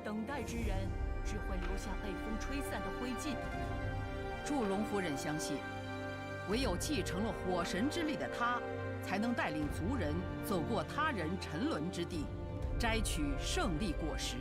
等待之人，只会留下被风吹散的灰烬。祝龙夫人相信，唯有继承了火神之力的他，才能带领族人走过他人沉沦之地，摘取胜利果实。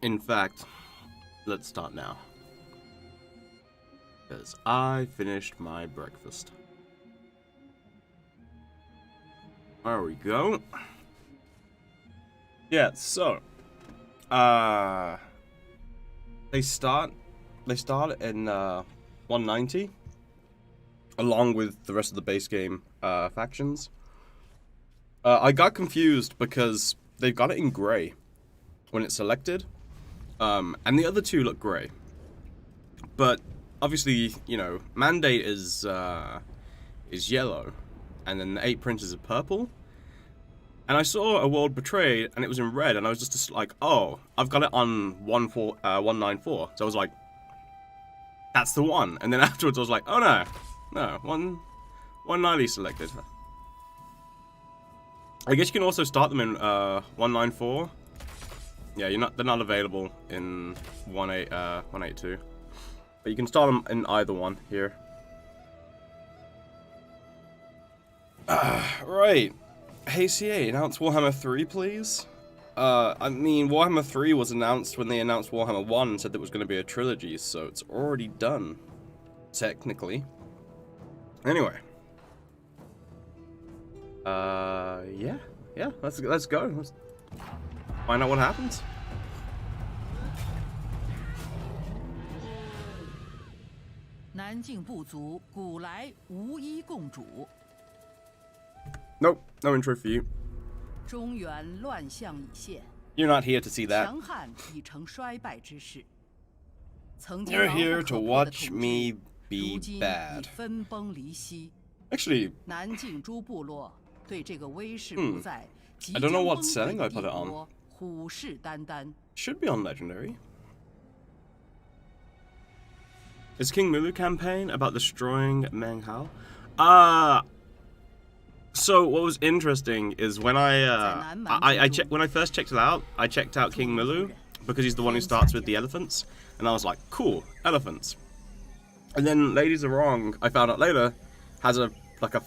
In fact, let's start now. Because I finished my breakfast. There we go. Yeah, so they start in 190 along with the rest of the base game factions. I got confused because they've got it in grey when it's selected. And the other two look grey. But obviously, you know, Mandate is yellow, and then the 8 printers are purple. And I saw a World Betrayed, and it was in red, and I was just like, oh, I've got it on 194. So I was like, that's the one. And then afterwards I was like, oh no, 190 selected. I guess you can also start them in 194. Yeah, they're not available in 182. But you can start them in either one here. Right. Hey CA, announce Warhammer 3, please. I mean, Warhammer 3 was announced when they announced Warhammer 1 and said there was going to be a trilogy, so it's already done. Technically. Anyway. Yeah, let's go. Let's find out what happens. Nope, no intro for you. You're not here to see that. You're here to watch me be bad. Actually, 南境诸部落对这个威势不在、即 I 将 don't know 崩 what 溃 setting I 的 put 帝 it on. 国虎视眈眈。 Should be on legendary. Is King Mulu campaign about destroying Meng Hao? So what was interesting is when when I first checked it out, I checked out King Mulu because he's the one who starts with the elephants, and I was like, cool, elephants. And then Lady Zhurong, I found out later, has a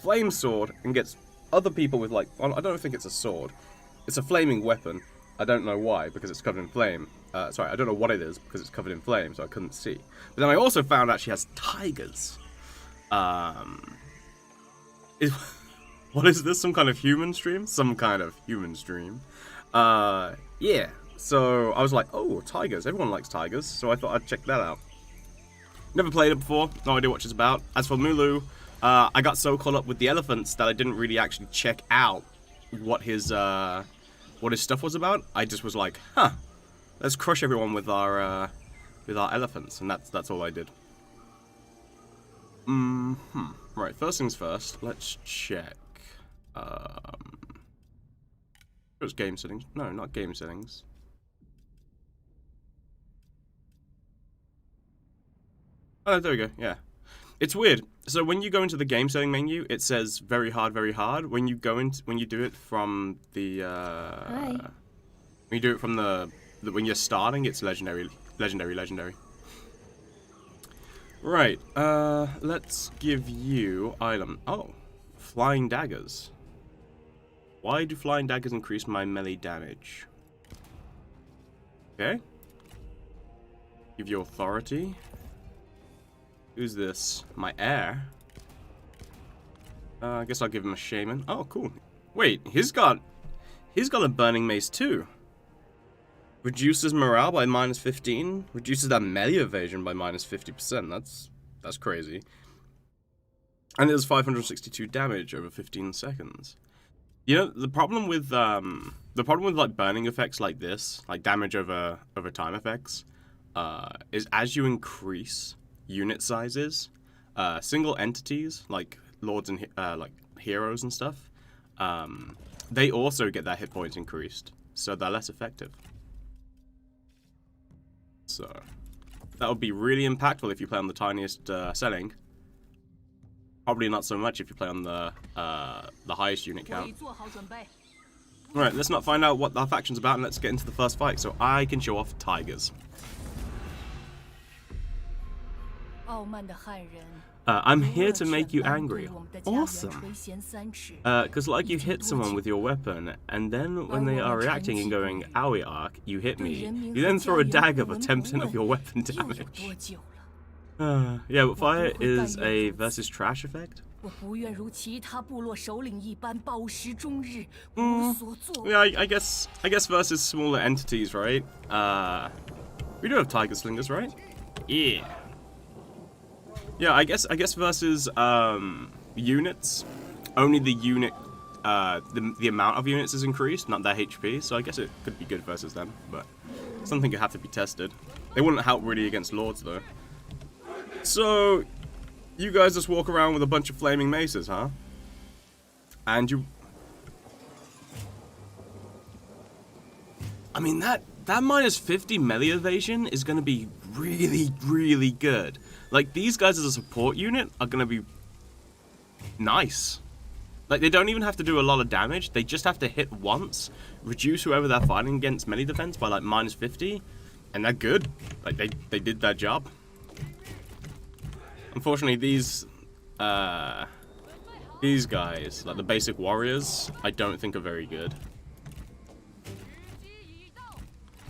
flame sword and gets other people with like, well, I don't think it's a sword. It's a flaming weapon. I don't know why, because it's covered in flame. Sorry, I don't know what it is, because it's covered in flame, so I couldn't see. But then I also found out she has tigers. What is this? Some kind of human stream? Some kind of human stream. Yeah. So I was like, oh, tigers. Everyone likes tigers, so I thought I'd check that out. Never played it before. No idea what it's about. As for Mulu, I got so caught up with the elephants that I didn't really actually check out what his stuff was about. I just was like, huh, let's crush everyone with our elephants, and that's all I did. Right, first things first, let's check. It was game settings. No, not game settings. Oh, there we go, yeah. It's weird. So when you go into the game setting menu, it says very hard, very hard. When you do it from the when you do it from when you're starting, it's legendary. Right, let's give you item. Oh, flying daggers. Why do flying daggers increase my melee damage? Okay. Give you authority. Who's this? My heir? I guess I'll give him a shaman. Oh, cool. Wait, he's got a burning mace too. Reduces morale by -15. Reduces that melee evasion by -50%. That's crazy. And it does 562 damage over 15 seconds. You know, the problem with like burning effects like this, like damage over time effects, is as you increase unit sizes, single entities like lords and like heroes and stuff, they also get their hit points increased, so they're less effective. So that would be really impactful if you play on the tiniest setting. Probably not so much if you play on the highest unit count. Alright, let's not find out what our faction's about and let's get into the first fight so I can show off tigers. I'm here to make you angry. Awesome. Because like you hit someone with your weapon, and then when they are reacting and going, owie arc, you hit me. You then throw a dagger for 10% of your weapon damage. Yeah, but fire is a versus trash effect. Yeah, I guess versus smaller entities, right? We do have tiger slingers, right? Yeah. Yeah, I guess versus units, only the unit, the amount of units is increased, not their HP. So I guess it could be good versus them, but something could have to be tested. They wouldn't help really against lords though. So you guys just walk around with a bunch of flaming maces, huh? And you, I mean that -50 melee evasion is going to be really, really good. Like, these guys as a support unit are going to be nice. Like, they don't even have to do a lot of damage. They just have to hit once, reduce whoever they're fighting against melee defense by, like, -50, and they're good. Like, they did their job. Unfortunately, these guys, like the basic warriors, I don't think are very good.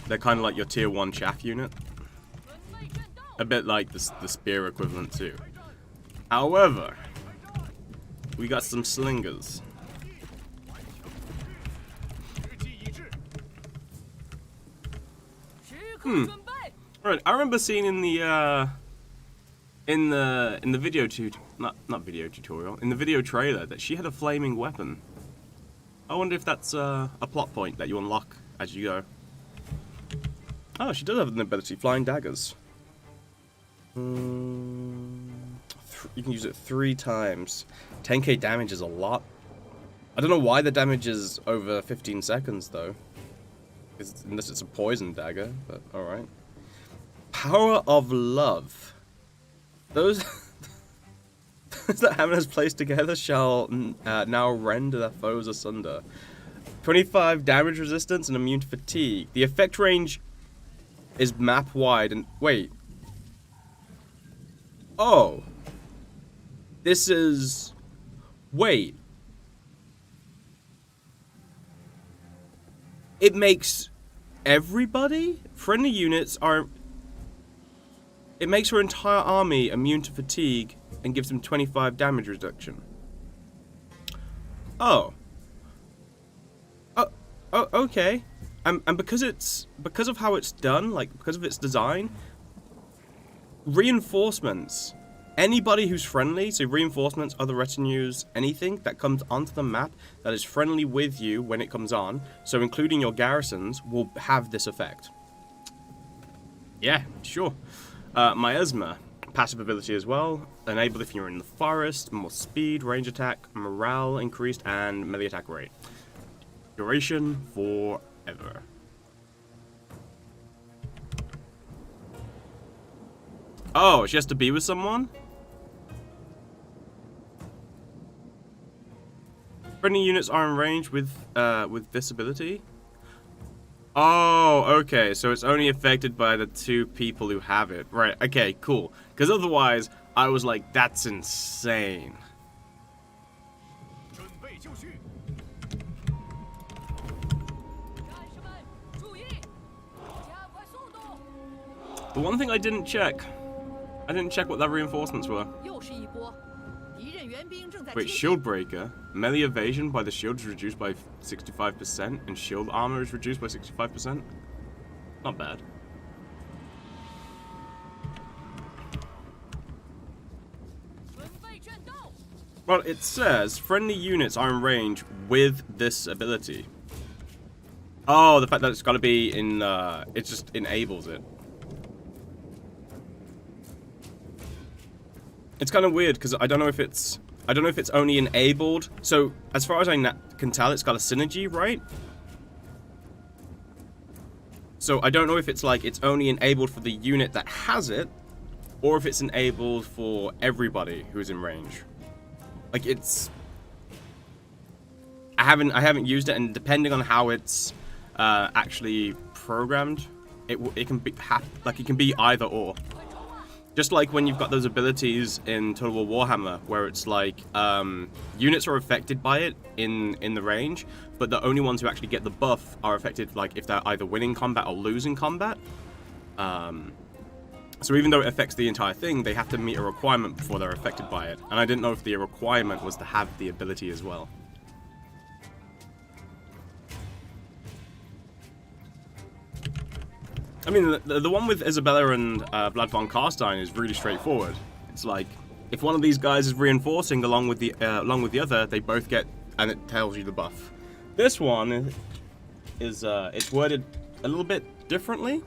They're kind of like your tier 1 chaff unit. A bit like the spear equivalent too. However, we got some slingers. Right, I remember seeing in the video not video tutorial, in the video trailer that she had a flaming weapon. I wonder if that's a plot point that you unlock as you go. Oh, she does have an ability, flying daggers. You can use it 3 times. 10k damage is a lot. I don't know why the damage is over 15 seconds, though. Unless it's a poison dagger, but alright. Power of Love. Those that Hammer has placed together shall now rend their foes asunder. 25 damage resistance and immune to fatigue. The effect range is map wide and... Wait. Oh. This is... Wait. It makes everybody? Friendly units are... It makes her entire army immune to fatigue and gives them 25 damage reduction. Oh. Oh, okay. And because of how it's done, like, because of its design, reinforcements, anybody who's friendly, so reinforcements, other retinues, anything that comes onto the map that is friendly with you when it comes on, so including your garrisons, will have this effect. Yeah, sure. Miasma, passive ability as well, enabled if you're in the forest, more speed, range attack, morale increased, and melee attack rate. Duration forever. Oh, she has to be with someone? Friendly units are in range with this ability. Oh, okay, so it's only affected by the 2 people who have it. Right, okay, cool. Because otherwise, I was like, that's insane. The one thing I didn't check what their reinforcements were. Wait, shield breaker. Melee evasion by the shield is reduced by 65%, and shield armor is reduced by 65%. Not bad. Well, it says friendly units are in range with this ability. Oh, the fact that it's got to be in, it just enables it. It's kind of weird because I don't know if it's only enabled. So as far as I can tell, it's got a synergy, right? So I don't know if it's like it's only enabled for the unit that has it, or if it's enabled for everybody who's in range. Like it's, I haven't used it, and depending on how it's actually programmed, it can be it can be either or. Just like when you've got those abilities in Total War Warhammer, where it's like, units are affected by it in the range, but the only ones who actually get the buff are affected, like, if they're either winning combat or losing combat. So even though it affects the entire thing, they have to meet a requirement before they're affected by it. And I didn't know if the requirement was to have the ability as well. I mean, the one with Isabella and Vlad von Carstein is really straightforward. It's like, if one of these guys is reinforcing along with the other, they both get, and it tells you the buff. This one is it's worded a little bit differently.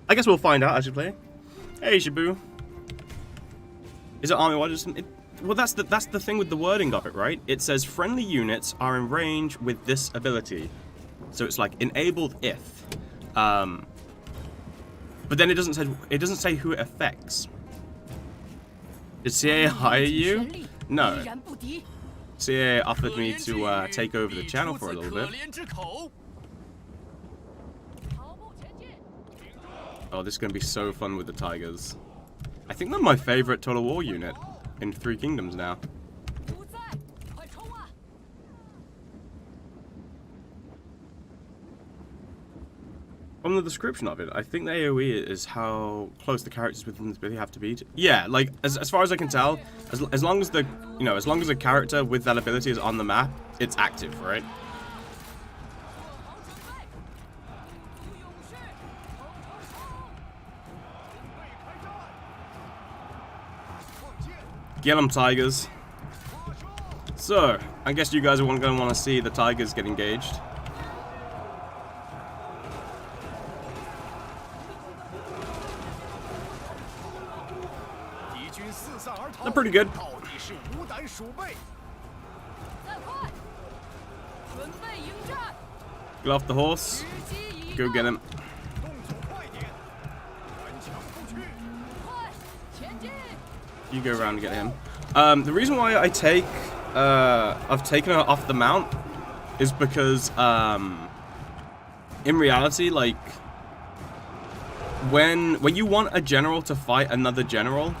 I guess we'll find out as we play. Hey, Shibu. Is it army wide? Well, that's the thing with the wording of it, right? It says friendly units are in range with this ability, so it's like enabled if. But then it doesn't say who it affects. Did CA hire you? No. CA offered me to take over the channel for a little bit. Oh, this is going to be so fun with the Tigers. I think they're my favorite Total War unit in 3 Kingdoms now. From the description of it, I think the AoE is how close the characters within this ability have to be. Yeah, like as far as I can tell, as long as the character with that ability is on the map, it's active, right? Get them, Tigers. So, I guess you guys are going to want to see the Tigers get engaged. They're pretty good. 是无胆鼠辈。再快，准备迎战。 Get off the horse. 时机已 Go 到 get him. 动作快点，赶抢出去。快，前进！ You go around and get him. The reason why I've taken her off the mount is because, in reality, like, when you want a general to fight another general,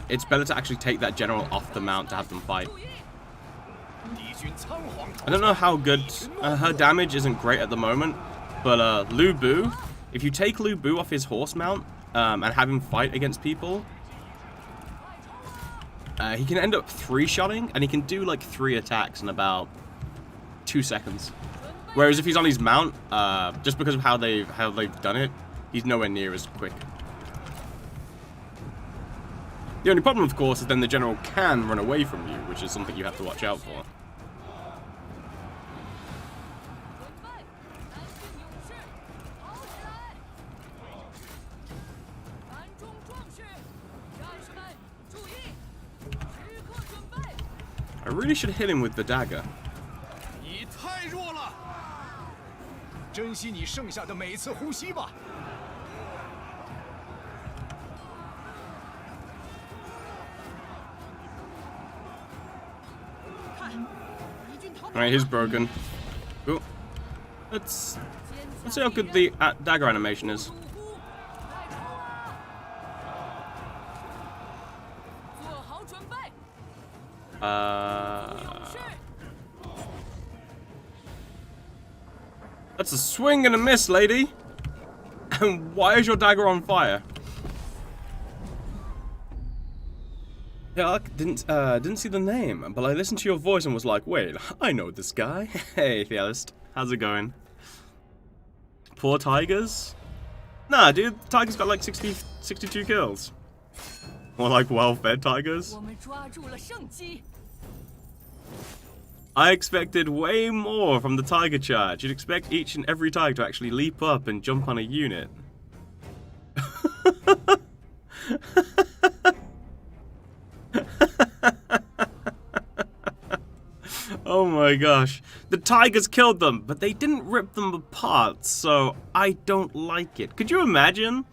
it's better to actually take that general off the mount to have them fight. 敌军仓皇逃 I don't know how good her damage isn't great at the moment, but Lu Bu, if you take Lu Bu off his horse mount and have him fight against people, he can end up 3-shotting, and he can do like 3 attacks in about 2 seconds. Whereas if he's on his mount, just because of how they've done it, he's nowhere near as quick. The only problem, of course, is then the general can run away from you, which is something you have to watch out for. 准备，男性勇士，跑起来！蓝中壮士，战士们注意，时刻准备。 I really should hit him with the dagger. 你太弱了，珍惜你剩下的每一次呼吸吧。 Alright, he's broken. Ooh. Let's see how good the dagger animation is. 做好准备， That's a swing and a miss, lady. And why is your dagger on fire? Yeah, I didn't see the name, but I listened to your voice and was like, wait, I know this guy. Hey, Thealist, how's it going? Poor tigers? Nah, dude, tigers got like 62 kills. More like well-fed tigers. 我们抓住了胜机。 I expected way more from the tiger charge. You'd expect each and every tiger to actually leap up and jump on a unit. Oh my gosh. The tigers killed them, but they didn't rip them apart, so I don't like it. Could you imagine?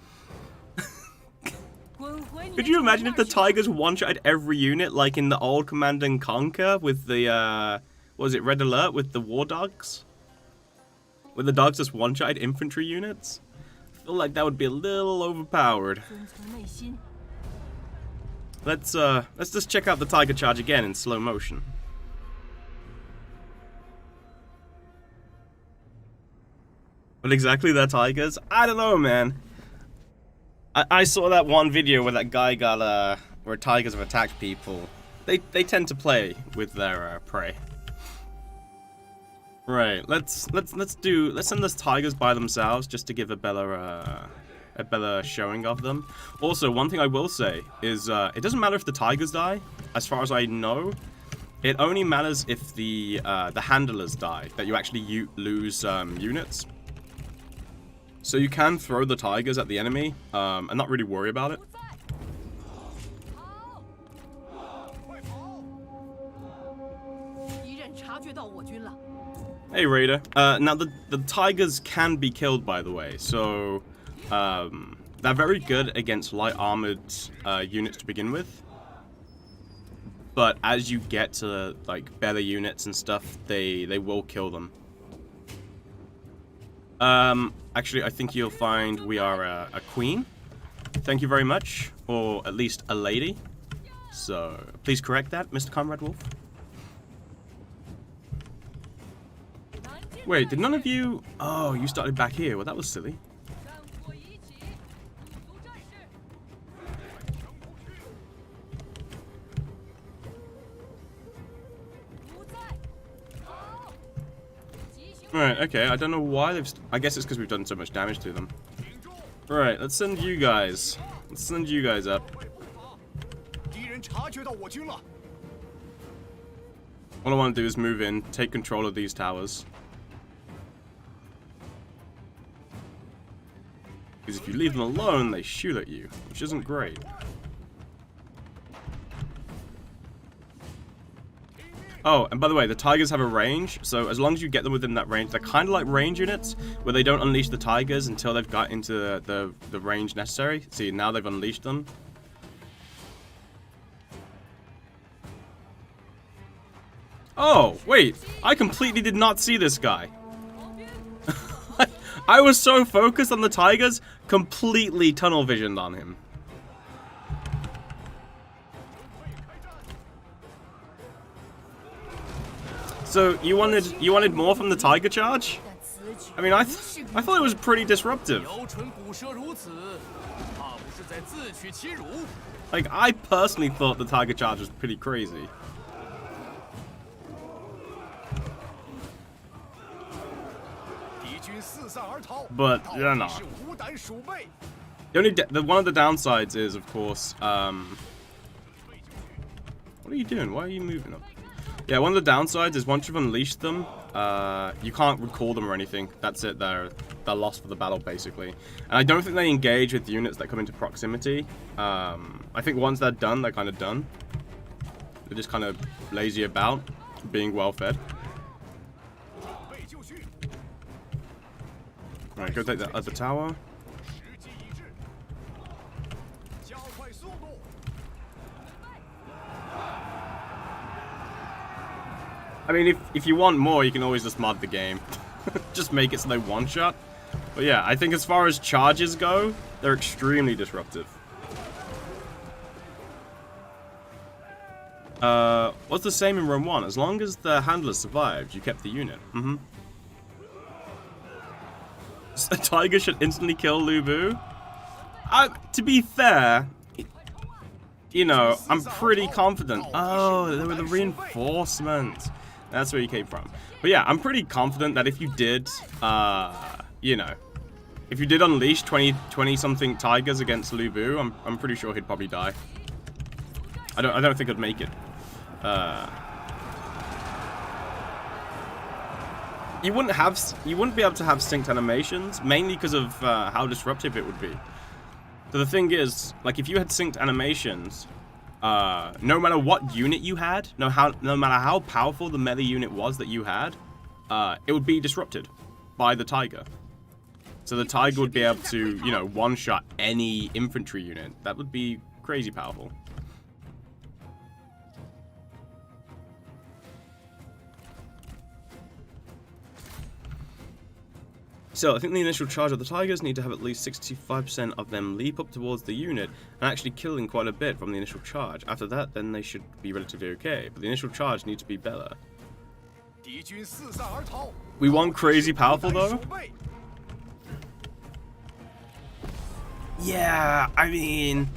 Could you imagine if the tigers one-shotted every unit like in the old Command and Conquer with the, what was it, Red Alert with the war dogs? Where the dogs just one-shotted infantry units? I feel like that would be a little overpowered. 遵从内心， Let's just check out the tiger charge again in slow motion. But exactly they're tigers? I don't know, man. I saw that one video where that guy got where tigers have attacked people. They tend to play with their prey. Right, let's send those tigers by themselves just to give a better showing of them. Also, one thing I will say is it doesn't matter if the tigers die. As far as I know, it only matters if the handlers die, that you actually lose units. So you can throw the tigers at the enemy and not really worry about it. 不在，跑！快跑！敌人察觉到我军了。 Hey Raider. Now the tigers can be killed, by the way, so they're very good against light armored units to begin with. But as you get to like better units and stuff, they will kill them. Actually, I think you'll find we are a queen. Thank you very much, or at least a lady. So please correct that, Mr. Comrade Wolf. Wait, did none of you... Oh, you started back here. Well, that was silly. 战火已起，立足战士。不在，跑！急行 Right, okay, I don't know why they've... I guess it's because we've done so much damage to them. Right, let's send you guys. Let's send you guys up. 敌人察觉到我军了。 All I want to do is move in, take control of these towers. Because if you leave them alone, they shoot at you, which isn't great. Oh, and by the way, the tigers have a range, so as long as you get them within that range, they're kind of like range units, where they don't unleash the tigers until they've got into the range necessary. See, now they've unleashed them. Oh, wait, I completely did not see this guy. I was so focused on the tigers, completely tunnel visioned on him. So you wanted more from the tiger charge? I mean, I thought it was pretty disruptive. Like, I personally thought the tiger charge was pretty crazy. But yeah, no. One of the downsides is, of course, what are you doing? Why are you moving up? Yeah, one of the downsides is once you've unleashed them, you can't recall them or anything. That's it. They're lost for the battle, basically. And I don't think they engage with units that come into proximity. I think once they're done, they're kind of done. They're just kind of lazy about being well fed. Alright, go take the other tower. I mean, if you want more, you can always just mod the game. Just make it so they one-shot. But yeah, I think as far as charges go, they're extremely disruptive. What's the same in Rome 1? As long as the handlers survived, you kept the unit. Mm-hmm. A tiger should instantly kill Lu Bu. To be fair, you know, I'm pretty confident. Oh, they were the reinforcements. That's where you came from. But yeah, I'm pretty confident that if you did, you know, if you did unleash 20-something tigers against Lu Bu, I'm pretty sure he'd probably die. I don't think I'd make it. You wouldn't be able to have synced animations, mainly because of how disruptive it would be. So the thing is, like, if you had synced animations, no matter what unit you had, no matter how powerful the melee unit was that you had, it would be disrupted by the tiger. So the tiger would be able to, you know, one-shot any infantry unit. That would be crazy powerful. So, I think the initial charge of the tigers need to have at least 65% of them leap up towards the unit and actually killing quite a bit from the initial charge. After that, then they should be relatively okay, but the initial charge needs to be better. We want crazy powerful though? Yeah, I mean,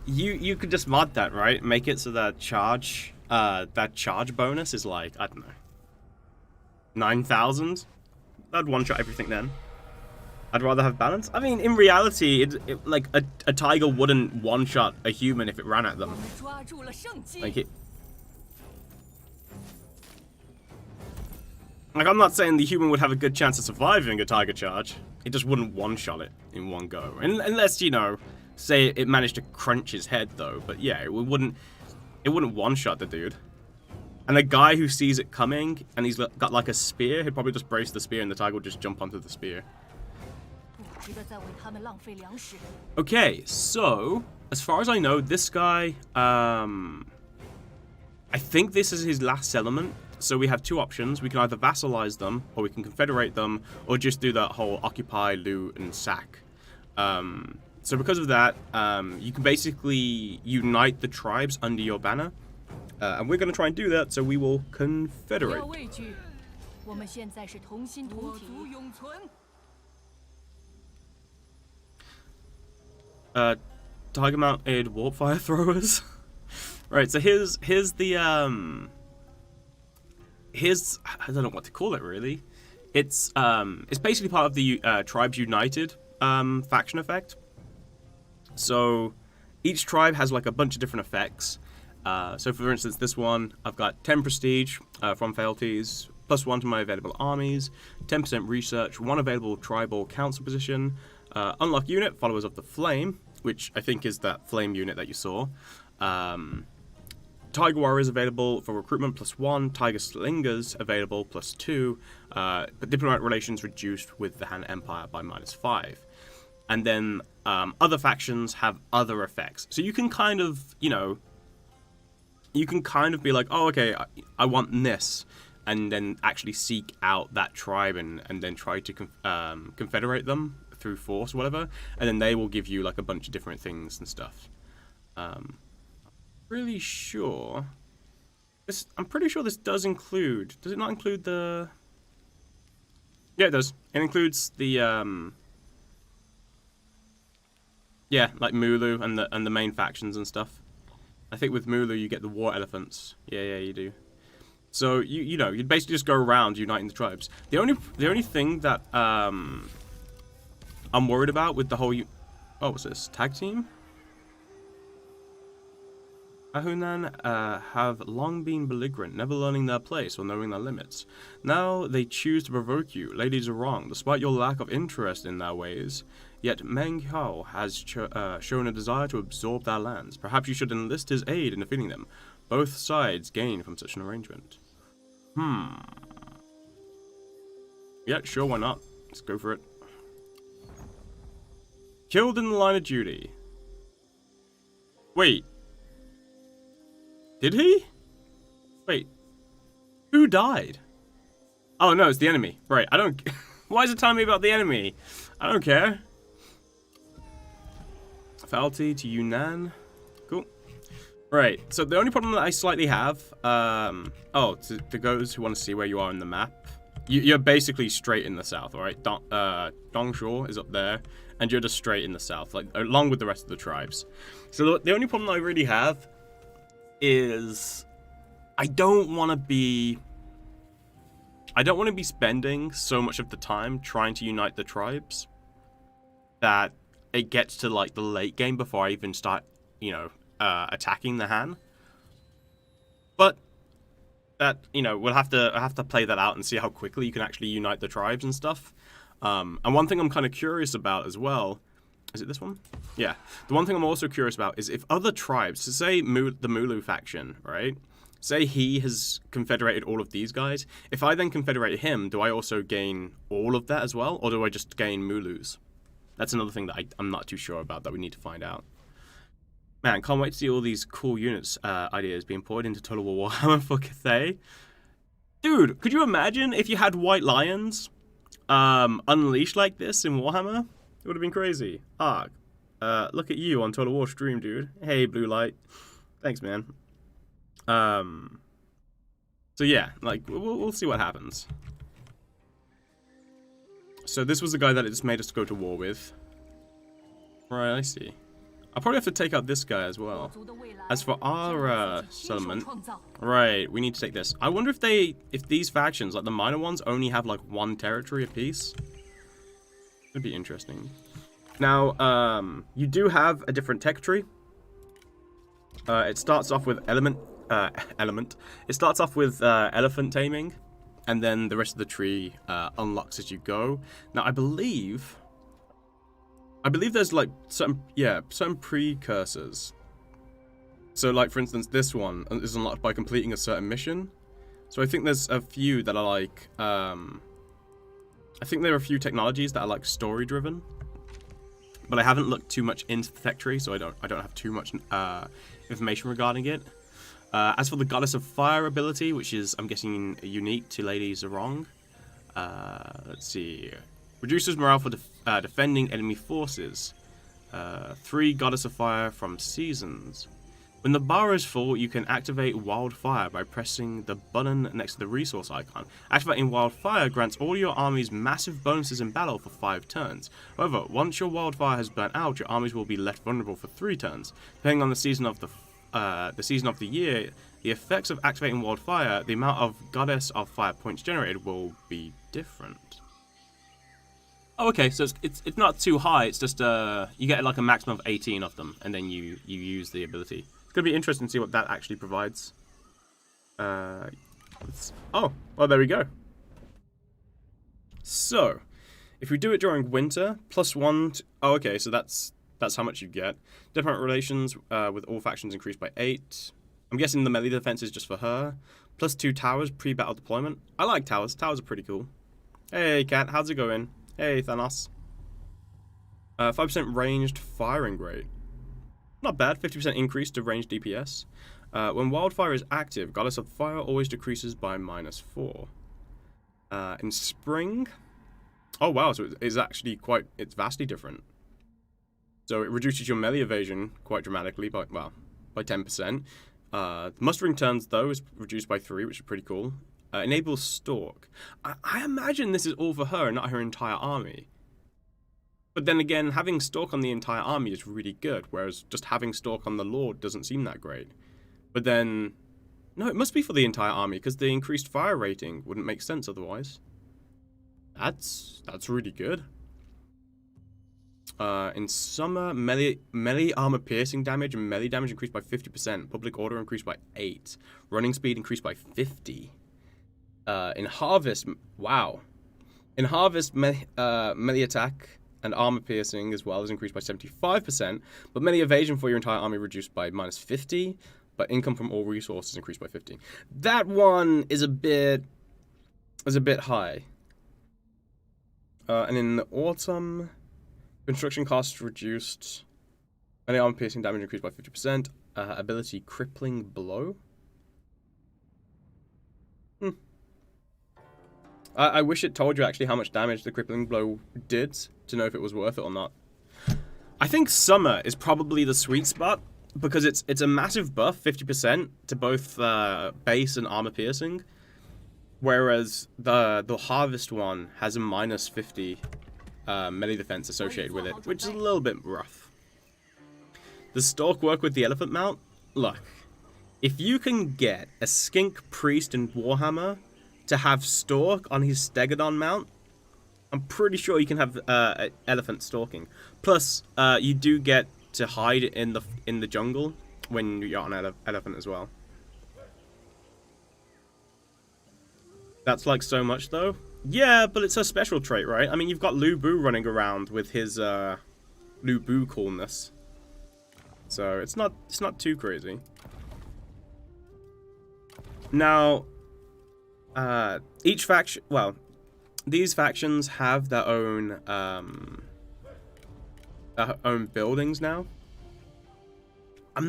you could just mod that, right? Make it so that charge bonus is like, I don't know, 9,000? I'd one-shot everything then. I'd rather have balance. I mean, in reality, like a tiger wouldn't one-shot a human if it ran at them. Like I'm not saying the human would have a good chance of surviving a tiger charge. It just wouldn't one-shot it in one go, unless, you know, say it managed to crunch his head though. But yeah, it wouldn't one-shot the dude. And a guy who sees it coming and he's got like a spear, he'd probably just brace the spear and the tiger would just jump onto the spear. Okay, so as far as I know, this guy, I think this is his last settlement. So we have two options. We can either vassalize them, or we can confederate them, or just do that whole occupy, loot, and sack. So because of that, you can basically unite the tribes under your banner. And we're going to try and do that, so we will confederate. Tiger mounted warp fire throwers. Right, so here's the I don't know what to call it really. It's basically part of the Tribes United faction effect. So each tribe has like a bunch of different effects. So for instance, this one, I've got 10 prestige from fealties, +1 to my available armies, 10% research, 1 available tribal council position, unlock unit, followers of the flame, which I think is that flame unit that you saw, Tiger Warriors available for recruitment +1, Tiger Slingers available +2, but diplomatic relations reduced with the Han Empire by -5. And then other factions have other effects. So you can kind of, you can kind of be like, oh, okay, I want this, and then actually seek out that tribe and then try to confederate them through force or whatever, and then they will give you like a bunch of different things and stuff. Really sure. I'm pretty sure this does include. Does it not include the? Yeah, it does. It includes the yeah, like Mulu and the main factions and stuff. I think with Mulu you get the war elephants. Yeah, you do. So you know you'd basically just go around uniting the tribes. The only thing that I'm worried about with the whole oh, what's this? Tag team? Ahunan have long been belligerent, never learning their place or knowing their limits. Now they choose to provoke you. Ladies are wrong, despite your lack of interest in their ways. Yet Meng Hao has shown a desire to absorb their lands. Perhaps you should enlist his aid in defeating them. Both sides gain from such an arrangement. Yeah, sure, why not? Let's go for it. Killed in the line of duty. Wait. Did he? Wait. Who died? Oh, no, it's the enemy. Right, I don't... Why is it telling me about the enemy? I don't care. Fealty to Yunnan. Cool. Right, so the only problem that I slightly have... oh, to those who want to see where you are in the map. You're basically straight in the south, alright? Dongshaw is up there. And you're just straight in the south, like along with the rest of the tribes. So the only problem I really have is I don't want to be spending so much of the time trying to unite the tribes that it gets to like the late game before I even start, attacking the Han. But that, we'll have to play that out and see how quickly you can actually unite the tribes and stuff. And one thing I'm kind of curious about as well, is it this one? Yeah. The one thing I'm also curious about is if other tribes, so say the Mulu faction, right? Say he has confederated all of these guys. If I then confederate him, do I also gain all of that as well? Or do I just gain Mulus? That's another thing that I'm not too sure about that we need to find out. Man, can't wait to see all these cool units ideas being poured into Total War Warhammer for Cathay. Dude, could you imagine if you had White Lions unleashed like this in Warhammer? It would have been crazy. Look at you on Total War stream, dude. Hey, Blue Light. Thanks, man. So yeah, like, we'll see what happens. So this was the guy that it just made us go to war with. Right, I see. I'll probably have to take out this guy as well. As for our settlement, right, we need to take this. I wonder if these factions, like the minor ones, only have like one territory apiece. It'd be interesting. Now, you do have a different tech tree. It starts off with element. It starts off with elephant taming, and then the rest of the tree unlocks as you go. Now, I believe there's like certain precursors. So, like for instance, this one is unlocked by completing a certain mission. So I think there's a few that are like, I think there are a few technologies that are like story driven. But I haven't looked too much into the tech tree, so I don't have too much information regarding it. As for the Goddess of Fire ability, which is, I'm guessing, unique to Lady Zhurong. Let's see. Reduces morale for defending enemy forces. 3 Goddess of Fire from Seasons. When the bar is full, you can activate Wildfire by pressing the button next to the resource icon. Activating Wildfire grants all your armies massive bonuses in battle for 5 turns. However, once your Wildfire has burnt out, your armies will be left vulnerable for 3 turns. Depending on the season of the year, the effects of activating Wildfire, the amount of Goddess of Fire points generated will be different. Oh, okay, so it's not too high. It's just you get like a maximum of 18 of them, and then you use the ability. It's gonna be interesting to see what that actually provides. Oh, well, there we go. So, if we do it during winter, +1. Oh, okay, so that's how much you get. Diplomatic relations with all factions increased by 8. I'm guessing the melee defense is just for her. +2 towers, pre-battle deployment. I like towers. Towers are pretty cool. Hey, Cat, how's it going? Hey, Thanos. 5% ranged firing rate. Not bad. 50% increase to ranged DPS. When wildfire is active, Goddess of Fire always decreases by -4. In spring... Oh, wow, so it's actually it's vastly different. So it reduces your melee evasion quite dramatically by 10%. Mustering turns, though, is reduced by 3, which is pretty cool. Enables Stalk. I imagine this is all for her and not her entire army. But then again, having Stalk on the entire army is really good, whereas just having Stalk on the Lord doesn't seem that great. But then... No, it must be for the entire army, because the increased fire rating wouldn't make sense otherwise. That's really good. In summer, melee armor piercing damage and melee damage increased by 50%. Public order increased by 8. Running speed increased by 50. In harvest, wow. In harvest, melee attack and armor piercing as well is increased by 75%. But melee evasion for your entire army reduced by -50. But income from all resources increased by 50. That one is a bit high. And in the autumn, construction costs reduced. Melee armor piercing damage increased by 50%. Ability crippling blow. I wish it told you actually how much damage the crippling blow did to know if it was worth it or not. I think summer is probably the sweet spot because it's a massive buff, 50% to both base and armor piercing, whereas the harvest one has a -50 melee defense associated with it, which is a little bit rough. Does Stalk work with the elephant mount? Look, if you can get a skink priest in Warhammer to have Stalk on his Stegodon mount, I'm pretty sure you can have elephant stalking. Plus, you do get to hide in the jungle when you're on an elephant as well. That's like so much though. Yeah, but it's a special trait, right? I mean, you've got Lu Bu running around with his Lu Bu coolness, so it's not too crazy. Now, each faction, well, these factions have their own buildings now. I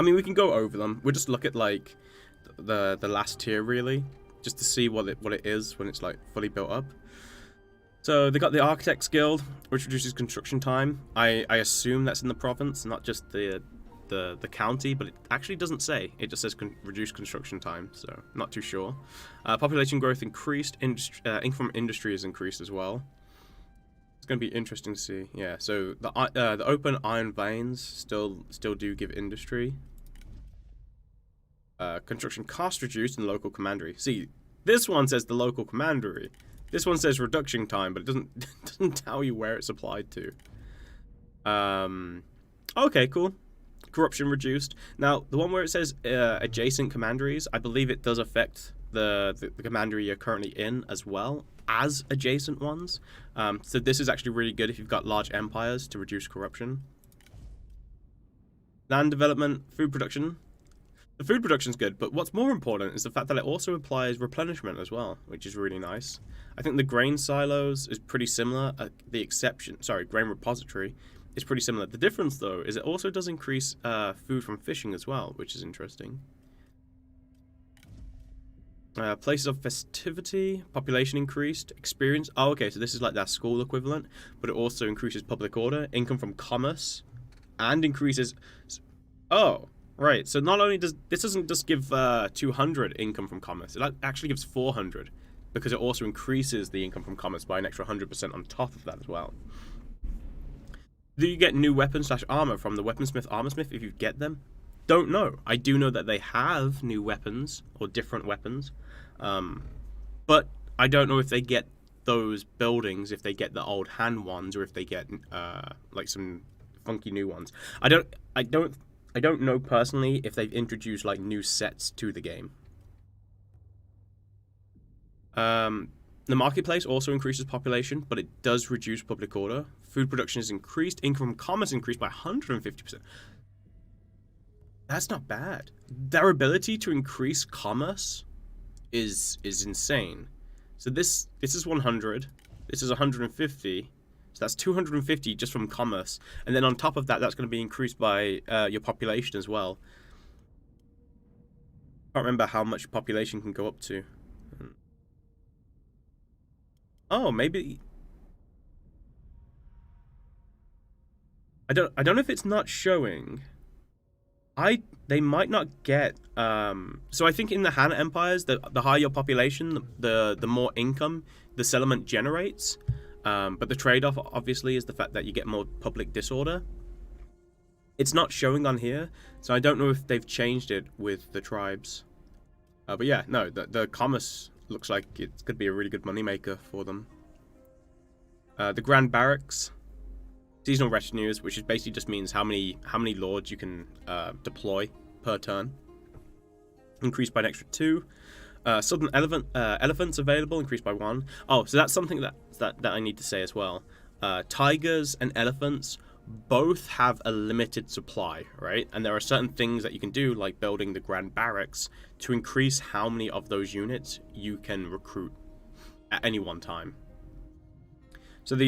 mean, we can go over them. We'll just look at like the last tier really, just to see what it is when it's like fully built up. So they got the Architects Guild, which reduces construction time. I assume that's in the province, not just the county, but it actually doesn't say. It just says reduced construction time, so not too sure. Population growth increased. Income from industry is increased as well. It's going to be interesting to see. Yeah, so the open iron veins still do give industry. Construction cost reduced in local commandery. See, this one says the local commandery. This one says reduction time, but it doesn't tell you where it's applied to. Okay, cool. Corruption reduced. Now, the one where it says adjacent commanderies, I believe it does affect the commandery you're currently in as well as adjacent ones. So this is actually really good if you've got large empires to reduce corruption. Land development, food production. The food production is good, but what's more important is the fact that it also applies replenishment as well, which is really nice. I think the grain silos is pretty similar. Grain repository is pretty similar. The difference, though, is it also does increase food from fishing as well, which is interesting. Places of festivity, population increased, experience. Oh, okay, so this is like their school equivalent, but it also increases public order, income from commerce, and increases. Oh, right. So not only doesn't just give 200 income from commerce, it actually gives 400, because it also increases the income from commerce by an extra 100% on top of that as well. Do you get new weapons/armor from the weaponsmith, armorsmith if you get them? Don't know. I do know that they have new weapons or different weapons, but I don't know if they get those buildings, if they get the old hand ones, or if they get like some funky new ones. I don't know personally if they've introduced like new sets to the game. The marketplace also increases population, but it does reduce public order. Food production is increased. Income from commerce increased by 150%. That's not bad. Their ability to increase commerce is insane. So this is 100. This is 150. So that's 250 just from commerce. And then on top of that, that's going to be increased by your population as well. I can't remember how much population can go up to. Oh, maybe... I don't know if it's not showing. They might not get so I think in the Han empires, the higher your population, the more income the settlement generates. But the trade-off obviously is the fact that you get more public disorder. It's not showing on here, so I don't know if they've changed it with the tribes. But yeah, no, the commerce looks like it could be a really good moneymaker for them. The Grand Barracks. Seasonal retinues, which is basically just means how many lords you can deploy per turn. Increased by an extra 2. Southern elephants available, increased by 1. Oh, so that's something that I need to say as well. Tigers and elephants both have a limited supply, right? And there are certain things that you can do, like building the Grand Barracks, to increase how many of those units you can recruit at any one time. So the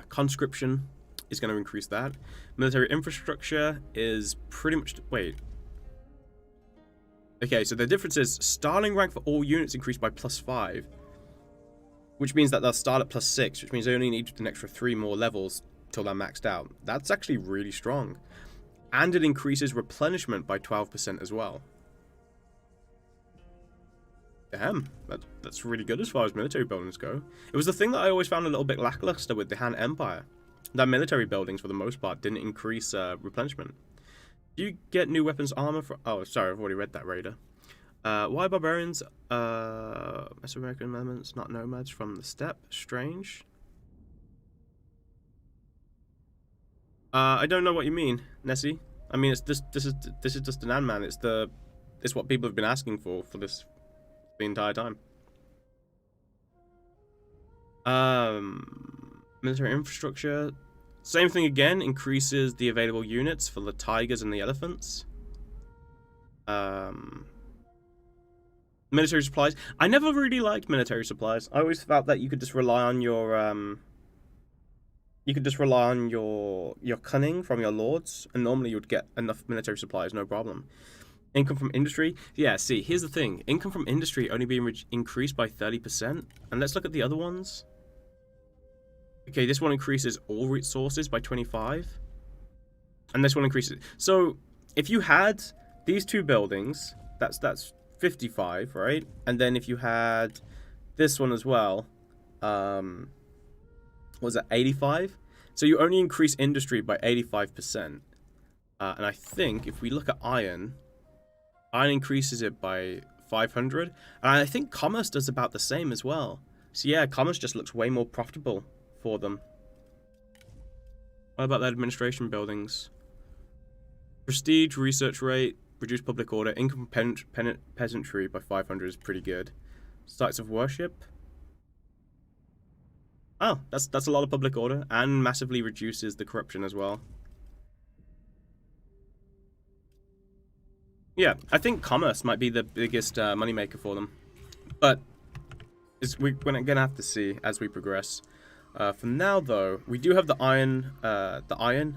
conscription is going to increase that. Military infrastructure is pretty much... Wait. Okay, so the difference is starting rank for all units increased by +5. Which means that they'll start at +6, which means they only need an extra 3 more levels till they're maxed out. That's actually really strong. And it increases replenishment by 12% as well. Damn, that's really good as far as military buildings go. It was the thing that I always found a little bit lackluster with the Han Empire. That military buildings, for the most part, didn't increase replenishment. Do you get new weapons armor for... Oh, sorry, I've already read that, Raider. Why barbarians? Mesoamerican amendments, not nomads from the steppe. Strange. I don't know what you mean, Nessie. I mean, this is just an Ant-Man. It's what people have been asking for this the entire time. Military infrastructure. Same thing again, increases the available units for the tigers and the elephants. Military supplies. I never really liked military supplies. I always felt that you could just rely on your cunning from your lords, and normally you would get enough military supplies, no problem. Income from industry. Yeah, see, here's the thing. Income from industry only being increased by 30%. And let's look at the other ones. Okay, this one increases all resources by 25. And this one increases... So, if you had these two buildings, that's 55, right? And then if you had this one as well, what was that, 85? So you only increase industry by 85%. And I think if we look at iron increases it by 500. And I think commerce does about the same as well. So yeah, commerce just looks way more profitable for them. What about the administration buildings? Prestige, research rate, reduced public order, income from peasantry by 500 is pretty good. Sites of worship. Oh, that's a lot of public order and massively reduces the corruption as well. Yeah, I think commerce might be the biggest moneymaker for them. But we're going to have to see as we progress. For now, though, we do have the iron,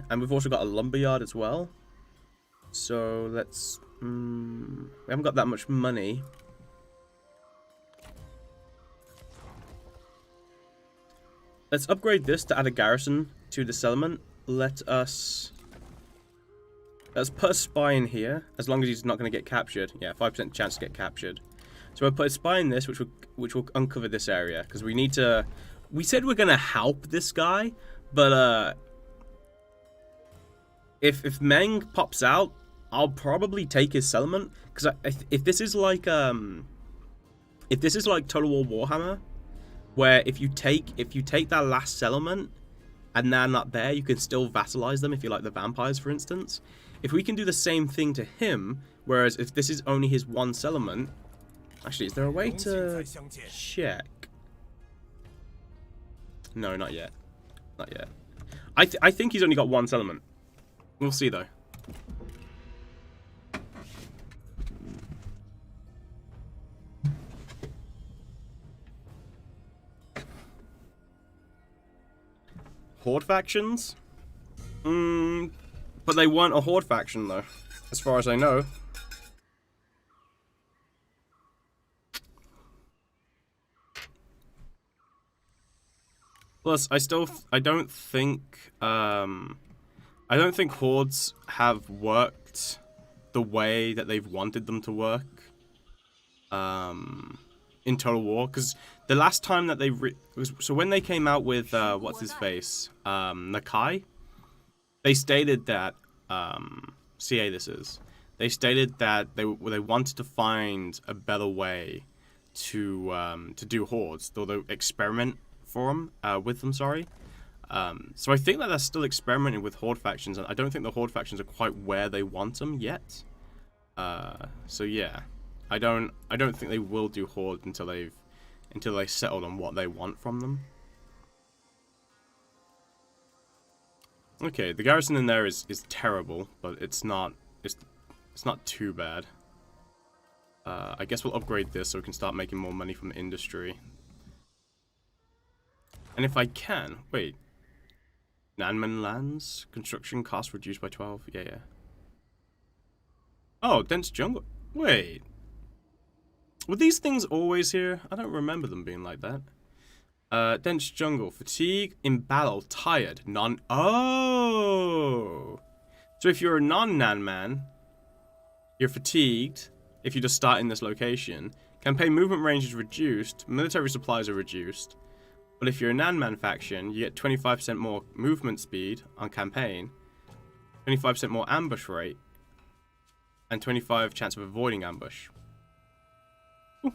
and we've also got a lumberyard as well. So let's... we haven't got that much money. Let's upgrade this to add a garrison to the settlement. Let's put a spy in here, as long as he's not going to get captured. Yeah, 5% chance to get captured. So we'll put a spy in this, which will uncover this area, because we need to... We said we're going to help this guy, but if Meng pops out, I'll probably take his settlement, because if this is like Total War Warhammer, where if you take that last settlement and they're not there, you can still vassalize them if you like the vampires, for instance. If we can do the same thing to him, whereas if this is only his one settlement... Actually, is there a way to check? No, not yet. Not yet. I think he's only got one settlement. We'll see, though. Horde factions. But they weren't a Horde faction, though, as far as I know. Plus, I don't think Hordes have worked the way that they've wanted them to work in Total War, because the last time that they so when they came out with what's his face, Nakai, they stated that CA this is, they stated that they wanted to find a better way to do Hordes, though they experiment with them, sorry. So I think that they're still experimenting with Horde factions, and I don't think the Horde factions are quite where they want them yet. So yeah, I don't think they will do Horde until they settled on what they want from them. Okay, the garrison in there is terrible, but it's not too bad. I guess we'll upgrade this so we can start making more money from industry. And if I can, wait. Nanman lands? Construction cost reduced by 12? Yeah. Oh, dense jungle. Wait. Were these things always here? I don't remember them being like that. Dense jungle. Fatigue in battle. Tired. Oh! So if you're a non-Nanman, you're fatigued. If you just start in this location. Campaign movement range is reduced. Military supplies are reduced. But if you're a Nanman faction, you get 25% more movement speed on campaign, 25% more ambush rate, and 25 chance of avoiding ambush. Ooh.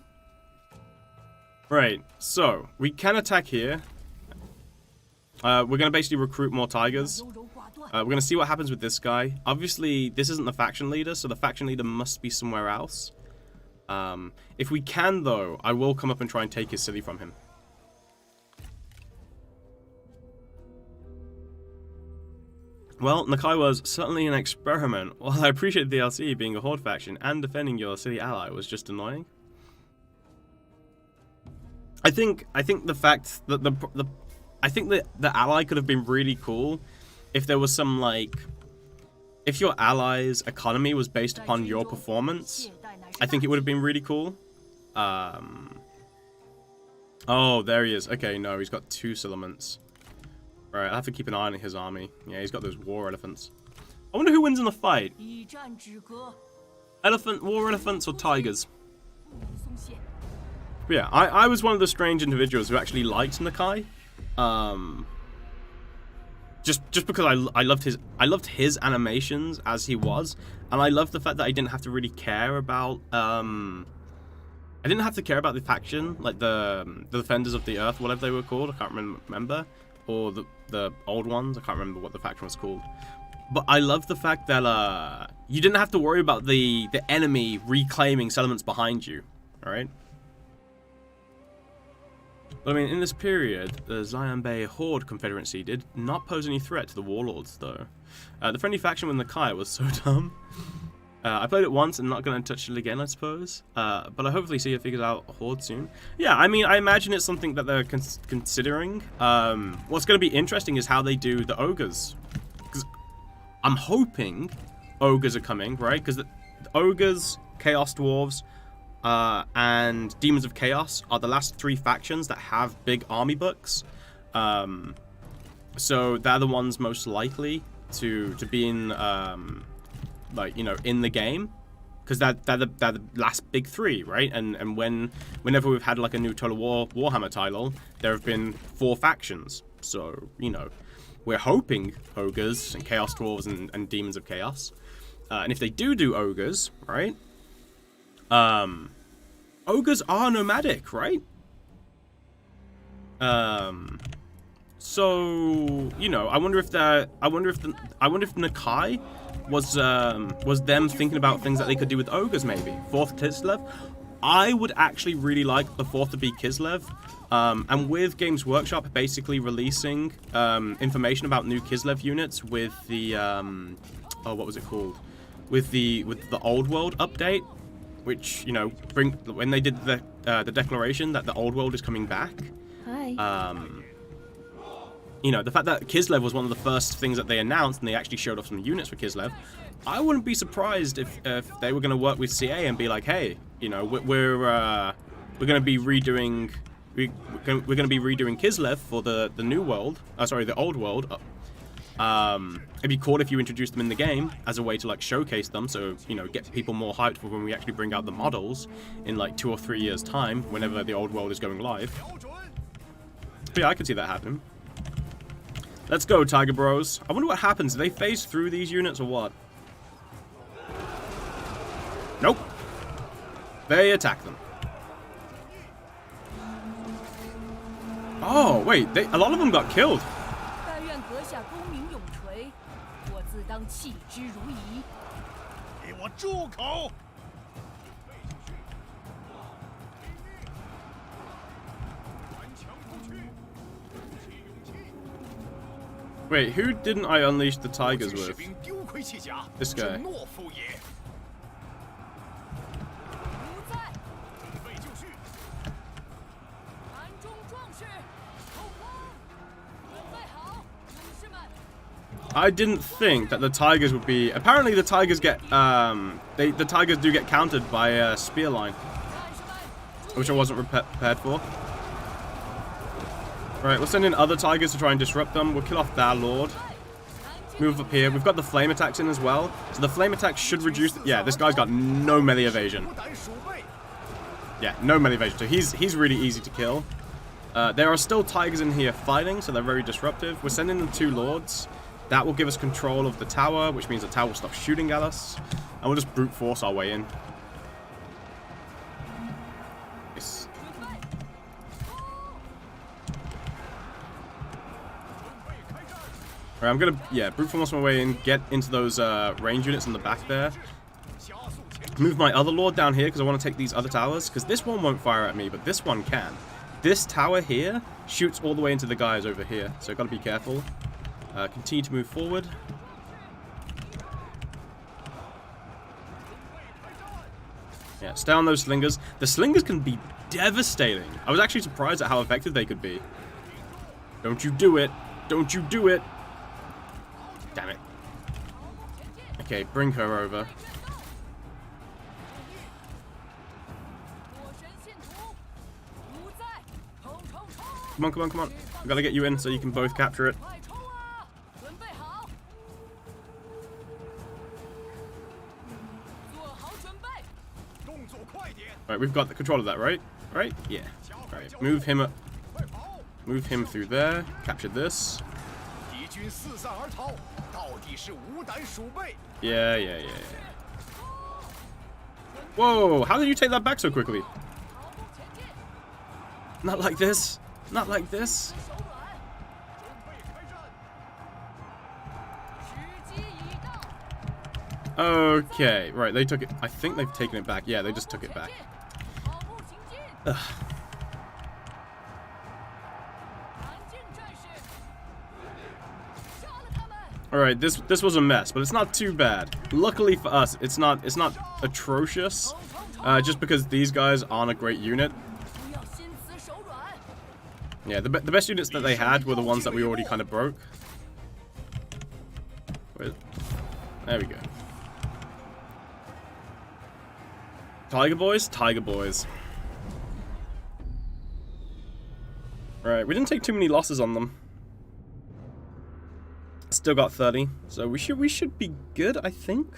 Right, so we can attack here. We're going to basically recruit more tigers. We're going to see what happens with this guy. Obviously, this isn't the faction leader, so the faction leader must be somewhere else. If we can, though, I will come up and try and take his city from him. Well, Nakai was certainly an experiment. While I appreciate the DLC, being a Horde faction and defending your city ally was just annoying. I think the fact that the ally could have been really cool if there was some, like, if your ally's economy was based upon your performance. I think it would have been really cool. Oh, there he is. Okay, no, he's got 2 settlements. Right, I have to keep an eye on his army. Yeah, he's got those war elephants. I wonder who wins in the fight. War elephants or tigers? But yeah, I was one of the strange individuals who actually liked Nakai. Just because I loved his animations as he was, and I loved the fact that I didn't have to really care about I didn't have to care about the faction, like the Defenders of the Earth, whatever they were called. I can't remember. Or the old ones. I can't remember what the faction was called. But I love the fact that you didn't have to worry about the enemy reclaiming settlements behind you. Alright? But I mean, in this period, the Xian Bei Horde Confederacy did not pose any threat to the warlords, though. The friendly faction with Nakai was so dumb. I played it once and not going to touch it again, I suppose. But I hopefully see it figures out Horde soon. Yeah, I mean, I imagine it's something that they're considering. What's going to be interesting is how they do the ogres. Because I'm hoping ogres are coming, right? Because the ogres, Chaos Dwarves, and Demons of Chaos are the last 3 factions that have big army books. So they're the ones most likely to be in... like, you know, in the game, because they're the last big 3, right? And whenever we've had like a new Total War Warhammer title, there have been 4 factions. So, you know, we're hoping ogres and Chaos Dwarves and Demons of Chaos. And if they do ogres, right? Ogres are nomadic, right? So, you know, I wonder if Nakai was them thinking about things that they could do with ogres, maybe. 4th Kislev. I would actually really like the 4th to be Kislev. And with Games Workshop basically releasing information about new Kislev units with the oh, what was it called? With the Old World update, which, you know, when they did the declaration that the Old World is coming back. Hi. you know, the fact that Kislev was one of the first things that they announced, and they actually showed off some units for Kislev, I wouldn't be surprised if they were going to work with CA and be like, hey, you know, we're going to be redoing Kislev for the new world. Sorry, the old world. It'd be cool if you introduced them in the game as a way to like showcase them, so you know, get people more hyped for when we actually bring out the models in like 2 or 3 years time, whenever the old world is going live. But yeah, I could see that happen. Let's go, Tiger Bros. I wonder what happens. Do they phase through these units or what? Nope. They attack them. Oh, wait. A lot of them got killed. 但愿阁下功名永垂，我自当弃之如饴。给我住口！ Wait, who didn't I unleash the tigers with? This guy. 不在。盘中壮士，后方，准备好，勇士们。 I didn't think that the tigers would be. Apparently, the tigers get the tigers do get countered by a spear line, 战士们， which I wasn't prepared for. Right, we'll send in other tigers to try and disrupt them. We'll kill off their lord. Move up here. We've got the flame attacks in as well, so the flame attacks should reduce. Yeah, this guy's got no melee evasion. Yeah, no melee evasion, so he's really easy to kill. There are still tigers in here fighting, so they're very disruptive. We're sending the 2 lords. That will give us control of the tower, which means the tower will stop shooting at us, and we'll just brute force our way in. Nice. Alright, I'm gonna, brute force my way in, get into those range units in the back there. Move my other lord down here because I want to take these other towers, because this one won't fire at me, but this one can. This tower here shoots all the way into the guys over here, so I've got to be careful. Continue to move forward. Yeah, stay on those slingers. The slingers can be devastating. I was actually surprised at how effective they could be. Don't you do it. Don't you do it. Damn it. Okay, bring her over. 火神信徒，不在，冲冲冲！ Come on, come on, come on. I've got to get you in so you can both capture it. 快冲啊！准备好，做好准备。 动作快点！ Right, we've got the control of that, right? Right? Yeah. Right, move him up. 快跑！ Move him through there. Capture this. 敌军四散而逃，到底是无胆鼠辈。 Yeah. Whoa, how did you take that back so quickly? 跑步前进， Not like this. Not like this. 手软， 准备开战！ 时机已到。 Okay, right, they took it. I think they've taken it back. Yeah, they just took it back. 跑步行进， Ugh. 南进战士，杀了他们！ Alright, this was a mess, but it's not too bad. Luckily for us, it's not atrocious. Just because these guys aren't a great unit. 不要心慈手软。 Yeah, the best units that they had were the ones that we already kind of broke. There we go. Tiger boys? Tiger boys. Right, we didn't take too many losses on them. Still got 30, so we should be good, I think.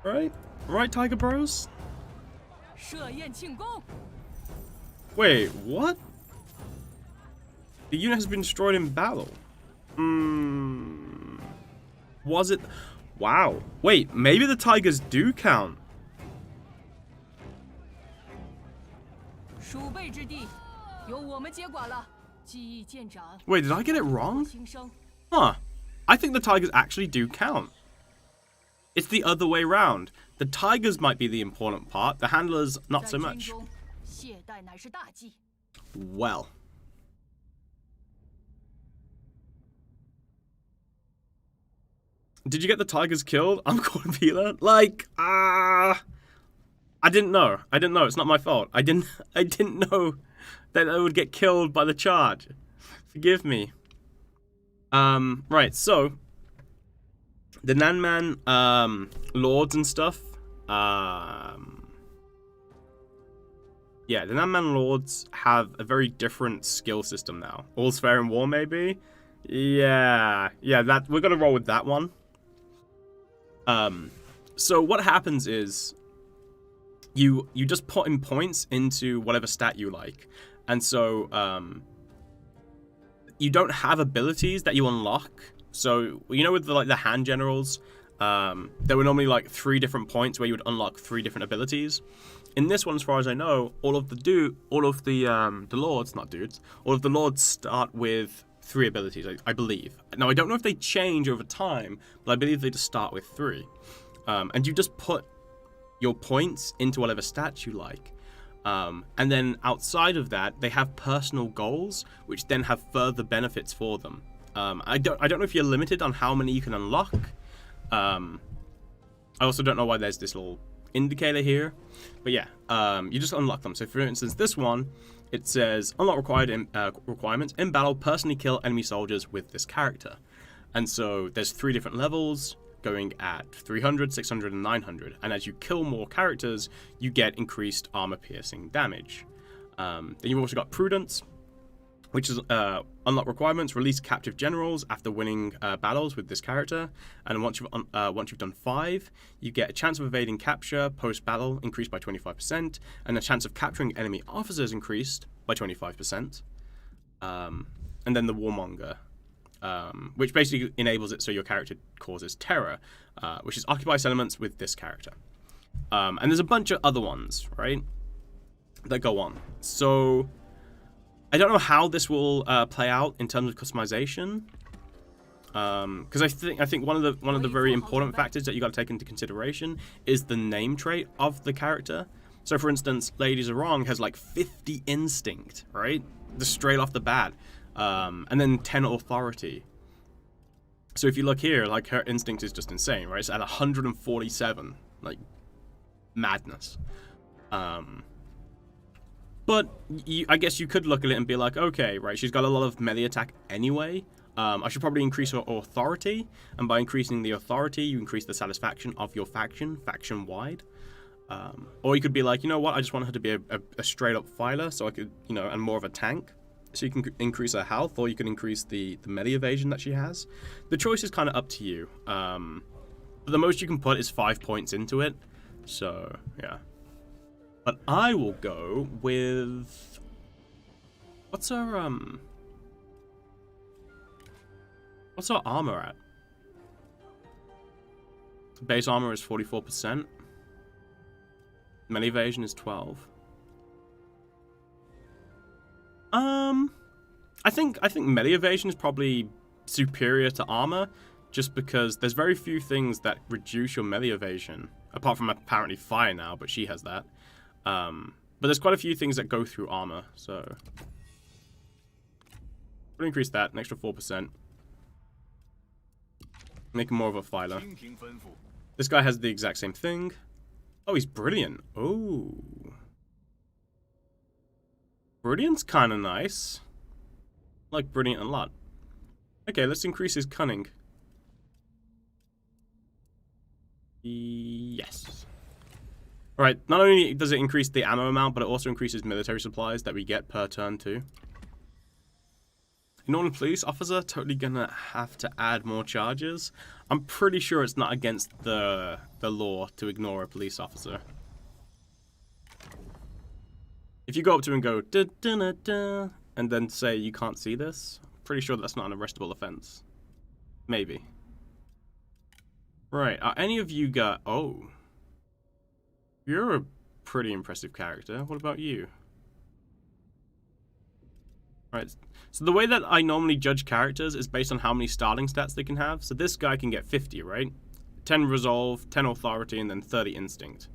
Right? Right, Tiger Bros? 设宴庆功， Wait, what? The unit has been destroyed in battle. Was it? Wow. Wait, maybe the tigers do count. 鼠辈之地，由我们接管了。技艺见长， Wait, did I get it wrong? 兴生。 Huh. I think the tigers actually do count. It's the other way round. The tigers might be the important part, the handlers not 在 so 军 much. 中，懈怠乃是大忌。 Well. Did you get the tigers killed? I'm Corvila. Like, I didn't know. It's not my fault. I didn't know that I would get killed by the charge. Forgive me. Right, so the Nanman lords and stuff. Yeah, the Nanman lords have a very different skill system now. All's fair in war, maybe. Yeah, that we're gonna roll with that one. So what happens is you just put in points into whatever stat you like, and so you don't have abilities that you unlock. So you know with the hand generals, there were normally like 3 different points where you would unlock 3 different abilities. In this one, as far as I know, all of the lords, not dudes, all of the lords start with 3 abilities, I believe. Now I don't know if they change over time, but I believe they just start with 3. And you just put your points into whatever stats you like. And then outside of that, they have personal goals, which then have further benefits for them. I don't know if you're limited on how many you can unlock. I also don't know why there's this little indicator here, but yeah, you just unlock them. So for instance, this one, it says unlock requirements in battle, personally kill enemy soldiers with this character. And so there's 3 different levels going at 300, 600, and 900. And as you kill more characters, you get increased armor piercing damage. Then you've also got prudence, which is unlock requirements, release captive generals after winning battles with this character. And once you've done 5, you get a chance of evading capture post-battle increased by 25%, and a chance of capturing enemy officers increased by 25%. And then the warmonger, which basically enables it so your character causes terror, which is occupy settlements with this character. And there's a bunch of other ones, right, that go on. So I don't know how this will play out in terms of customization, because I think one of the very important factors that you got to take into consideration is the name trait of the character. So, for instance, Lady Zhurong has like 50 instinct, right, just straight off the bat, and then 10 authority. So if you look here, like her instinct is just insane, right? It's at 147, like madness. But I guess you could look at it and be like, okay, right, she's got a lot of melee attack anyway. I should probably increase her authority. And by increasing the authority, you increase the satisfaction of your faction-wide. Or you could be like, you know what, I just want her to be a straight-up fighter, so I could, and more of a tank. So you can increase her health, or you can increase the melee evasion that she has. The choice is kind of up to you. But the most you can put is 5 points into it. So, yeah. But I will go with... What's our armor at? Base armor is 44%. Melee evasion is 12. I think melee evasion is probably superior to armor, just because there's very few things that reduce your melee evasion, apart from apparently fire now, but she has that. But there's quite a few things that go through armor, so we'll increase that an extra 4%. Make him more of a fighter. This guy has the exact same thing. Oh, he's brilliant. Oh, brilliant's kind of nice. I like brilliant a lot. Okay, let's increase his cunning. Yes. Alright, not only does it increase the ammo amount, but it also increases military supplies that we get per turn too. You know, a police officer, totally gonna have to add more charges. I'm pretty sure it's not against the law to ignore a police officer. If you go up to him and go, da, da, da, da, and then say you can't see this, I'm pretty sure that's not an arrestable offense. Maybe. Right, are any of you got... Oh. You're a pretty impressive character. What about you? Right, so the way that I normally judge characters is based on how many starting stats they can have. So this guy can get 50, right? 10 resolve, 10 authority, and then 30 instinct.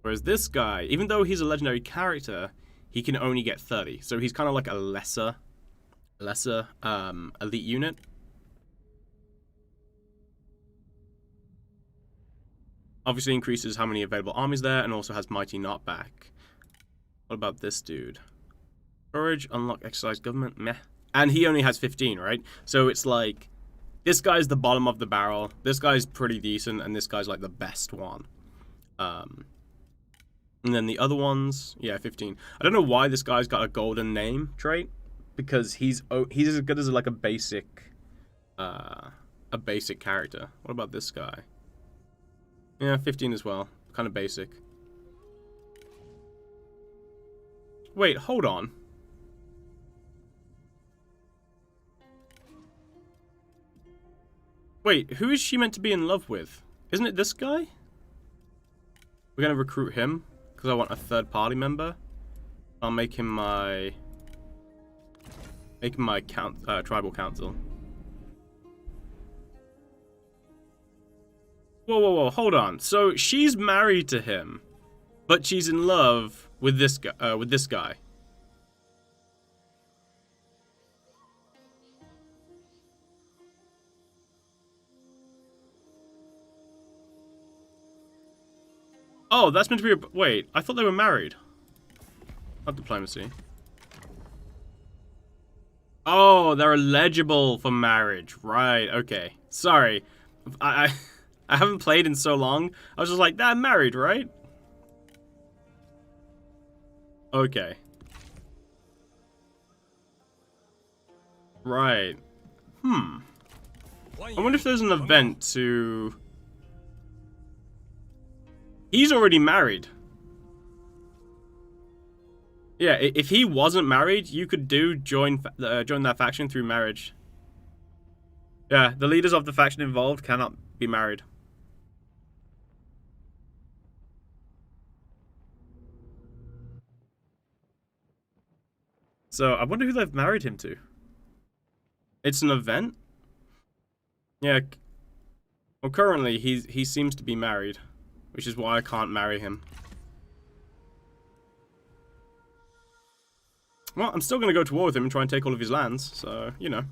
Whereas this guy, even though he's a legendary character, he can only get 30. So he's kind of like a lesser elite unit. Obviously increases how many available armies there, and also has Mighty Knockback. What about this dude? Courage, unlock exercise government, meh. And he only has 15, right? So it's like, this guy's the bottom of the barrel, this guy's pretty decent, and this guy's like the best one. And then the other ones, yeah, 15. I don't know why this guy's got a golden name trait, because he's as good as like a basic character. What about this guy? Yeah, 15 as well. Kind of basic. Wait, hold on. Wait, who is she meant to be in love with? Isn't it this guy? We're gonna recruit him because I want a third party member. I'll make him my tribal council. Whoa, whoa, whoa! Hold on. So she's married to him, but she's in love with this guy. Oh, that's meant to be a... Wait, I thought they were married. Not diplomacy. Oh, they're eligible for marriage. Right, okay. Sorry. I haven't played in so long. I was just like, they're married, right? Okay. Right. I wonder if there's an event to... He's already married. Yeah, if he wasn't married, you could join that faction through marriage. Yeah, the leaders of the faction involved cannot be married. So, I wonder who they've married him to. It's an event? Yeah. Well, currently, he seems to be married. Which is why I can't marry him. Well, I'm still going to go to war with him and try and take all of his lands, so, you know.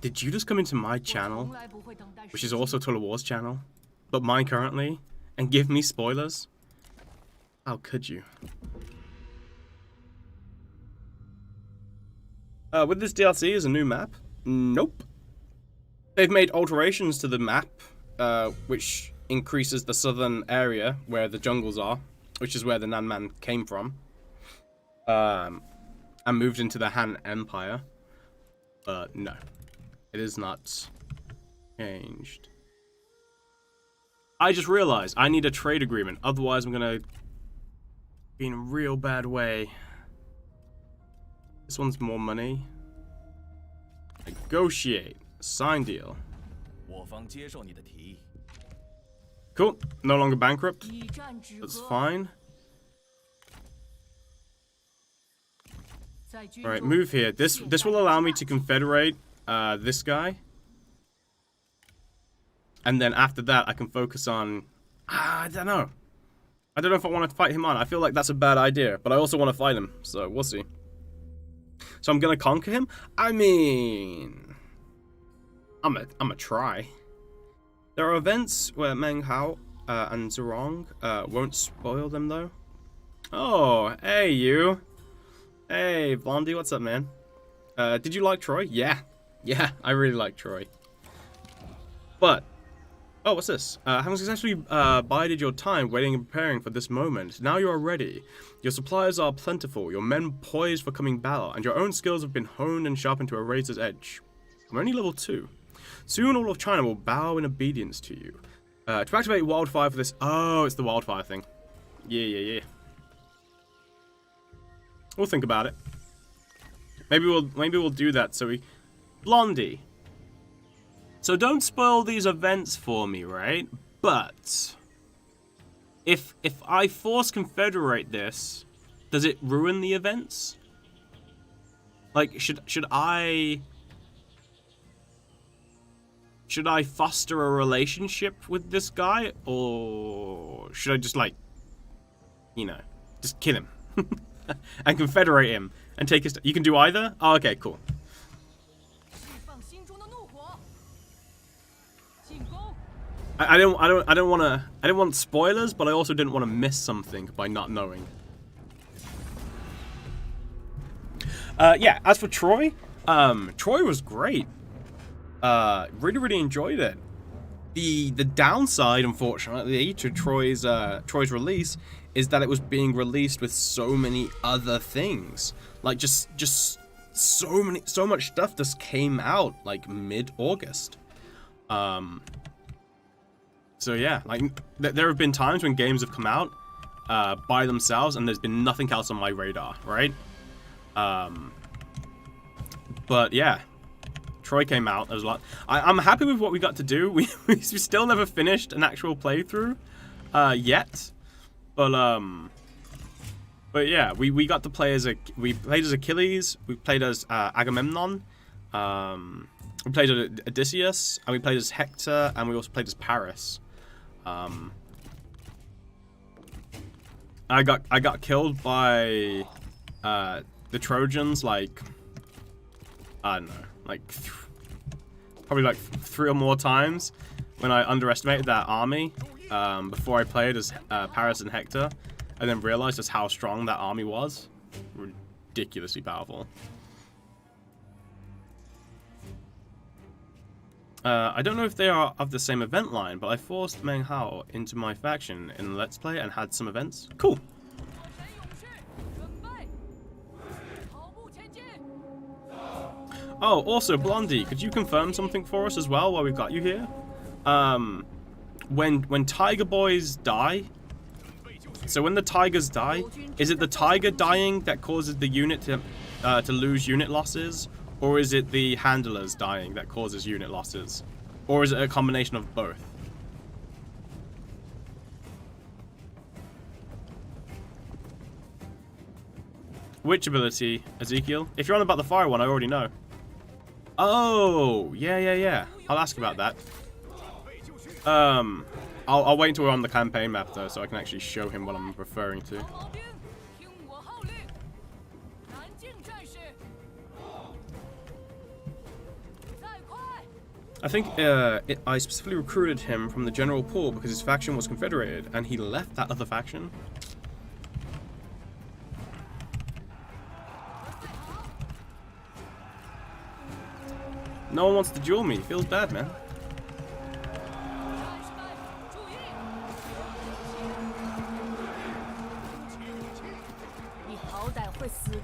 Did you just come into my channel, which is also Total War's channel, but mine currently, and give me spoilers? How could you? With this DLC is a new map? Nope. They've made alterations to the map, which increases the southern area where the jungles are, which is where the Nan Man came from, and moved into the Han Empire. But no, it is not changed. I just realized I need a trade agreement, otherwise I'm gonna be in a real bad way. This one's more money. Negotiate. Sign deal. Cool. No longer bankrupt. That's fine. Alright, move here. This will allow me to confederate this guy. And then after that, I can focus on... I don't know. I don't know if I want to fight him on. I feel like that's a bad idea. But I also want to fight him. So, we'll see. So I'm gonna conquer him? I mean... I'm a try. There are events where Meng Hao and Zhurong won't spoil them, though. Oh, hey, you. Hey, Blondie, what's up, man? Did you like Troy? Yeah. Yeah, I really like Troy. But... Oh, what's this? Having successfully bided your time waiting and preparing for this moment, now you are ready. Your supplies are plentiful, your men poised for coming battle, and your own skills have been honed and sharpened to a razor's edge. I'm only level 2. Soon all of China will bow in obedience to you. To activate wildfire for this... Oh, it's the wildfire thing. Yeah. We'll think about it. Maybe we'll do that so we... Blondie. So don't spoil these events for me, right? But if I force confederate this, does it ruin the events? Like, should I foster a relationship with this guy, or should I just, like, you know, just kill him and confederate him and take his... You can do either? Oh, okay, cool. I didn't want spoilers, but I also didn't want to miss something by not knowing. Yeah, as for Troy, Troy was great. Really enjoyed it. The downside, unfortunately, to Troy's release is that it was being released with so many other things. Like just so much stuff just came out like mid-August. So yeah, like there have been times when games have come out by themselves and there's been nothing else on my radar, right? But yeah, Troy came out. There was a lot. I'm happy with what we got to do. We still never finished an actual playthrough yet, but yeah, we got to play as we played as Achilles, we played as Agamemnon, we played as Odysseus, and we played as Hector, and we also played as Paris. I got killed by the Trojans like I don't know, like probably like 3 or more times when I underestimated that army before I played as Paris and Hector, and then realized just how strong that army was. Ridiculously powerful. I don't know if they are of the same event line, but I forced Meng Hao into my faction in Let's Play and had some events. Cool. Oh, also, Blondie, could you confirm something for us as well while we've got you here? When Tiger Boys die, so when the Tigers die, is it the Tiger dying that causes the unit to lose unit losses? Or is it the handlers dying that causes unit losses? Or is it a combination of both? Which ability, Ezekiel? If you're on about the fire one, I already know. Oh, yeah. I'll ask about that. I'll wait until we're on the campaign map though, so I can actually show him what I'm referring to. I think I specifically recruited him from the general pool because his faction was confederated, and he left that other faction. No one wants to duel me. Feels bad, man.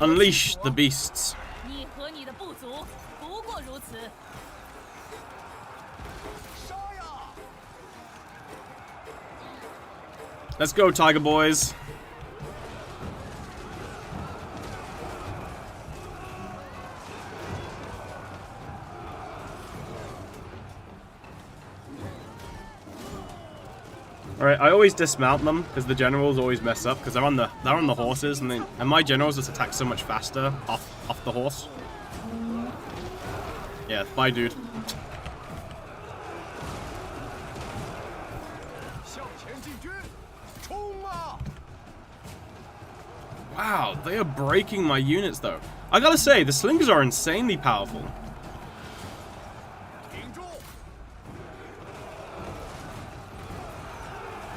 Unleash the beasts. Let's go, Tiger Boys. Alright, I always dismount them because the generals always mess up because they're on the horses and my generals just attack so much faster off the horse. Yeah, bye, dude. Wow, they are breaking my units though. I gotta say, the slingers are insanely powerful.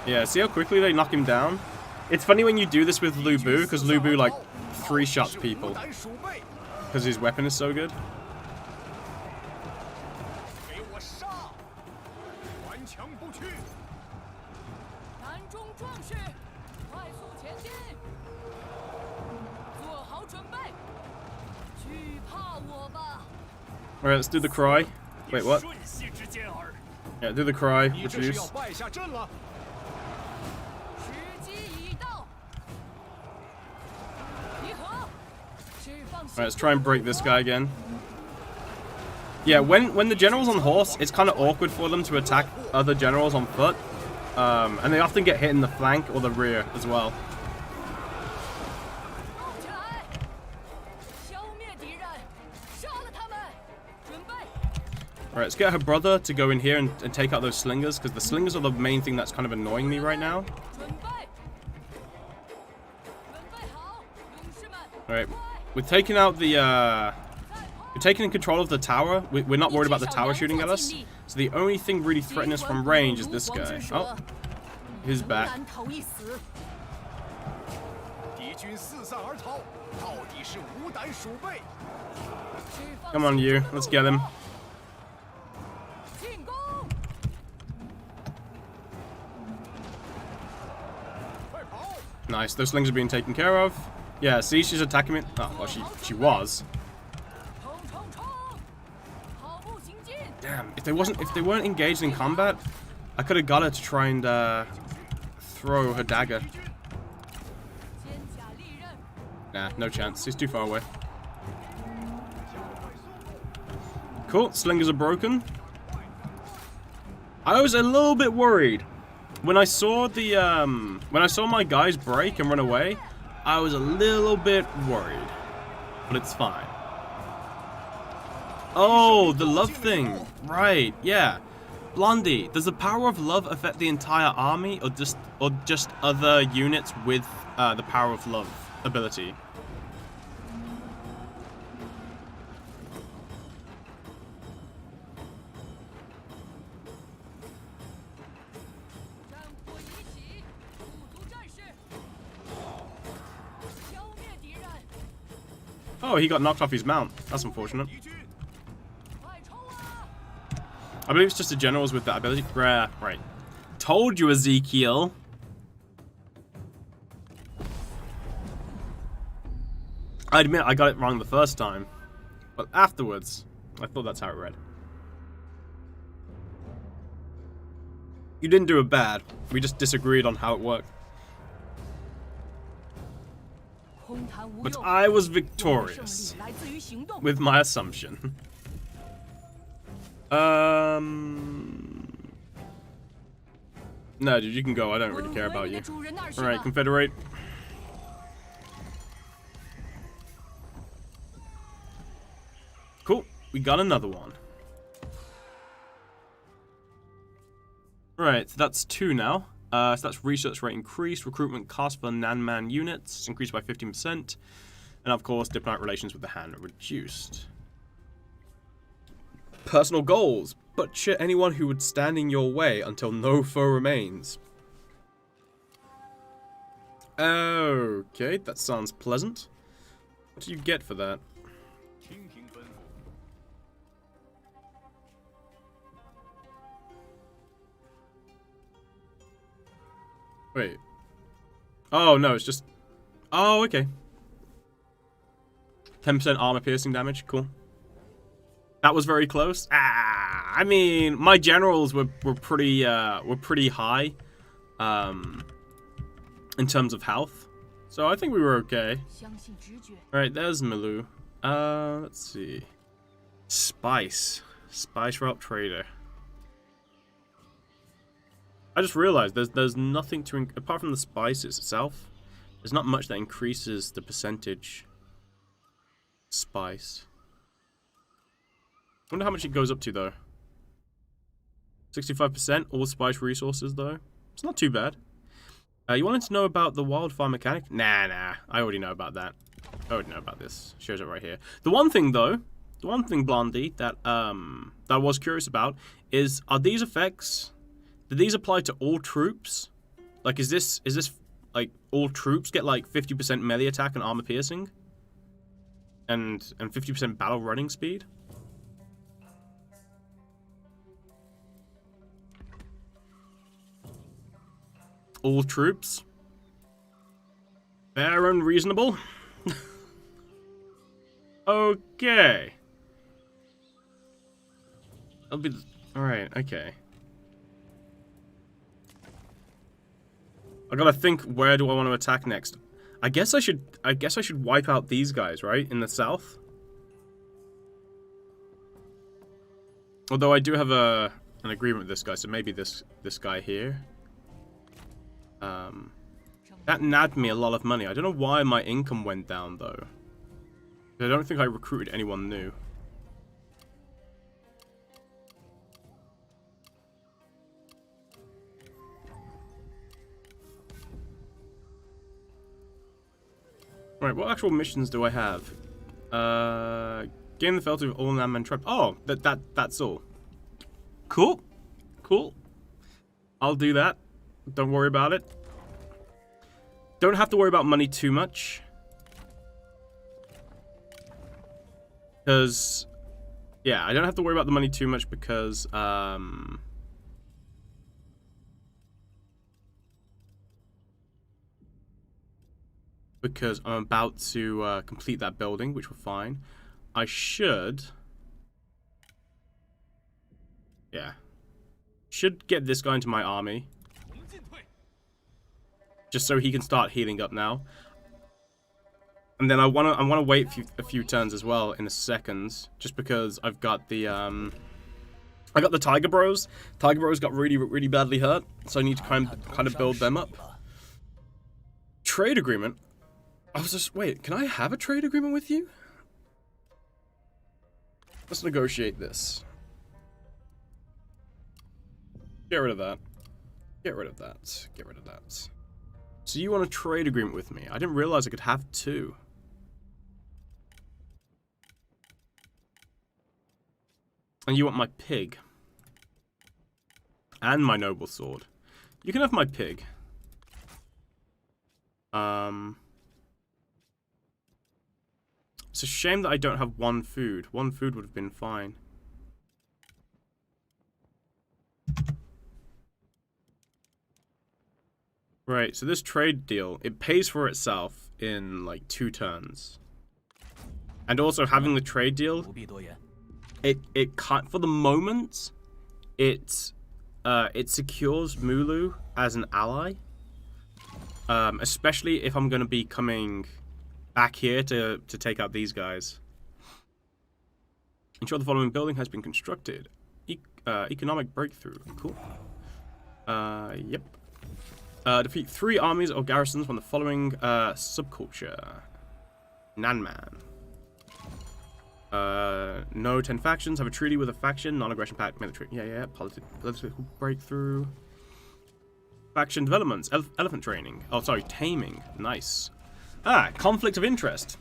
Yeah, see how quickly they knock him down? It's funny when you do this with Lu Bu, because Lu Bu like 3-shots people. Because his weapon is so good. Alright, let's do the cry. Wait, what? Yeah, do the cry. Reduce. Alright, let's try and break this guy again. Yeah, when the general's on horse, it's kind of awkward for them to attack other generals on foot. And they often get hit in the flank or the rear as well. Alright, let's get her brother to go in here and take out those slingers, because the slingers are the main thing that's kind of annoying me right now. Alright, we're taking out the We're taking control of the tower. We're not worried about the tower shooting at us. So the only thing really threatening us from range is this guy. Oh, he's back. 敌军四散而逃，到底是无胆鼠辈。 Come on, you. Let's get him. 进攻！ Nice. Those slings are being taken care of. Yeah, see, she's attacking me. Oh, well, she was. 冲冲冲！跑步行进！ Damn. If they weren't engaged in combat, I could have got her to try and throw her dagger. 肩甲利刃， Nah, no chance. He's too far away. Cool. Slingers are broken. I was a little bit worried when I saw my guys break and run away. I was a little bit worried, but it's fine. Oh, the love thing. Right, yeah. Blondie, does the power of love affect the entire army or just other units with the power of love ability? Oh, he got knocked off his mount. That's unfortunate. I believe it's just the generals with that ability. Right. Told you, Ezekiel. I admit I got it wrong the first time. But afterwards, I thought that's how it read. You didn't do it bad. We just disagreed on how it worked. But I was victorious with my assumption. No, dude, you can go. I don't really care about you. Alright, Confederate. Cool. We got another one. Right, so that's 2 now. So that's research rate increased, recruitment cost for Nanman units increased by 15%, and of course diplomatic relations with the Han reduced. Personal goals: butcher anyone who would stand in your way until no foe remains. Okay, that sounds pleasant. What do you get for that? Wait. Oh, no, it's just... Oh, okay. 10% armor piercing damage. Cool. That was very close. I mean, my generals were pretty high in terms of health. So I think we were okay. Alright, there's Milu. Let's see. Spice. Spice route trader. I just realized there's nothing to apart from the spices itself. There's not much that increases the percentage spice. I wonder how much it goes up to though. 65% all spice resources though. It's not too bad. You wanted to know about the wildfire mechanic? Nah. I already know about that. I already know about this. Shows it right here. The one thing though, Blondie, that I was curious about is, are these effects? Do these apply to all troops? Like, is this like all troops get like 50% melee attack and armor piercing, and 50% battle running speed? All troops. Fair and reasonable. Okay. That'll be all right. Okay. I gotta think, where do I want to attack next? I guess I should wipe out these guys, right? In the south. Although I do have an agreement with this guy, so maybe this guy here. That nabbed me a lot of money. I don't know why my income went down though. I don't think I recruited anyone new. Right, what actual missions do I have? Gain the fealty of all Nan-Man tribes. Oh, that's all. Cool. Cool. I'll do that. Don't worry about it. Don't have to worry about money too much. Because, yeah, I don't have to worry about the money too much because, because I'm about to complete that building, which we're fine. I should... Yeah. Should get this guy into my army. Just so he can start healing up now. And then I wanna wait a few turns as well in a second, just because I've got the I got the Tiger Bros. Tiger Bros got really badly hurt, so I need to kind of build them up. Trade agreement. I was just wait. Can I have a trade agreement with you? Let's negotiate this. Get rid of that. Get rid of that. Get rid of that. So you want a trade agreement with me? I didn't realize I could have two. And you want my pig. And my noble sword. You can have my pig. It's a shame that I don't have one food. One food would have been fine. Right, so this trade deal, it pays for itself in like 2 turns. And also having the trade deal, it can't, for the moment, it secures Mulu as an ally. Especially if I'm going to be coming back here to take out these guys. Ensure the following building has been constructed. Economic breakthrough. Cool. Yep. Defeat 3 armies or garrisons from the following subculture. Nan-Man. No 10 factions. Have a treaty with a faction. Non-aggression pact. Military. Yeah. Political breakthrough. Faction developments. Elephant training. Oh, sorry. Taming. Nice. Conflict of interest.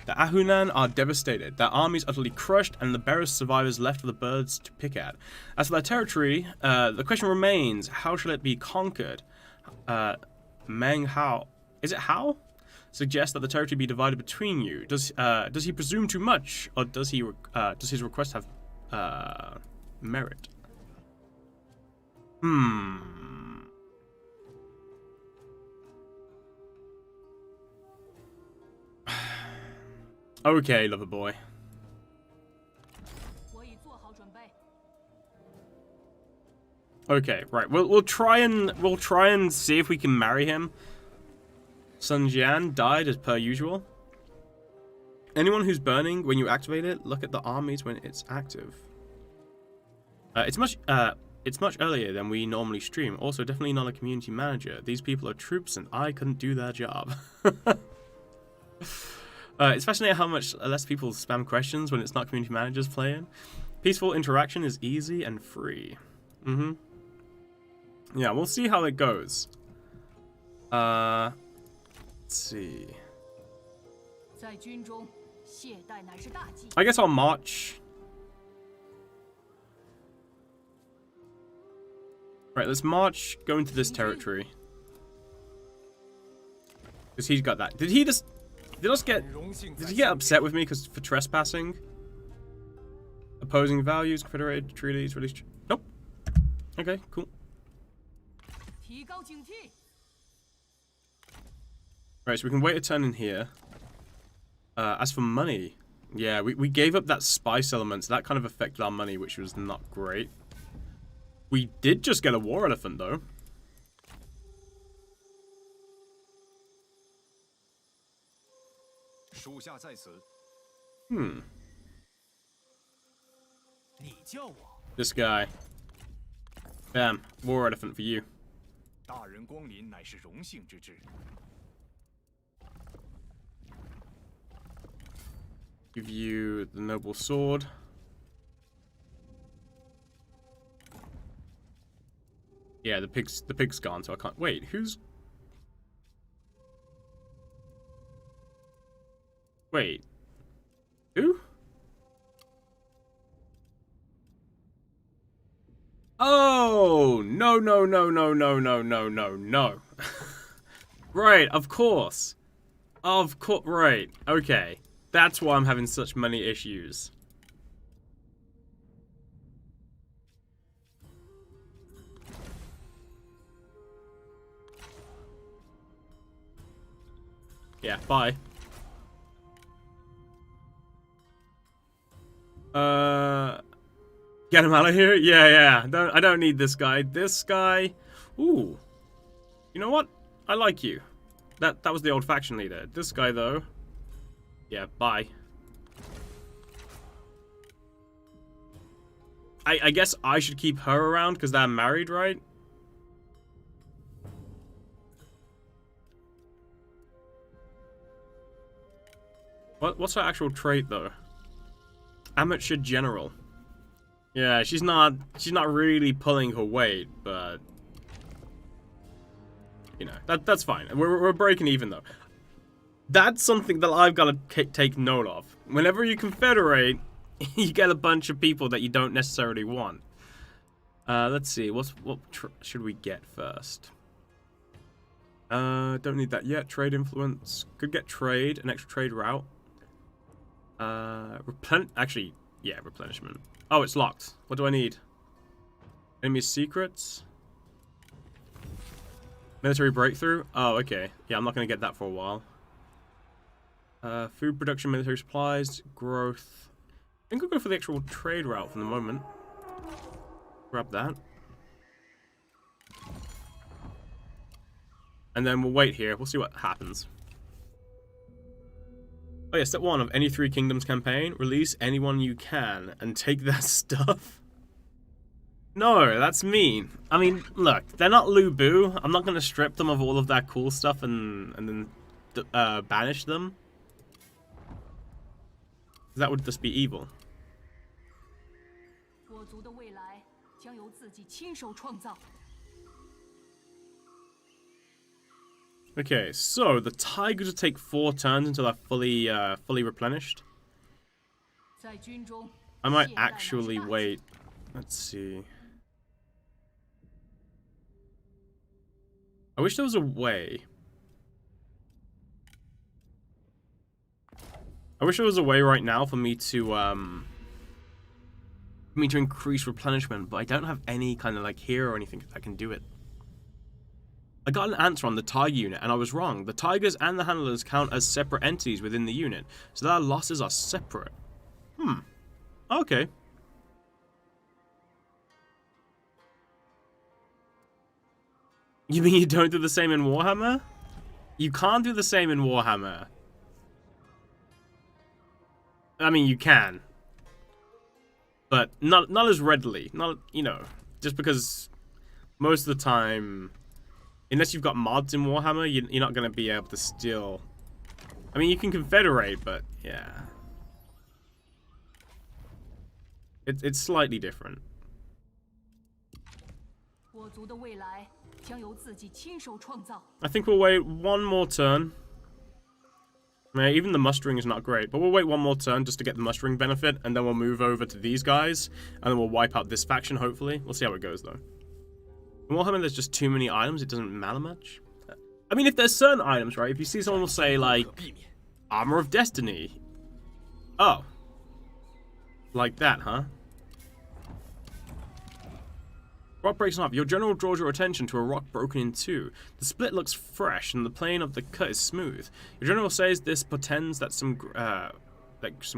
The Ahunan are devastated, their armies utterly crushed, and the barest survivors left for the birds to pick at. As for their territory, the question remains, how shall it be conquered? Meng Hao, is it Hao? Suggests that the territory be divided between you. Does he presume too much, or does his request have merit? Okay, lover boy. Okay, right. We'll try and see if we can marry him. Sun Jian died as per usual. Anyone who's burning when you activate it, look at the armies when it's active. It's much earlier than we normally stream. Also, definitely not a community manager. These people are troops, and I couldn't do their job. It's fascinating how much less people spam questions when it's not community managers playing. Peaceful interaction is easy and free. Yeah, we'll see how it goes. Let's see. I guess I'll march. Right, let's march, go into this territory. Because he's got that. Did he get upset with me for trespassing? Opposing values, confederated treaties, release. Nope. Okay, cool. Right, so we can wait a turn in here. As for money, yeah, we gave up that spice element, so that kind of affected our money, which was not great. We did just get a war elephant, though. This guy. Damn, war elephant for you. Give you the noble sword. Yeah, the pig's gone, so I can't. Wait, who's? Wait. Oh, no, no, no, no, no, no, no, no, no. Right, of course. Of course, right. Okay. That's why I'm having such many issues. Yeah, bye. Get him out of here? Yeah. I don't need this guy. This guy... Ooh. You know what? I like you. That was the old faction leader. This guy, though... Yeah, bye. I guess I should keep her around because they're married, right? What's her actual trait, though? Amateur general. Yeah, she's not really pulling her weight, but you know, that's fine. We're breaking even though. That's something that I've got to take note of. Whenever you confederate, you get a bunch of people that you don't necessarily want. Let's see. What should we get first? Don't need that yet. Trade influence. Could get trade, an extra trade route. Actually, yeah, replenishment. Oh, it's locked. What do I need? Enemy secrets? Military breakthrough? Oh, okay. Yeah, I'm not going to get that for a while. Food production, military supplies, growth. I think I'll go for the actual trade route for the moment. Grab that. And then we'll wait here. We'll see what happens. Oh yeah, step 1 of any 3 kingdoms campaign. Release anyone you can and take their stuff. No, that's mean. I mean, look, they're not Lu Bu. I'm not going to strip them of all of that cool stuff and then banish them. That would just be evil. Okay, so the tigers will take 4 turns until they're fully replenished. I might actually wait. Let's see. I wish there was a way. I wish there was a way right now for me to increase replenishment, but I don't have any kind of like hero or anything that can do it. I got an answer on the tiger unit, and I was wrong. The tigers and the handlers count as separate entities within the unit, so their losses are separate. Okay. You mean you don't do the same in Warhammer? You can't do the same in Warhammer. I mean, you can. But not as readily. Not, you know, just because most of the time, unless you've got mods in Warhammer, you're not going to be able to steal. I mean, you can confederate, but yeah. It's slightly different. I think we'll wait one more turn. I mean, even the mustering is not great, but we'll wait one more turn just to get the mustering benefit, and then we'll move over to these guys, and then we'll wipe out this faction, hopefully. We'll see how it goes, though. In Warhammer, there's just too many items, it doesn't matter much. I mean, if there's certain items, right, if you see someone will say, like, Armor of Destiny. Oh. Like that, huh? Rock breaks off. Your general draws your attention to a rock broken in 2. The split looks fresh, and the plane of the cut is smooth. Your general says this portends that some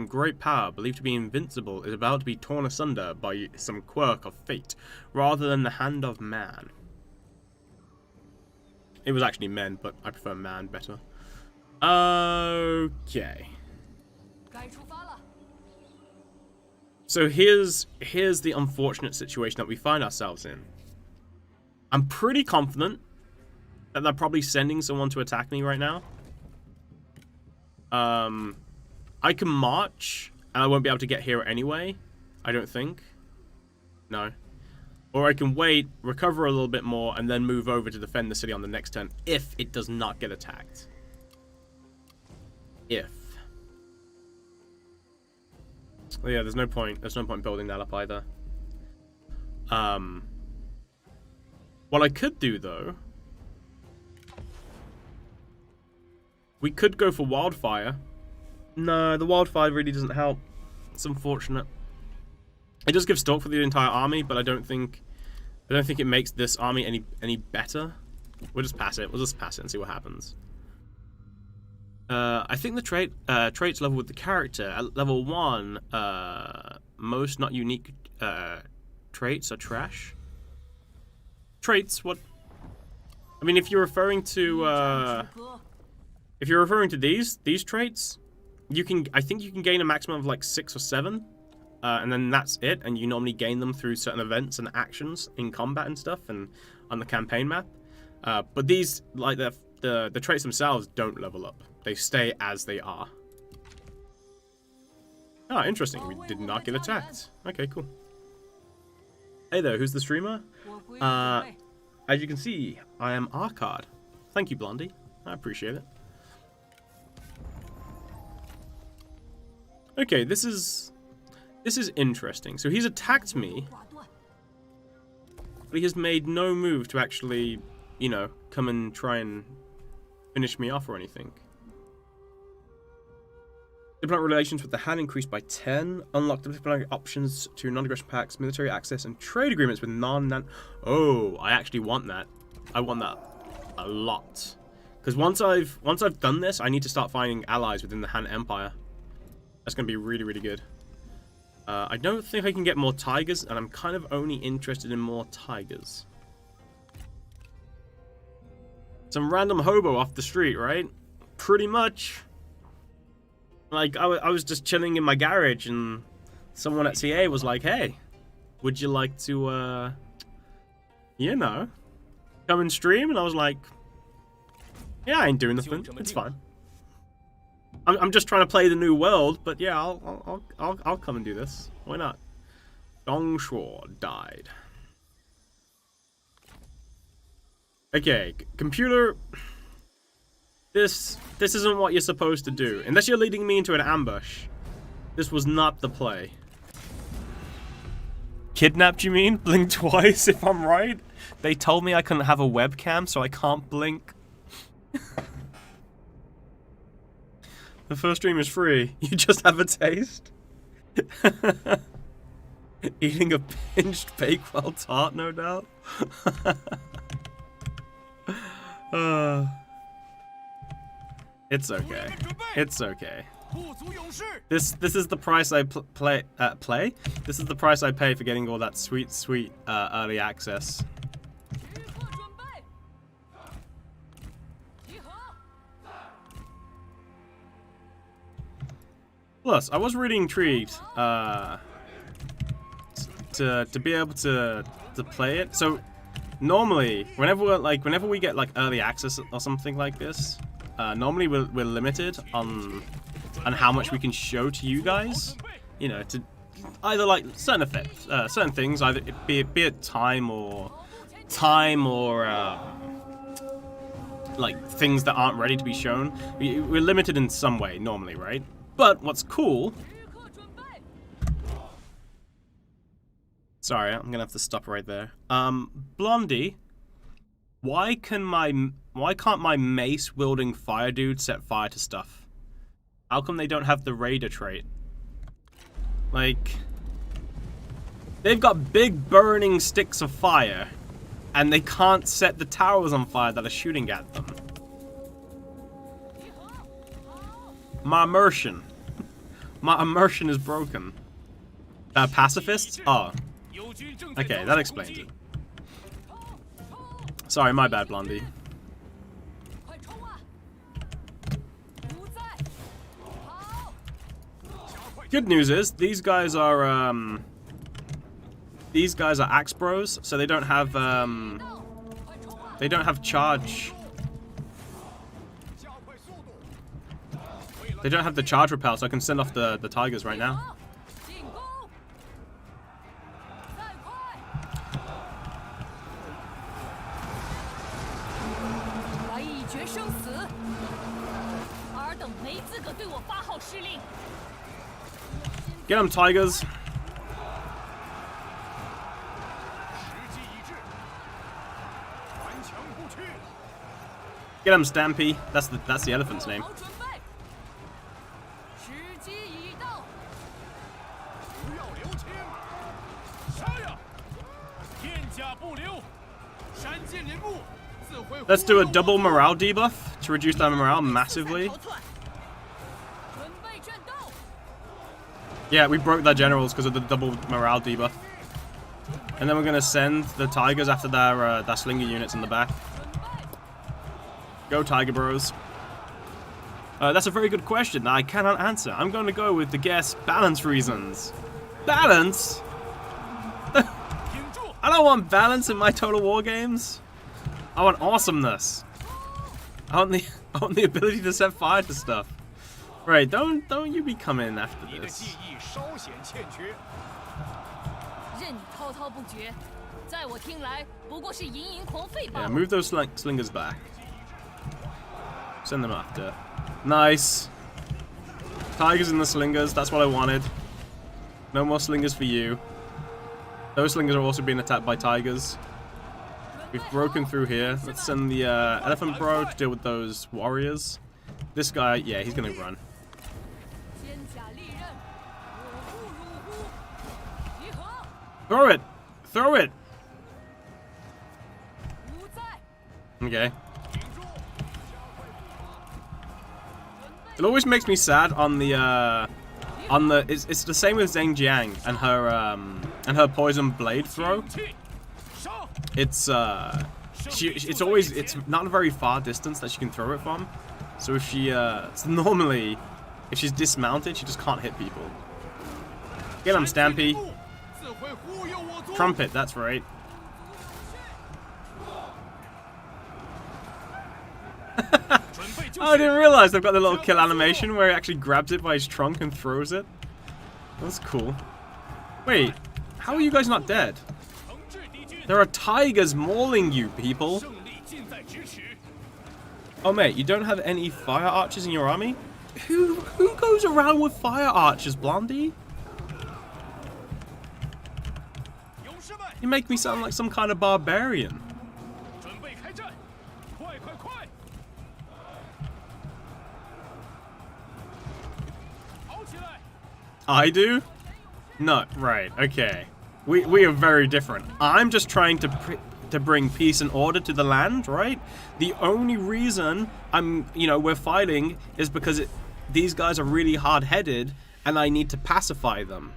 great power, believed to be invincible, is about to be torn asunder by some quirk of fate, rather than the hand of man. It was actually men, but I prefer man better. Okay. So here's the unfortunate situation that we find ourselves in. I'm pretty confident that they're probably sending someone to attack me right now. I can march, and I won't be able to get here anyway. I don't think. No. Or I can wait, recover a little bit more, and then move over to defend the city on the next turn if it does not get attacked. If. Well, yeah, there's no point building that up either. What I could do, though... We could go for Wildfire. No, the Wildfire really doesn't help. It's unfortunate. It does give stalk for the entire army, but I don't think it makes this army any better. We'll just pass it. We'll just pass it and see what happens. I think the traits level with the character at level 1, most not unique traits are trash. Traits? What? I mean, if you're referring to these traits, you can. I think you can gain a maximum of like 6 or 7, and then that's it. And you normally gain them through certain events and actions in combat and stuff, and on the campaign map. But these, like the traits themselves, don't level up. They stay as they are. Ah, interesting. We did not get attacked. Okay, cool. Hey there, who's the streamer? As you can see, I am Arcard. Thank you, Blondie. I appreciate it. Okay, this is interesting. So he's attacked me, but he has made no move to actually, you know, come and try and finish me off or anything. Diplomatic relations with the Han increased by 10. Unlock the diplomatic options to non-aggression pacts, military access, and trade agreements with non-nan. Oh, I actually want that. I want that a lot. Because once I've done this, I need to start finding allies within the Han Empire. That's gonna be really, really good. I don't think I can get more tigers, and I'm kind of only interested in more tigers. Some random hobo off the street, right? Pretty much. Like, I was just chilling in my garage, and someone at CA was like, hey, would you like to, you know, come and stream? And I was like, yeah, I ain't doing nothing. It's fine. I'm just trying to play the new world, but yeah, I'll come and do this. Why not? Dong Shuo died. Okay, computer... This isn't what you're supposed to do. Unless you're leading me into an ambush. This was not the play. Kidnapped, you mean? Blink twice, if I'm right? They told me I couldn't have a webcam, so I can't blink. The first stream is free. You just have a taste? Eating a pinched Bakewell tart, no doubt. It's okay. It's okay. This is the price I play. This is the price I pay for getting all that sweet early access. Plus, I was really intrigued to be able to play it. So normally, whenever we get like early access or something like this. Normally we're limited on how much we can show to you guys, you know, to either like certain effects, certain things, either be it time or like things that aren't ready to be shown. We're limited in some way normally, right? But what's cool? Sorry, I'm gonna have to stop right there. Blondie, why can't my mace wielding fire dude set fire to stuff? How come they don't have the raider trait? Like, they've got big burning sticks of fire, and they can't set the towers on fire that are shooting at them. My immersion is broken. Pacifists? Oh. Okay, that explains it. Sorry, my bad, Blondie. Good news is these guys are axe bros, so they don't have charge. They don't have the charge repel, so I can send off the tigers right now. Get them, tigers. Get him, Stampy. That's the elephant's name. 好准备，时机已到。不要留情！杀呀！片甲不留，闪剑人物自会。 Let's do a double morale debuff to reduce their morale massively. 准备战斗， Yeah, we broke their generals because of the double morale debuff. And then we're gonna send the tigers after their slinger units in the back. 准备。 Go Tiger Bros. That's a very good question that I cannot answer. I'm going to go with the guess balance reasons. Balance? I don't want balance in my Total War games. I want awesomeness. I want the ability to set fire to stuff. Right, don't you be coming after 你的 this. 技艺稍显欠缺。任你滔滔不绝，在我听来不过是盈盈狂吠罢 Yeah, 了。 move those slingers back. Send them after. Nice. Tigers and the slingers, that's what I wanted. No more slingers for you. Those slingers are also being attacked by tigers. We've broken through here. Let's send the elephant bro to deal with those warriors. This guy, yeah, he's gonna run. 肩甲利刃，我不辱乎？集合， Throw it! Throw it! 不在， Okay. It always makes me sad on the it's the same with Zheng Jiang and her poison blade throw. 气，杀！ It's it's not a very far distance that she can throw it from. So if she normally if she's dismounted, she just can't hit people. Get him, Stampy. 自会忽悠我族。 Trumpet, that's right. Oh, I didn't realize they've got the little kill animation where he actually grabs it by his trunk and throws it. That's cool. Wait, how are you guys not dead? 惩治敌军， There are tigers mauling you, people. 胜利近在咫尺。 Oh, mate, you don't have any fire archers in your army? Who goes around with fire archers, Blondie? 勇士们， You make me sound like some kind of barbarian. 准备开战！快快快！跑起来！ I do? No, right, okay. We are very different. I'm just trying to bring peace and order to the land, right? The only reason we're fighting is because these guys are really hard-headed and I need to pacify them.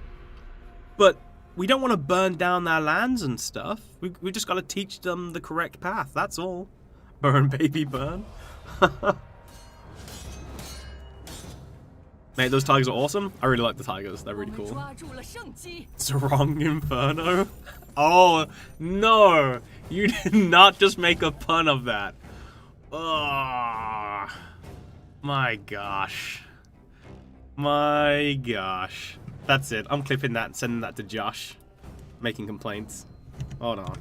But we don't want to burn down their lands and stuff. We just got to teach them the correct path, that's all. Burn, baby, burn. Mate, those tigers are awesome. I really like the tigers. They're 我 really 们 cool. 抓住了圣机。 Zhurong Inferno? Oh, no! You did not just make a pun of that. Oh, my gosh. My gosh. That's it. I'm clipping that and sending that to Josh. Making complaints. Hold on.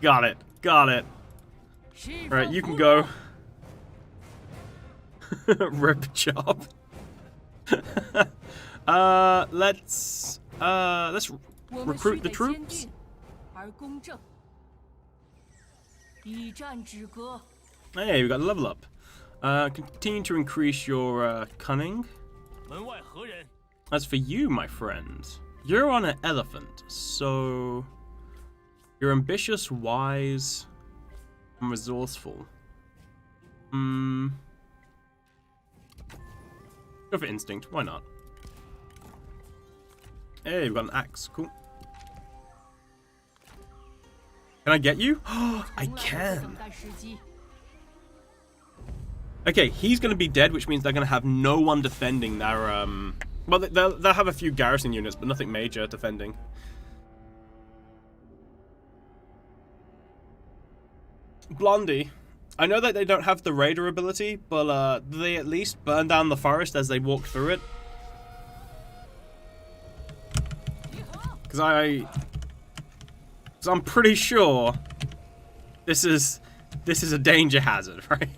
Got it. Got it. 释 Alright, 放 you can 俘 go. 虏 Rip job. Let's 我们 recruit 是 the 得坚 troops. 定而公正，以战止戈。 Hey, we got a level up. Continue to increase your cunning. 门外何人？ As for you, my friend, you're on an elephant, so you're ambitious, wise, and resourceful. Go for instinct. Why not? Hey, we've got an axe. Cool. Can I get you? I 从来不 can. 等待时机。 Okay, he's going to be dead, which means they're going to have no one defending their, well, they'll have a few garrison units, but nothing major defending. Blondie. I know that they don't have the raider ability, but they at least burn down the forest as they walk through it. 集合， Because I'm pretty sure this is a danger hazard, right?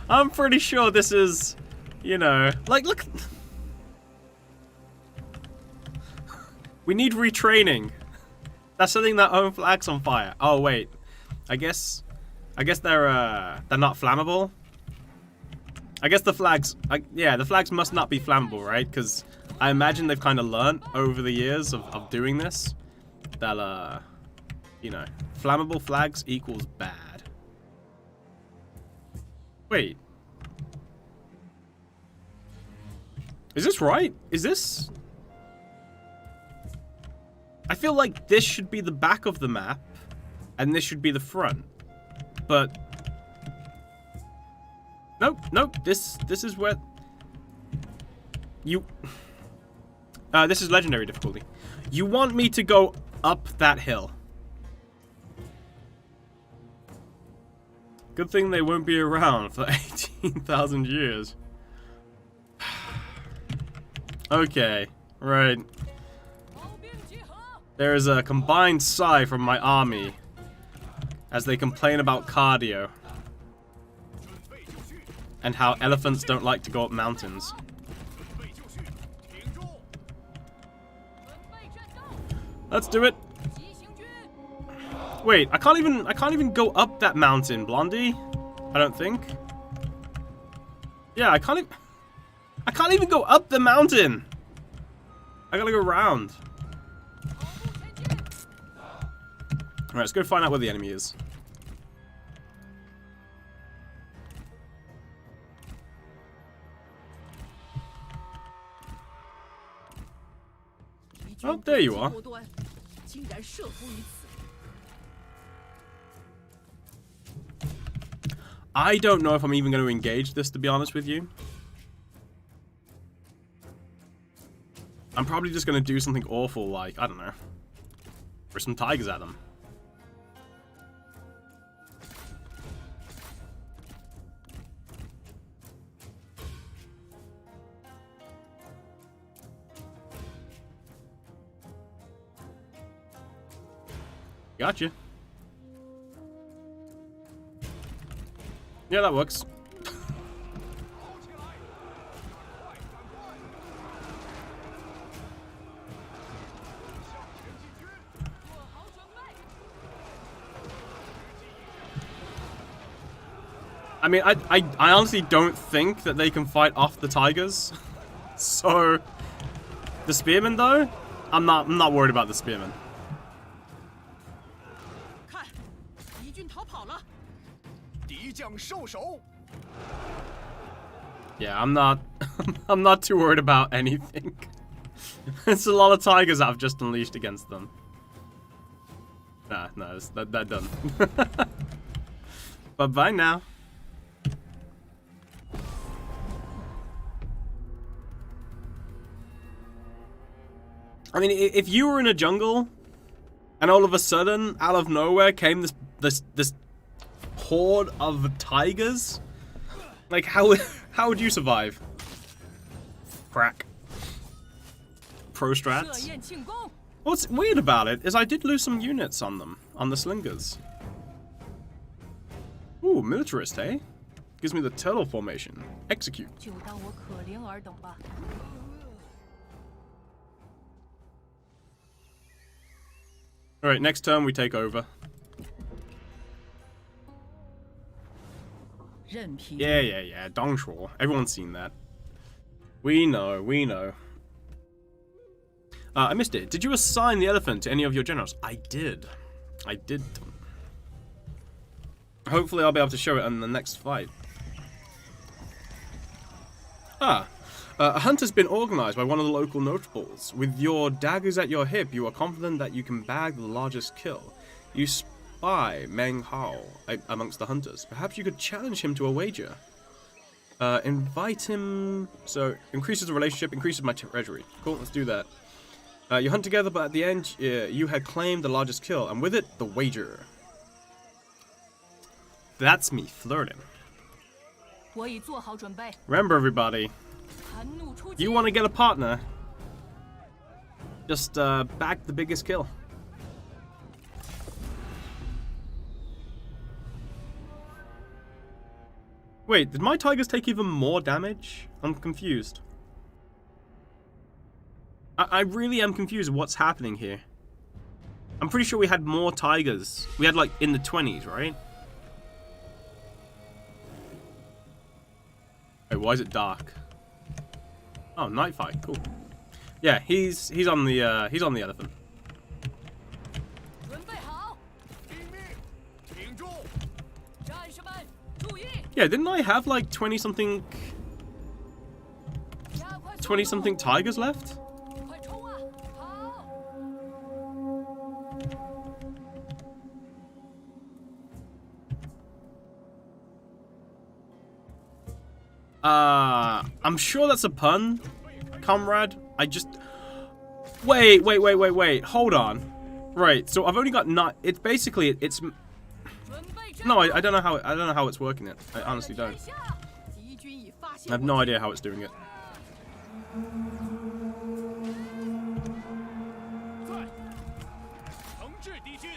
I'm pretty sure this is You know, like, look. We need retraining. That's setting their own flags on fire. Oh wait, I guess they're not flammable. I guess the flags, yeah, the flags must not be flammable, right? Because I imagine they've kind of learnt over the years of doing this that you know, flammable flags equals bad. Wait. Is this right? Is this... I feel like this should be the back of the map, and this should be the front. But... Nope, nope, this is where... You... this is legendary difficulty. You want me to go up that hill. Good thing they won't be around for 18,000 years. Okay, right. There is a combined sigh from my army as they complain about cardio and how elephants don't like to go up mountains. Let's do it. Wait, I can't even go up that mountain, Blondie. I don't think. Yeah, I can't even go up the mountain. I gotta go around. Alright, let's go find out where the enemy is. Oh, there you are. I don't know if I'm even going to engage this, to be honest with you. I'm probably just going to do something awful like, I don't know, throw some tigers at them. Gotcha. Yeah, that works. I mean, I honestly don't think that they can fight off the tigers. So, the spearmen though, I'm not worried about the spearmen. Yeah, I'm not too worried about anything. It's a lot of tigers I've just unleashed against them. Nah, no, they're done. But bye now. I mean, if you were in a jungle, and all of a sudden, out of nowhere, came this horde of tigers, like how would you survive? Crack. Pro strats. What's weird about it is I did lose some units on them, on the slingers. Ooh, militarist, eh? Gives me the turtle formation. Execute. Alright, next turn we take over. Yeah. Dongshuo. Everyone's seen that. We know. I missed it. Did you assign the elephant to any of your generals? I did. Hopefully I'll be able to show it in the next fight. A hunt has been organized by one of the local notables. With your daggers at your hip, you are confident that you can bag the largest kill. You spy Meng Hao amongst the hunters. Perhaps you could challenge him to a wager. Invite him... So, increases the relationship, increases my treasury. Cool, let's do that. You hunt together, but at the end, you had claimed the largest kill, and with it, the wager. That's me flirting. Remember, everybody, you want to get a partner, just back the biggest kill. Wait, did my tigers take even more damage? I'm confused. I really am confused what's happening here. I'm pretty sure we had more tigers. We had like in the 20s, right? Wait, why is it dark? Oh, night fight, cool. Yeah, he's on the elephant. 准备好， 听命，挺住！ 战士们注意， Yeah, didn't I have like 20 something 加快速度 20 something tigers left? 快冲啊！好， I'm sure that's a pun, comrade. I just wait. Hold on. Right, so I've only got not. It's basically it's 准备战 no. I don't know how it's working it. I honestly don't. 下， 敌军已发 I 现 have no idea how it's doing it. 在，惩治敌军。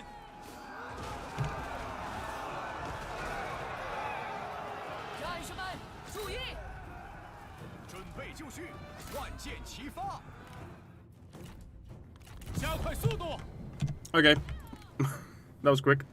战士们注意， 准备就绪，万箭齐发，加快速度。 Okay, that was quick.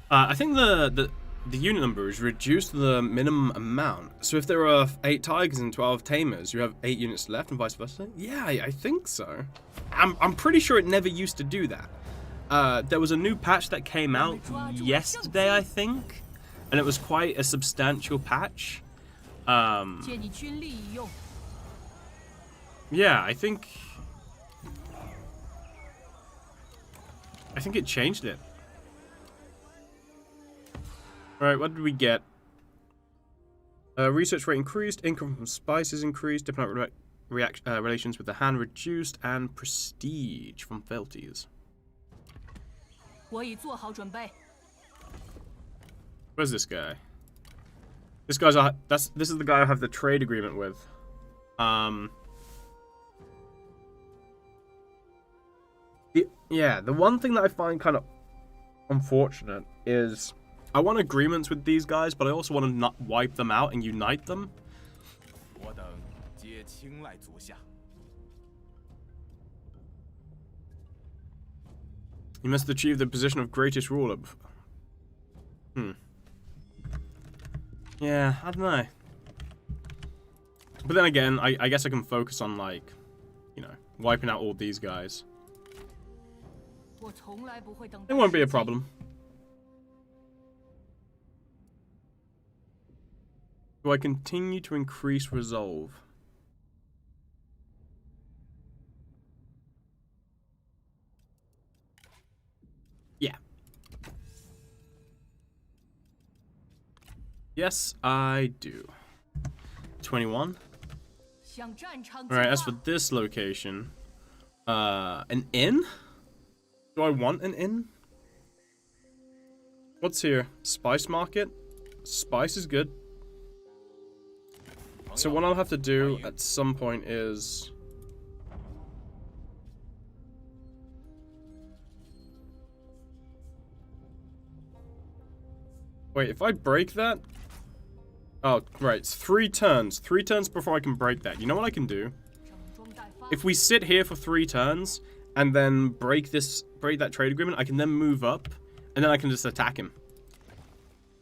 I think the unit number is reduced to the minimum amount. So if there are 8 tigers and 12 tamers, you have 8 units left, and vice versa. Yeah, I think so. I'm pretty sure it never used to do that. There was a new patch that came out yesterday, I think, and it was quite a substantial patch. 借你军力一用， Yeah, I think it changed it. Alright, what did we get? Research rate increased, income from spices increased, diplomatic relations with the Han reduced, and prestige from fealties. 我已做好准备。 Where's this guy? This is the guy I have the trade agreement with. The one thing that I find kind of unfortunate is I want agreements with these guys, but I also want to not wipe them out and unite them. 我等皆青睐足下。 You must achieve the position of greatest ruler. Yeah, I don't know. But then again, I guess I can focus on, like, you know, wiping out all these guys. 我从来不会等 It won't be a problem. Do I continue to increase resolve? Yeah. Yes, I do. 21. 向战场 Alright, 进 as for 发。 this location, an inn? Do I want an inn? What's here? Spice market? Spice is good. So what I'll have to do at some point is... Wait, if I break that... Oh, right, it's 3 turns. 3 turns before I can break that. You know what I can do? 整装待发。 If we sit here for 3 turns, and then break that trade agreement, I can then move up, and then I can just attack him.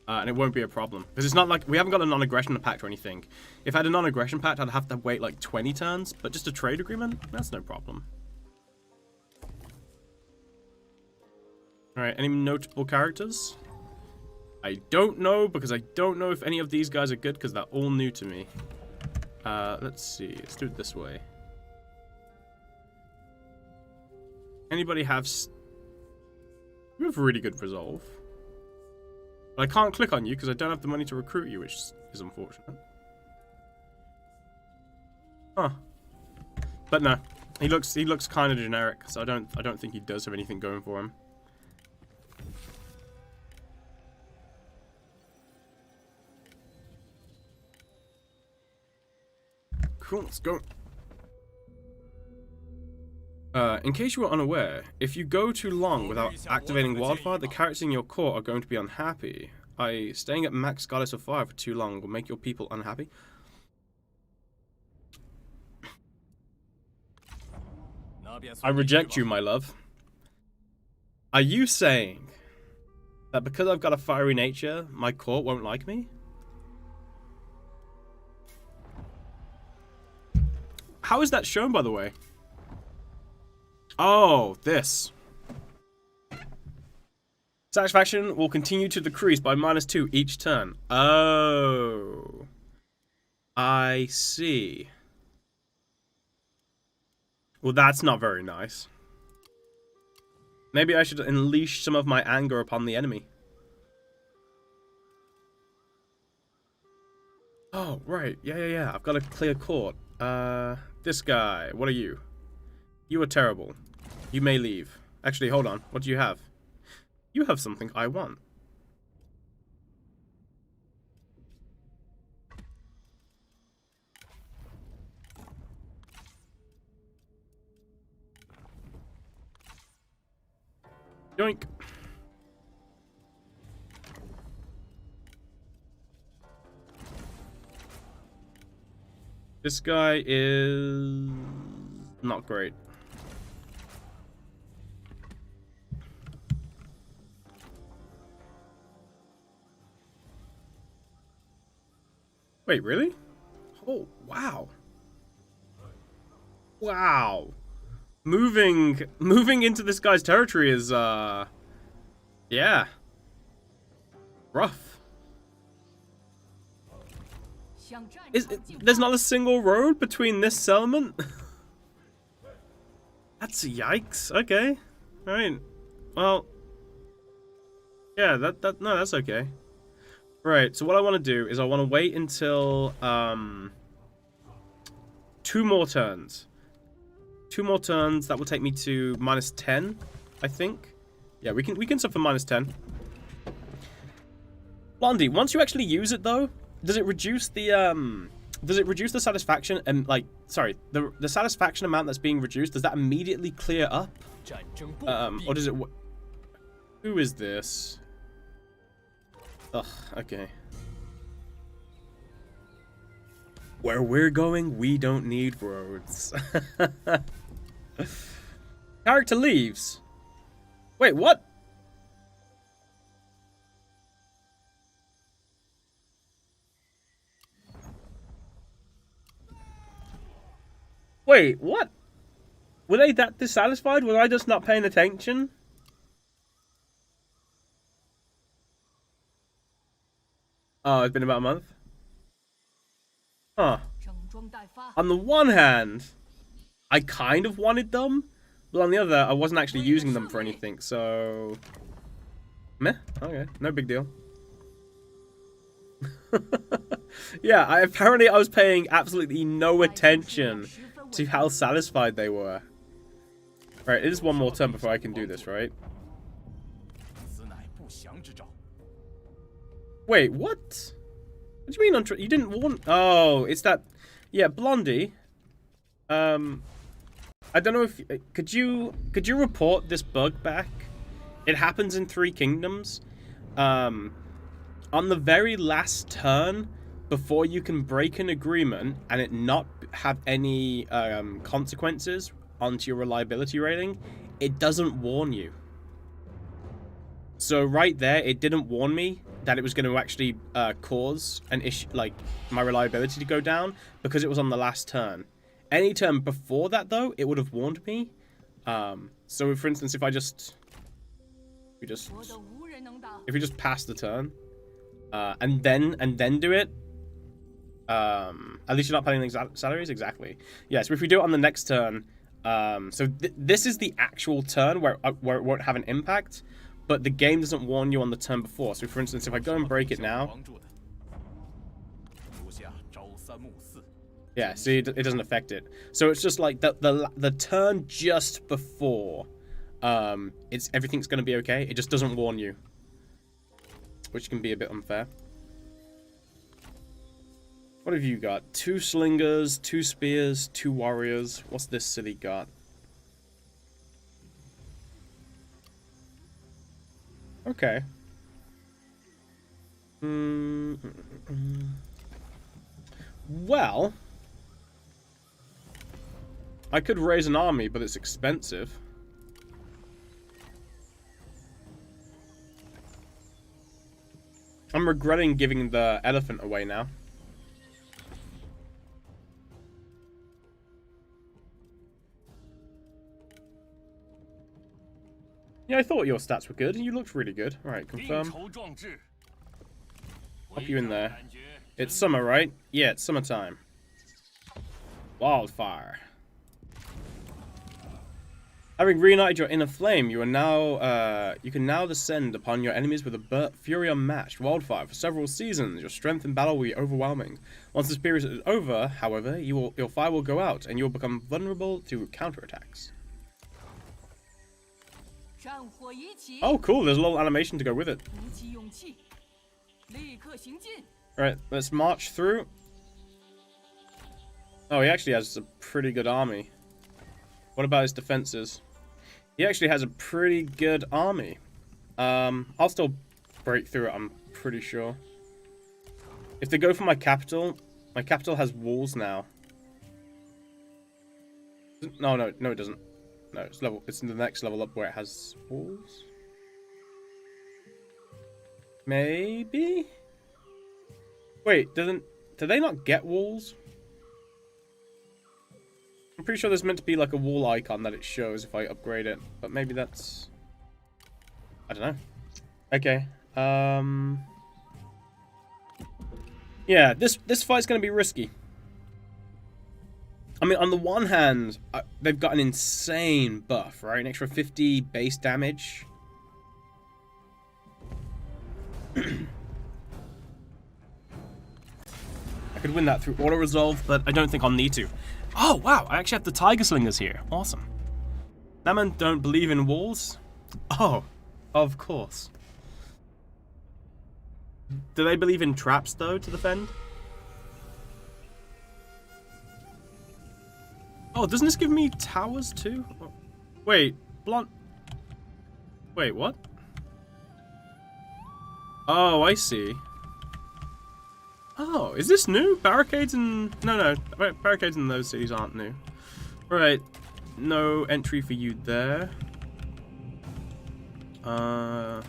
And it won't be a problem. Because it's not like, we haven't got a non-aggression pact or anything. If I had a non-aggression pact, I'd have to wait like 20 turns, but just a trade agreement, that's no problem. Alright, any notable characters? I don't know, because I don't know if any of these guys are good, because they're all new to me. Let's see, let's do it this way. Anybody have... You have really good resolve. But I can't click on you because I don't have the money to recruit you, which is unfortunate. Huh. But no. He looks kind of generic, so I don't think he does have anything going for him. Cool, let's go. In case you were unaware, if you go too long without activating Wildfire, the characters in your court are going to be unhappy. by staying at max Goddess of Fire for too long will make your people unhappy. I reject you, my love. Are you saying that because I've got a fiery nature, my court won't like me? How is that shown, by the way? Oh, this. Satisfaction will continue to decrease by -2 each turn. Oh. I see. Well, that's not very nice. Maybe I should unleash some of my anger upon the enemy. Oh, right. Yeah. I've got a clear court. This guy. What are you? You are terrible. You may leave. Actually, hold on. What do you have? You have something I want. Yoink. This guy is not great. Wait, really? Oh, wow. Wow. Moving into this guy's territory is, yeah. Rough. There's not a single road between this settlement? That's yikes. Okay. Alright. Well. Yeah, no, that's okay. Right, so what I want to do is I want to wait until, 2 more turns. 2 more turns, that will take me to -10, I think. Yeah, we can sub for -10. Blondie, once you actually use it though, does it reduce the satisfaction and the satisfaction amount that's being reduced, does that immediately clear up? Or does it who is this? Ugh, okay. Where we're going, we don't need roads. Character leaves. Wait, what? Wait, what? Were they that dissatisfied? Was I just not paying attention? Oh, it's been about a month? Huh. On the one hand, I kind of wanted them, but on the other, I wasn't actually using them for anything, so... Meh. Okay, no big deal. Yeah, apparently I was paying absolutely no attention to how satisfied they were. Right, it is one more turn before I can do this, right? Wait, what? What do you mean you didn't warn? Oh, it's that. Yeah, Blondie. I don't know if could you report this bug back? It happens in 3 Kingdoms. On the very last turn, before you can break an agreement and it not have any consequences onto your reliability rating, it doesn't warn you. So right there, it didn't warn me that it was going to actually cause an issue, like my reliability to go down, because it was on the last turn. Any turn before that, though, it would have warned me. So, for instance, if we just pass the turn, and then do it, at least you're not paying salaries, exactly. Yeah. So if we do it on the next turn, so this is the actual turn where it won't have an impact. But the game doesn't warn you on the turn before. So, for instance, if I go and break it now... Yeah, see, it doesn't affect it. So it's just like the turn just before everything's going to be okay. It just doesn't warn you. Which can be a bit unfair. What have you got? 2 slingers, 2 spears, 2 warriors. What's this city got? Okay. Well, I could raise an army, but it's expensive. I'm regretting giving the elephant away now. Yeah, I thought your stats were good. You looked really good. Alright, confirm. Pop you in there. It's summer, right? Yeah, it's summertime. Wildfire. Having reunited your inner flame, you are now you can now descend upon your enemies with a fury unmatched. Wildfire for several seasons. Your strength in battle will be overwhelming. Once this period is over, however, your fire will go out and you will become vulnerable to counterattacks. 战火已起， Oh, cool. There's a little animation to go with it. 鼓起勇气，立刻行进。 Alright, let's march through. Oh, he actually has a pretty good army. What about his defenses? He actually has a pretty good army. I'll still break through it, I'm pretty sure. If they go for my capital has walls now. No, it doesn't. No, it's in the next level up where it has walls. Maybe? Wait, do they not get walls? I'm pretty sure there's meant to be like a wall icon that it shows if I upgrade it, but maybe that's... I don't know. Okay. Yeah, this fight's gonna be risky. I mean, on the one hand, they've got an insane buff, right? An extra 50 base damage. I could win that through auto-resolve, but I don't think I'll need to. Oh, wow, I actually have the Tiger Slingers here. Awesome. That man don't believe in walls? Oh, of course. Do they believe in traps, though, to defend? Oh, doesn't this give me towers, too? Wait, Wait, what? Oh, I see. Oh, is this new? Barricades and... No, barricades in those cities aren't new. Right, no entry for you there. No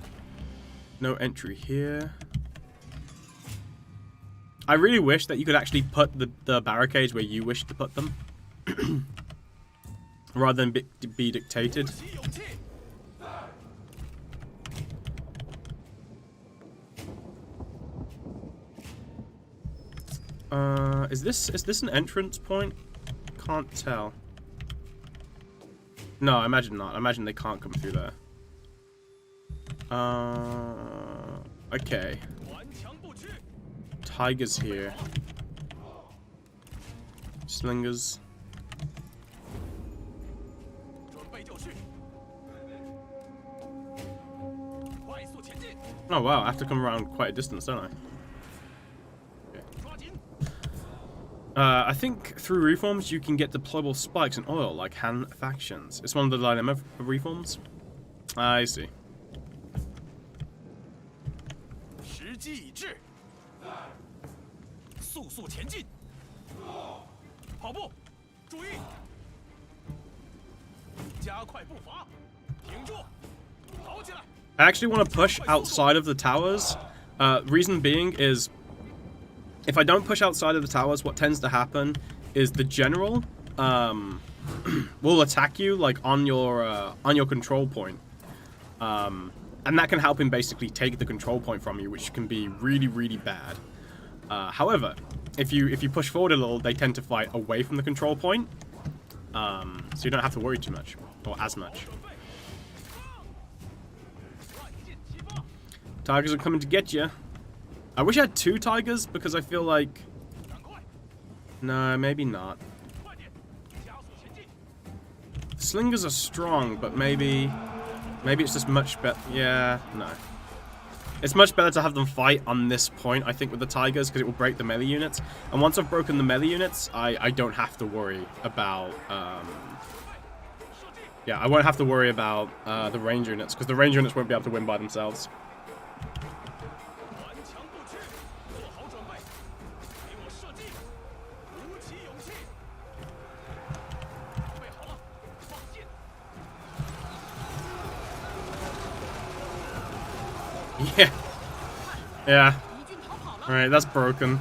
entry here. I really wish that you could actually put the barricades where you wish to put them. Rather than be dictated. Is this an entrance point? Can't tell. No, I imagine not. I imagine they can't come through there. Okay. Tigers here. Slingers. Oh wow, I have to come around quite a distance, don't I? Okay. I think through reforms you can get deployable spikes and oil like Han factions. It's one of the dilemma reforms. I see. I actually want to push outside of the towers. Reason being is, if I don't push outside of the towers, what tends to happen is the general will attack you like on your control point, and that can help him basically take the control point from you, which can be really, really bad. However, if you push forward a little, they tend to fight away from the control point, so you don't have to worry too much or as much. Tigers are coming to get you. I wish I had 2 tigers because I feel like... No, maybe not. Slingers are strong, but maybe it's just much better. Yeah, no. It's much better to have them fight on this point, I think, with the tigers, because it will break the melee units. And once I've broken the melee units, I don't have to worry about... yeah, I won't have to worry about the range units, because the range units won't be able to win by themselves. Yeah. Yeah. 敌军逃跑了。 Alright, that's broken.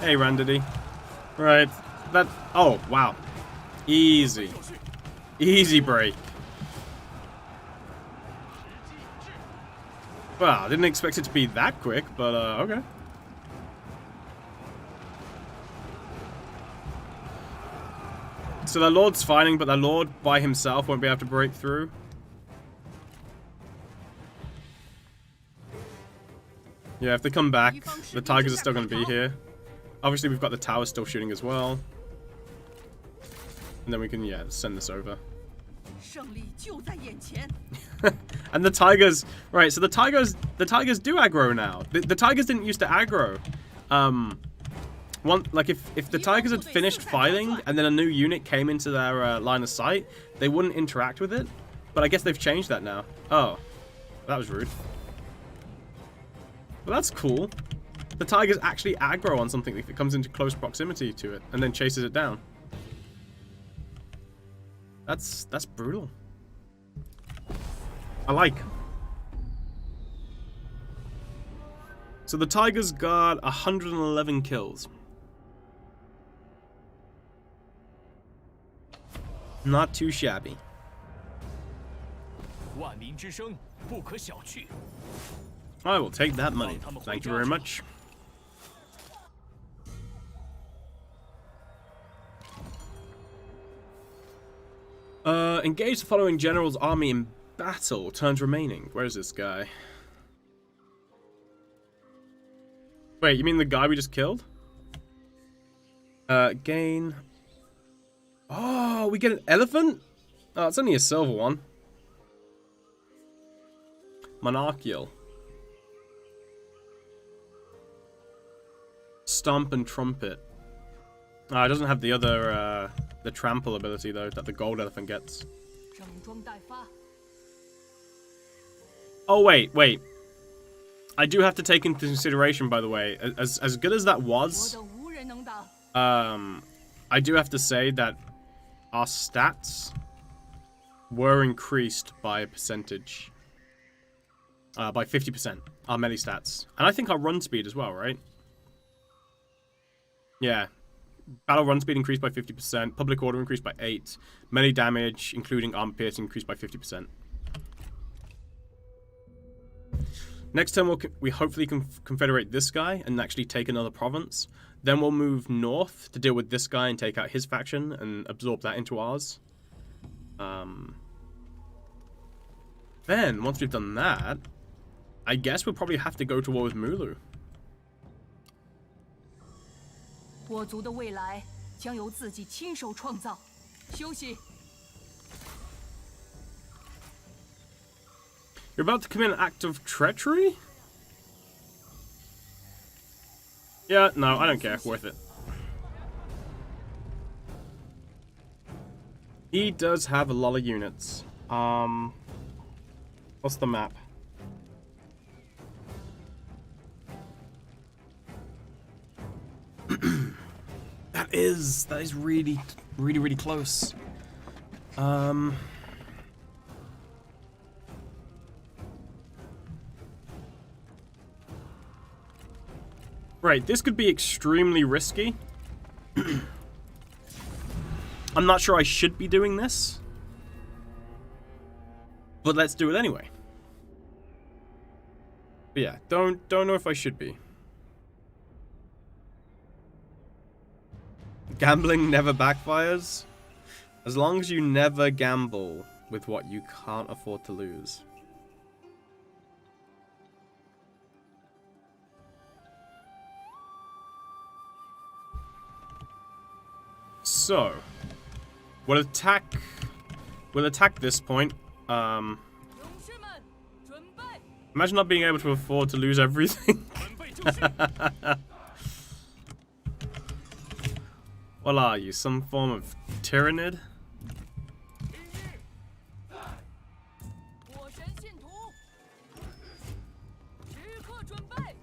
Hey, Randity. Right. That. Oh, wow. Easy. Easy break. Well, I didn't expect it to be that quick, but okay. So the Lord's fighting, but the Lord by himself won't be able to break through. Yeah, if they come back, the Tigers are still going to be here. Obviously, we've got the tower still shooting as well. And then we can, yeah, send this over. 胜利就在眼前。 And the Tigers, right, so the Tigers do aggro now. The Tigers didn't used to aggro. Like if the Tigers had finished fighting and then a new unit came into their line of sight, they wouldn't interact with it. But I guess they've changed that now. Oh, that was rude. Well, that's cool. The Tigers actually aggro on something if it comes into close proximity to it and then chases it down. That's brutal. I like. So the Tigers got 111 kills. Not too shabby. 万民之声不可小觑。 I will take that money. Thank you very much. Engage the following general's army in battle. Turns remaining. Where is this guy? Wait, you mean the guy we just killed? Gain. Oh, we get an elephant? Oh, it's only a silver one. Monarchial. Stomp and trumpet. It doesn't have the other, the trample ability though, that the gold elephant gets. 整装待发。 Oh wait. I do have to take into consideration, by the way, as good as that 我 was, 的无人能挡。 I do have to say that our stats were increased by a percentage. By 50%. Our melee stats. And I think our run speed as well, right? Yeah. Battle run speed increased by 50%. Public order increased by 8. Melee damage, including armor piercing, increased by 50%. Next turn, we hopefully can confederate this guy and actually take another province. Then we'll move north to deal with this guy and take out his faction and absorb that into ours. Then, once we've done that, I guess we'll probably have to go to war with Mulu. 我族的未来将由自己亲手创造。休息。 You're about to commit an act of treachery? Yeah, no, I don't care. Worth it. He does have a lot of units. What's the map? That is really close. Right, this could be extremely risky. I'm not sure I should be doing this. But let's do it anyway. But yeah, don't know if I should be. Gambling never backfires. As long as you never gamble with what you can't afford to lose. So, we'll attack this point. 勇士们，准备。 Imagine not being able to afford to lose everything. 准备就绪。 What are you, some form of tyrannid? 火神信徒，时刻准备。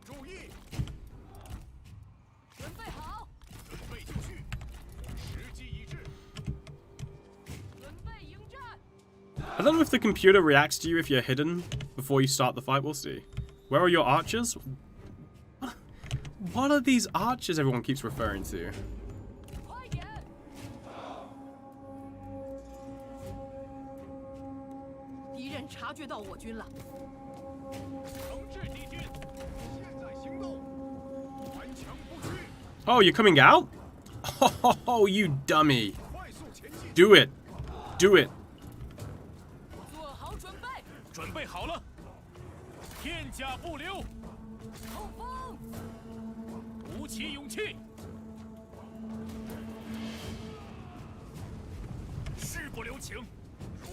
注意，准备好，准备就绪，时机已至。准备迎战。don't know if the computer reacts to you if you're hidden before you start the fight. We'll see. Where are your archers? What are these archers everyone keeps referring to? 快点！敌人察觉到我军了，惩治敌军，现在行动，顽强不屈， Oh, you're coming out? Oh, you dummy. 快速前进， Do it. Do it. 做好准备，准备好了，片甲不留，后方，鼓起勇气，事不留情，如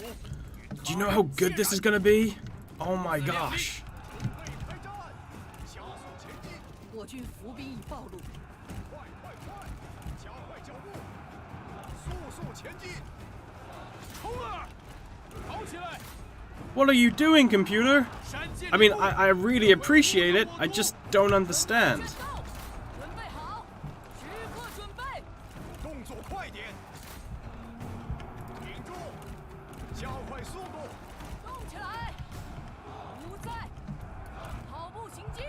Do you know how good this is gonna be? Oh my gosh. 准备开战，加速前进，我军伏兵已暴露，快快快，加快脚步，速速前进，冲啊！跑起来！ What are you doing, computer? 闪进 I mean, I really appreciate it. I just don't understand. 战斗，准备好，时刻准备，动作快点，挺住，加快速度，动起来，不在，跑步行进，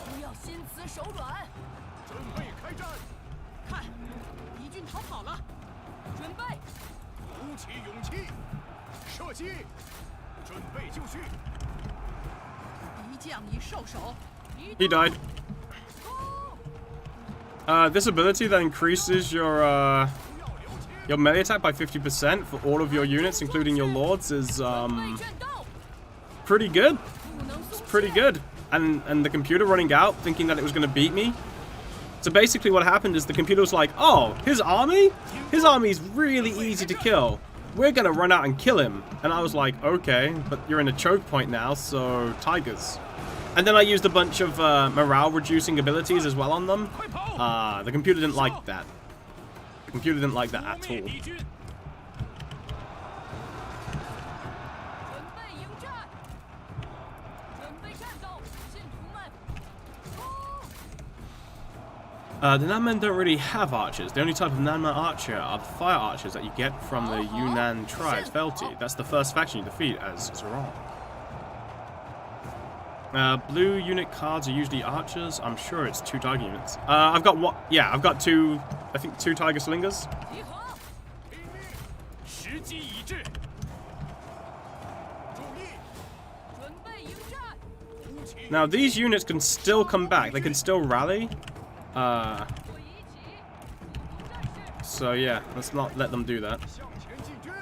不要心慈手软，准备开战，看，敌军逃跑了，准备，鼓起勇气，射击，准备就绪，敌将已受手， He died. This ability that increases your melee attack by 50% for all of your units, including your lords, is 备战斗， pretty good. 不能松懈 Pretty good. And the computer running out, thinking that it was going to beat me. So basically, what happened is the computer was like, "Oh, his army? His army is really easy to kill. We're gonna run out and kill him." And I was like, "Okay, but you're in a choke point now, so tigers." And then I used a bunch of morale-reducing abilities as well on them. 快跑！ The computer didn't like that. The computer didn't like that at 灭 all. 敌军，准备迎战，准备战斗，信徒们，冲！ The Nanmen don't really have archers. The only type of Nanman archer are the fire archers that you get from the Yunnan tribes, Felti. That's the first faction you defeat as Zhurong. Blue unit cards are usually archers. I'm sure it's 2 tiger units. I've got what? Yeah, I've got 2. I think 2 tiger slingers. 集合，拼命，时机已至，注意，准备迎战，鼓起 Now these units can still come back. They can still rally. 会一起，普通战士， So yeah, let's not let them do that. 向前进军，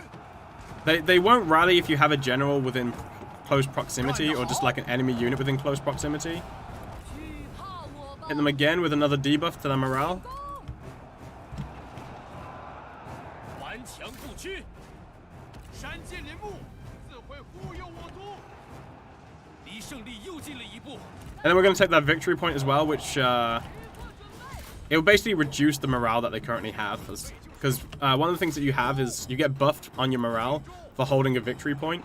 They won't rally if you have a general within close proximity or just like an enemy unit within close proximity. 惧怕我吧 Hit them again with another debuff to their morale. 攻！顽强不屈，闪剑连幕，自会忽悠我族，离胜利又近了一步。 And then we're going to take that victory point as well, which 时刻准备， it will basically reduce the morale that they currently have. Because one of the things that you have is you get buffed on your morale for holding a victory point.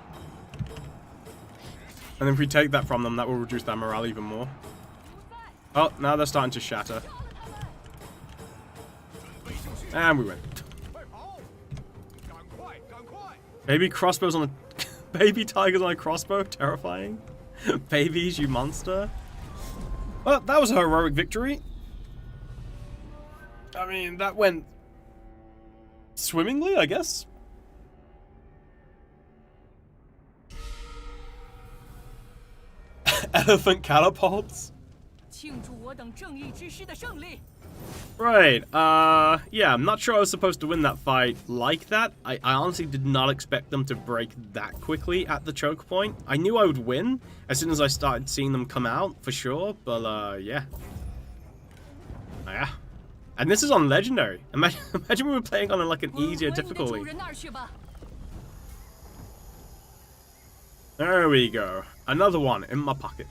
And then if we take that from them, that will reduce their morale even more. 不在， Oh, now they're starting to shatter. 杀了他们！ And we win. 快跑！赶快，赶快！ Baby crossbows on a... Baby tigers on a crossbow? Terrifying. Babies, you monster. Well, that was a heroic victory. I mean, that went swimmingly, I guess. Elephant catapults? 庆祝我等正义之师的胜利！ Right, yeah, I'm not sure I was supposed to win that fight like that. I honestly did not expect them to break that quickly at the choke point. I knew I would win as soon as I started seeing them come out, for sure, but, yeah. Yeah. And this is on Legendary. Imagine we were playing on, like, an 滚 easier 回你的主 difficulty. 人那儿去吧！ There we go. Another one in my pocket.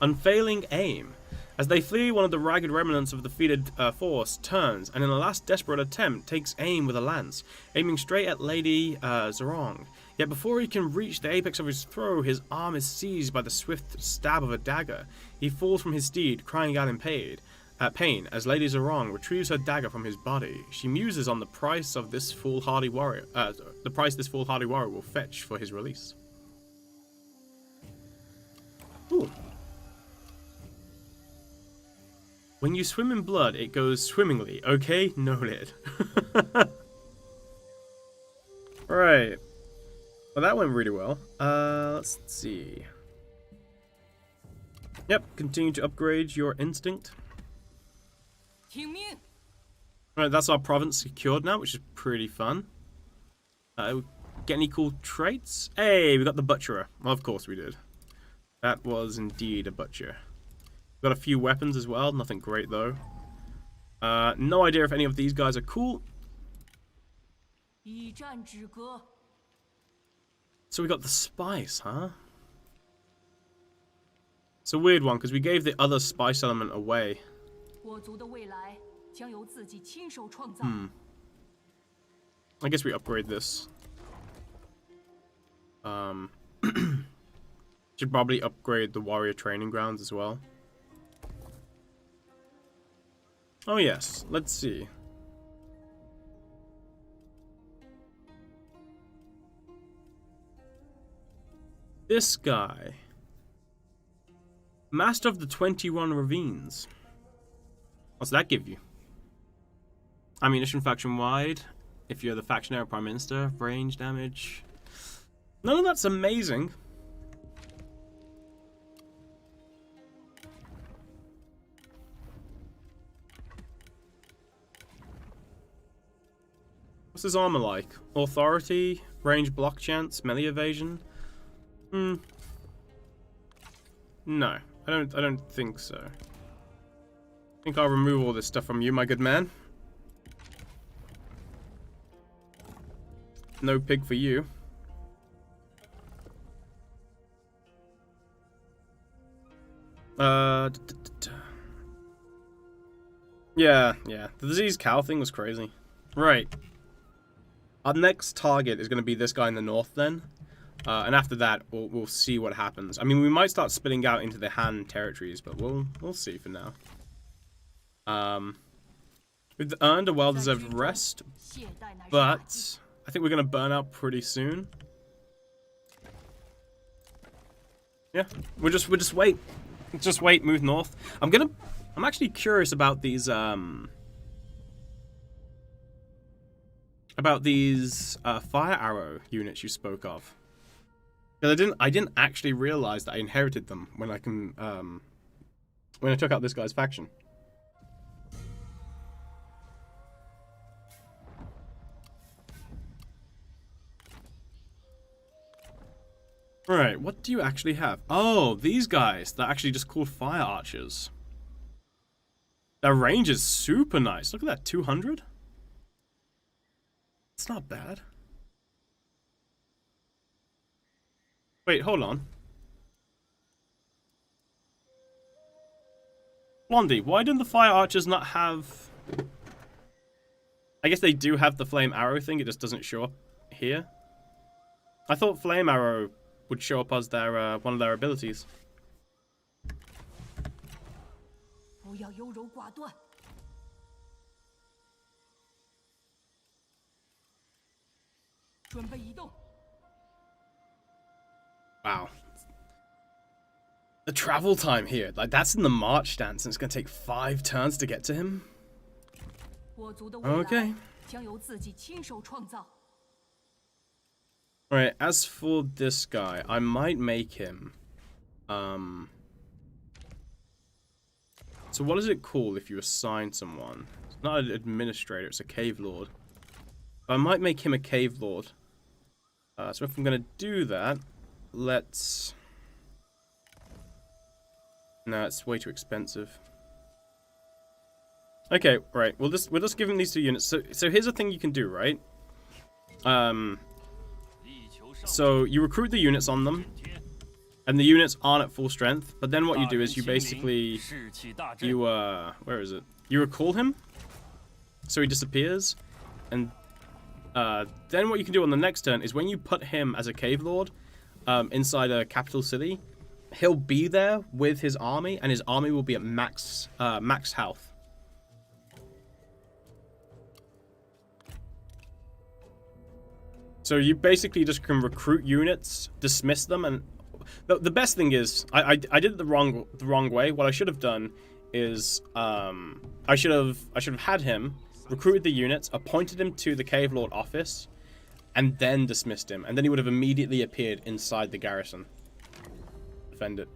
Unfailing aim. As they flee, one of the ragged remnants of the defeated force turns, and in a last desperate attempt, takes aim with a lance, aiming straight at Lady Zhurong. Yet before he can reach the apex of his throw, his arm is seized by the swift stab of a dagger. He falls from his steed, crying out in pain. pain as Lady Zhurong retrieves her dagger from his body. She muses on the price of this foolhardy warrior. The price this foolhardy warrior will fetch for his release. Ooh. When you swim in blood, it goes swimmingly. Okay, noted. Right. Well, that went really well. Let's see. Yep, continue to upgrade your instinct. 听命。 Alright, that's our province secured now, which is pretty fun. Get any cool traits? Hey, we got the butcherer. Well, of course we did. That was indeed a butcher. Got a few weapons as well, nothing great though. No idea if any of these guys are cool. 一战止戈。 So we got the spice, huh? It's a weird one, because we gave the other spice element away. 我族的未来将由自己亲手创造。 I guess we upgrade this. Should probably upgrade the warrior training grounds as well. Oh yes, let's see. This guy. Master of the 21 Ravines. What's that give you? Ammunition faction wide. If you're the factionary prime minister, range damage. None of that's amazing. What's his armor like? Authority, range block chance, melee evasion. No, I don't think so. I think I'll remove all this stuff from you, my good man. No pig for you. Yeah. The disease cow thing was crazy. Right. Our next target is going to be this guy in the north then. And after that, we'll see what happens. I mean, we might start spitting out into the Han territories, but we'll see for now. We've earned a well-deserved rest, but I think we're going to burn out pretty soon. Yeah, we'll just wait. Just wait, move north. I'm actually curious about these fire arrow units you spoke of. Because I didn't actually realize that I inherited them when I took out this guy's faction. Alright, what do you actually have? Oh, these guys. They're actually just called fire archers. Their range is super nice. Look at that, 200? It's not bad. Wait, hold on. Blondie, why didn't the fire archers not have... I guess they do have the flame arrow thing, it just doesn't show up here. I thought flame arrow would show up as their one of their abilities. 不要优柔寡断。准备移动。 Wow. The travel time here, like that's in the march stance and it's gonna take 5 turns to get to him. 我族的未来 Okay. 将由自己亲手创造。 Alright, as for this guy, I might make him so what is it called if you assign someone? It's not an administrator, it's a cave lord. I might make him a cave lord. So if I'm gonna do that, let's... No, it's way too expensive. Okay, right. We'll just give him these 2 units. So here's a thing you can do, right? So you recruit the units on them, and the units aren't at full strength. But then what you do is you basically where is it? You recall him, so he disappears, and then what you can do on the next turn is when you put him as a cave lord inside a capital city, he'll be there with his army, and his army will be at max health. So you basically just can recruit units, dismiss them, and the best thing is I did it the wrong way. What I should have done is I should have had him recruited the units, appointed him to the Cave Lord office, and then dismissed him, and then he would have immediately appeared inside the garrison. Defend it.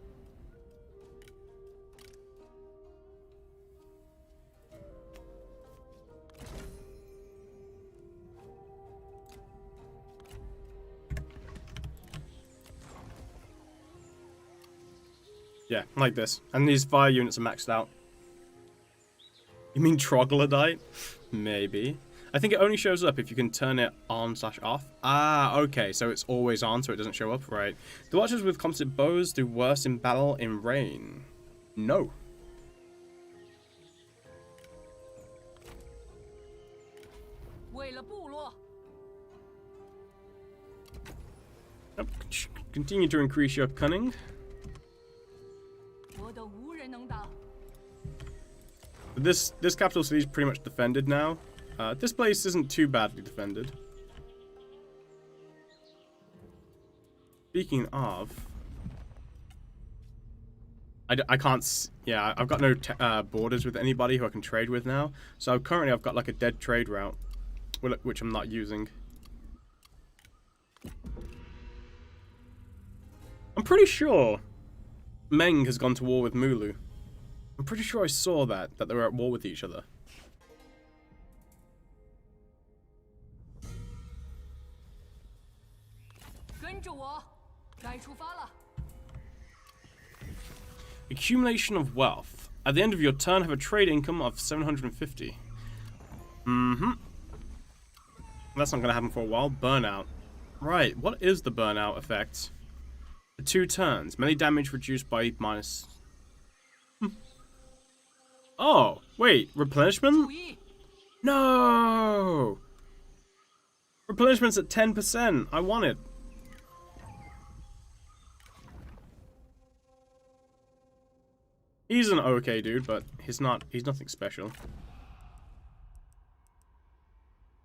Yeah, like this. And these fire units are maxed out. You mean troglodyte? Maybe. I think it only shows up if you can turn it on/off. Ah, okay, so it's always on, so it doesn't show up, right? The Watchers with composite bows do worse in battle in rain. No. Yep. Continue to increase your cunning. This capital city is pretty much defended now. This place isn't too badly defended. Speaking of, I can't. Yeah, I've got no borders with anybody who I can trade with now. So currently, I've got like a dead trade route, which I'm not using. I'm pretty sure Meng has gone to war with Mulu. I'm pretty sure I saw that they were at war with each other. Accumulation of wealth. At the end of your turn, have a trade income of 750. Mm-hmm. That's not going to happen for a while. Burnout. Right, what is the burnout effect? For 2 turns. Melee damage reduced by minus... Oh, wait. Replenishment? No! Replenishment's at 10%. I want it. He's an okay dude, but he's nothing special.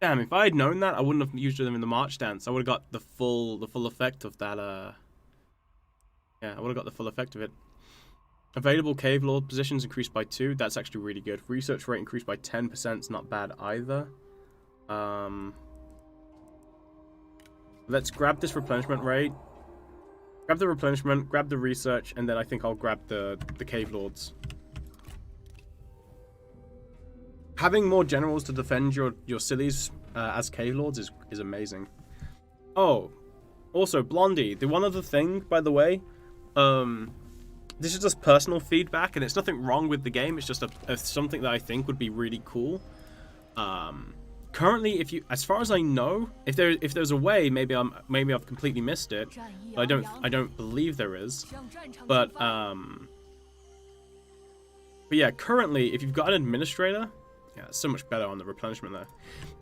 Damn, if I had known that, I wouldn't have used them in the March stance. I would have got the full effect of that, yeah, I would have got the full effect of it. Available Cave Lord positions increased by 2. That's actually really good. Research rate increased by 10%. It's not bad either. Let's grab this replenishment rate. Grab the replenishment, grab the research, and then I think I'll grab the Cave Lords. Having more generals to defend your cities as Cave Lords is amazing. Oh, also Blondie. The one other thing, by the way, this is just personal feedback, and it's nothing wrong with the game. It's just something that I think would be really cool. Currently, as far as I know, if there's a way, maybe I've completely missed it. But I don't believe there is. But yeah, currently, if you've got an administrator, yeah, it's so much better on the replenishment there.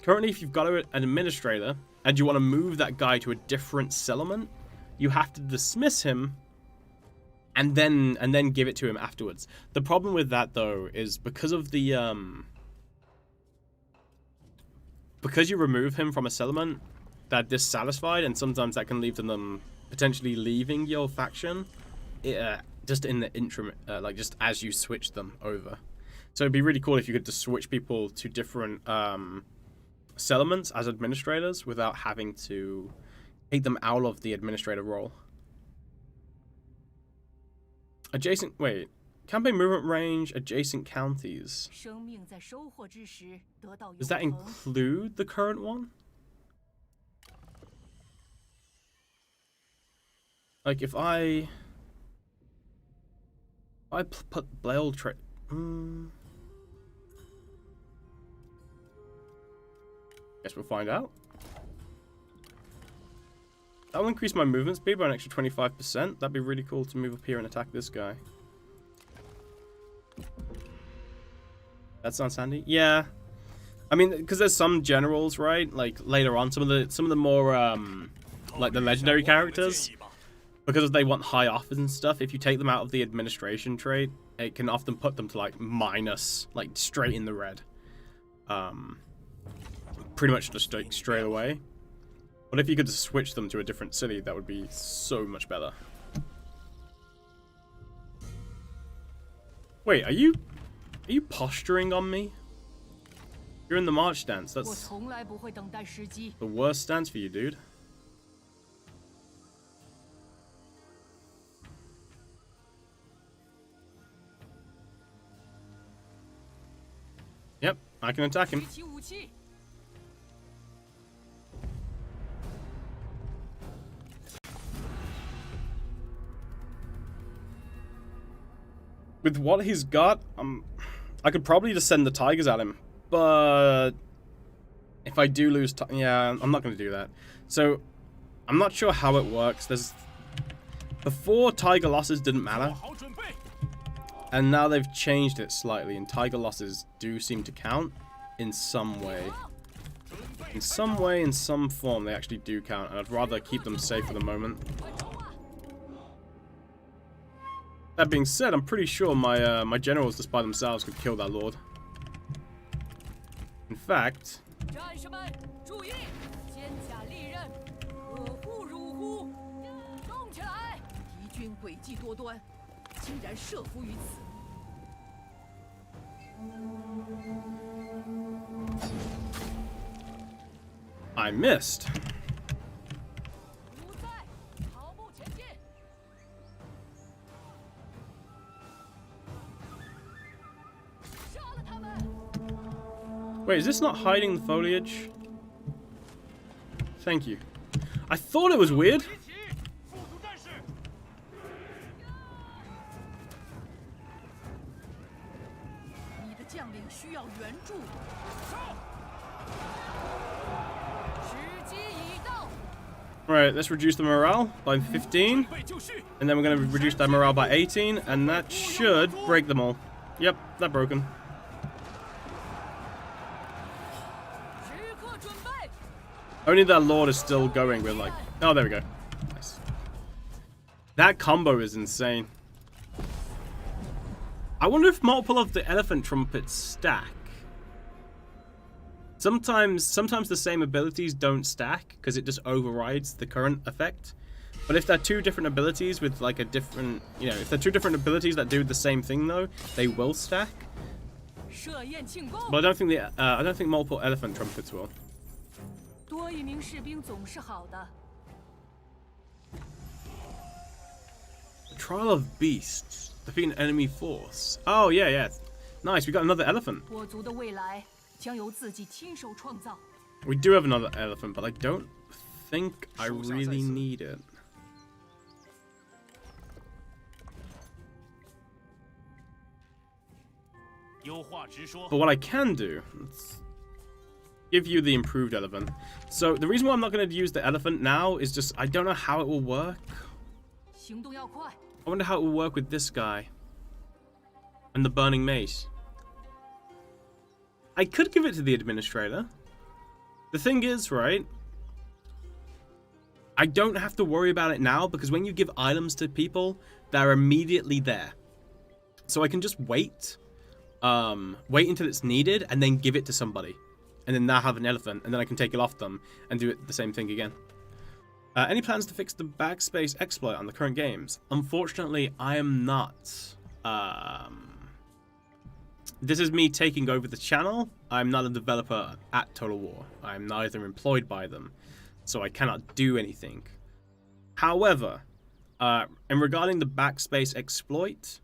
Currently, if you've got an administrator and you want to move that guy to a different settlement, you have to dismiss him and then give it to him afterwards. The problem with that though is because of the because you remove him from a settlement, they're dissatisfied, and sometimes that can lead to them potentially leaving your faction, just in the interim, like just as you switch them over. So it'd be really cool if you could just switch people to different settlements as administrators without having to take them out of the administrator role. Campaign movement range, adjacent counties. Does that include the current one? Like if I put Blail trade. Guess we'll find out. That will increase my movement speed by an extra 25%. That'd be really cool to move up here and attack this guy. That sounds handy. Yeah, I mean, because there's some generals, right? Like later on, some of the more like the legendary characters, because they want high offers and stuff. If you take them out of the administration trait, it can often put them to like minus, like straight in the red. Pretty much just like straight away. But if you could switch them to a different city, that would be so much better. Wait, are you posturing on me? You're in the march stance. 我 That's 从来不会等待时机。 the worst stance for you, dude. Yep, I can attack him. 举起武器。 With what he's got, I could probably just send the tigers at him, but if I do lose, yeah, I'm not going to do that. So, I'm not sure how it works. Before, tiger losses didn't matter, 好准备， and now they've changed it slightly, and tiger losses do seem to count in some way. 准备 In some way, in some form, they actually do count, and I'd rather keep them safe for the moment. 快冲啊！ That being said, I'm pretty sure my generals just by themselves could kill that lord. In fact, 战士们注意，肩甲利刃，可护汝乎？动起来！ 敌军诡计多端，竟然设伏于此。 I missed. 不在，跑步前进。 杀了他们！ Wait, is this not hiding the foliage? Thank you. I thought it was weird. 一起，副主战士， 你的将领需要援助。 时机已到。 Right, let's reduce the morale by 15, 备就绪， and then we're going to reduce that morale by 18, and that should break them all. Yep, that broke them. 时刻准备。 Only that lord is still going with like... Oh, there we go. Nice. That combo is insane. I wonder if multiple of the elephant trumpets stack. Sometimes the same abilities don't stack because it just overrides the current effect. But if they're two different abilities with like a different, you know, if they're two different abilities that do the same thing though, they will stack. 设宴庆功。 But I don't think multiple elephant trumpets will. 多一名士兵总是好的。 Trial of Beasts. Defeat an enemy force. Oh yeah, yeah. Nice, we got another elephant. 我族的未来将由自己亲手创造。 We do have another elephant, but I don't think I really need it. But what I can do, let's give you the improved elephant. So the reason why I'm not going to use the elephant now is just I don't know how it will work. 行动要快。 I wonder how it will work with this guy and the burning mace. I could give it to the administrator. The thing is, right, I don't have to worry about it now because when you give items to people, they're immediately there. So I can just wait until it's needed and then give it to somebody. And then now have an elephant and then I can take it off them and do it the same thing again. Any plans to fix the backspace exploit on the current games? Unfortunately, I am not. This is me taking over the channel. I'm not a developer at Total War. I'm neither employed by them, so I cannot do anything. However, and regarding the backspace exploit,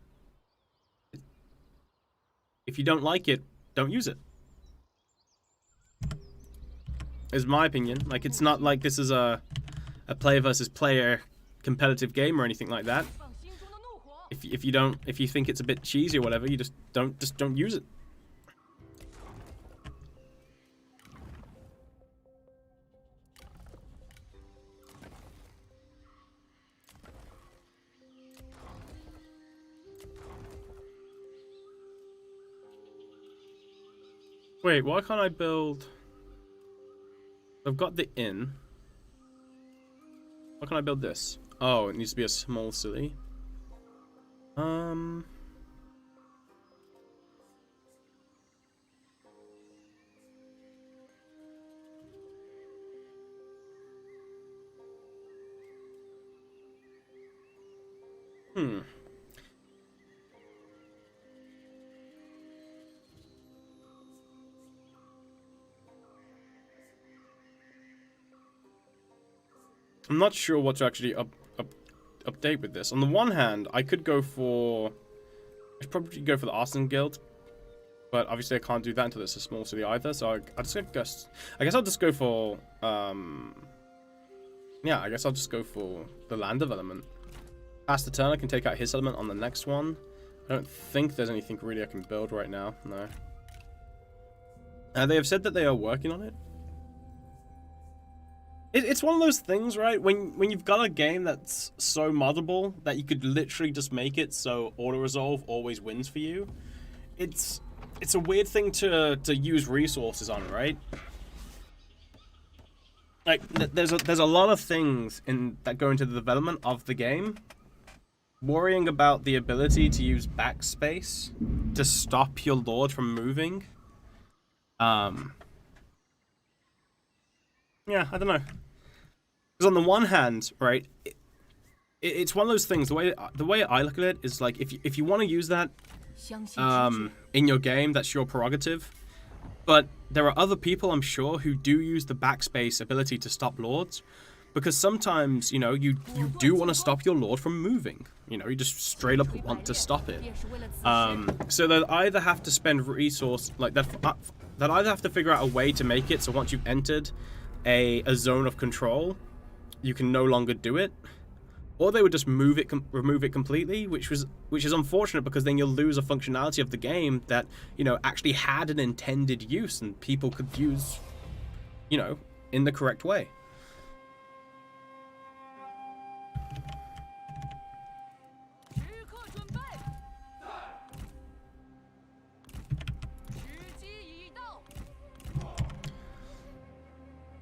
if you don't like it, don't use it. Is my opinion. Like, it's not like this is a player versus player competitive game or anything like that. 放心中的怒火。 If you think it's a bit cheesy or whatever, you just don't use it. Wait, why can't I build? I've got the inn. Why can't I build this? Oh, it needs to be a small city. I'm not sure what to actually update with this. On the one hand, I could go for... I'd probably go for the Arson Guild. But obviously I can't do that until it's a small city either. So I guess I'll just go for... yeah, I guess I'll just go for the land development. Pass the turn, I can take out his settlement on the next one. I don't think there's anything really I can build right now. No. They have said that they are working on it. It's one of those things, right? When you've got a game that's so moddable that you could literally just make it so auto-resolve always wins for you. It's a weird thing to use resources on, right? Like there's a lot of things that go into the development of the game. Worrying about the ability to use backspace to stop your lord from moving. Yeah, I don't know. Because on the one hand, right, it's one of those things. The way I look at it is like if you want to use that in your game, that's your prerogative. But there are other people, I'm sure, who do use the backspace ability to stop lords, because sometimes, you know, you do want to stop your lord from moving. You know, you just straight up want to stop it. So they'll either have to spend resource like that. They'll either have to figure out a way to make it so once you've entered a zone of control, you can no longer do it, or they would just remove it completely, which is unfortunate, because then you'll lose a functionality of the game that, you know, actually had an intended use and people could use, you know, in the correct way.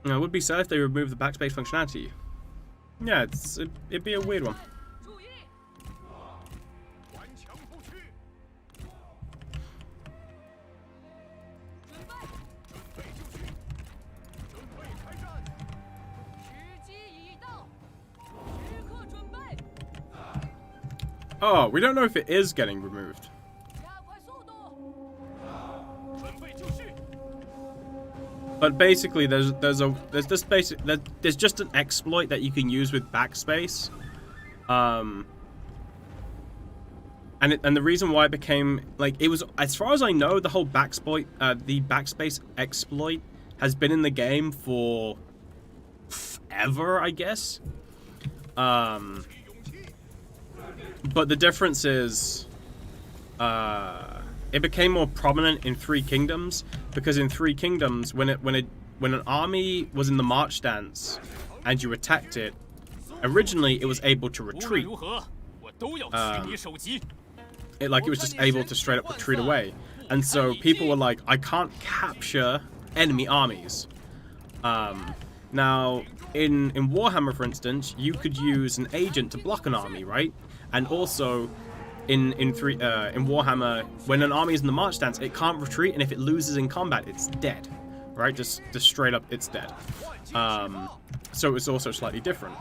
Now, it would be sad if they removed the backspace functionality. Yeah, it'd be a weird one. Oh, we don't know if it is getting removed. But basically, there's just an exploit that you can use with backspace, and the reason why it became like it was, as far as I know, the whole the backspace exploit has been in the game for forever, I guess. But the difference is, it became more prominent in Three Kingdoms, because in Three Kingdoms, when an army was in the march stance and you attacked it, originally it was able to retreat. It was just able to straight up retreat away, and so people were like, I can't capture enemy armies. Now in Warhammer, for instance, you could use an agent to block an army, right? And also in Warhammer, when an army is in the march stance, it can't retreat, and if it loses in combat, it's dead, right? Just straight up, it's dead. So it's also slightly different.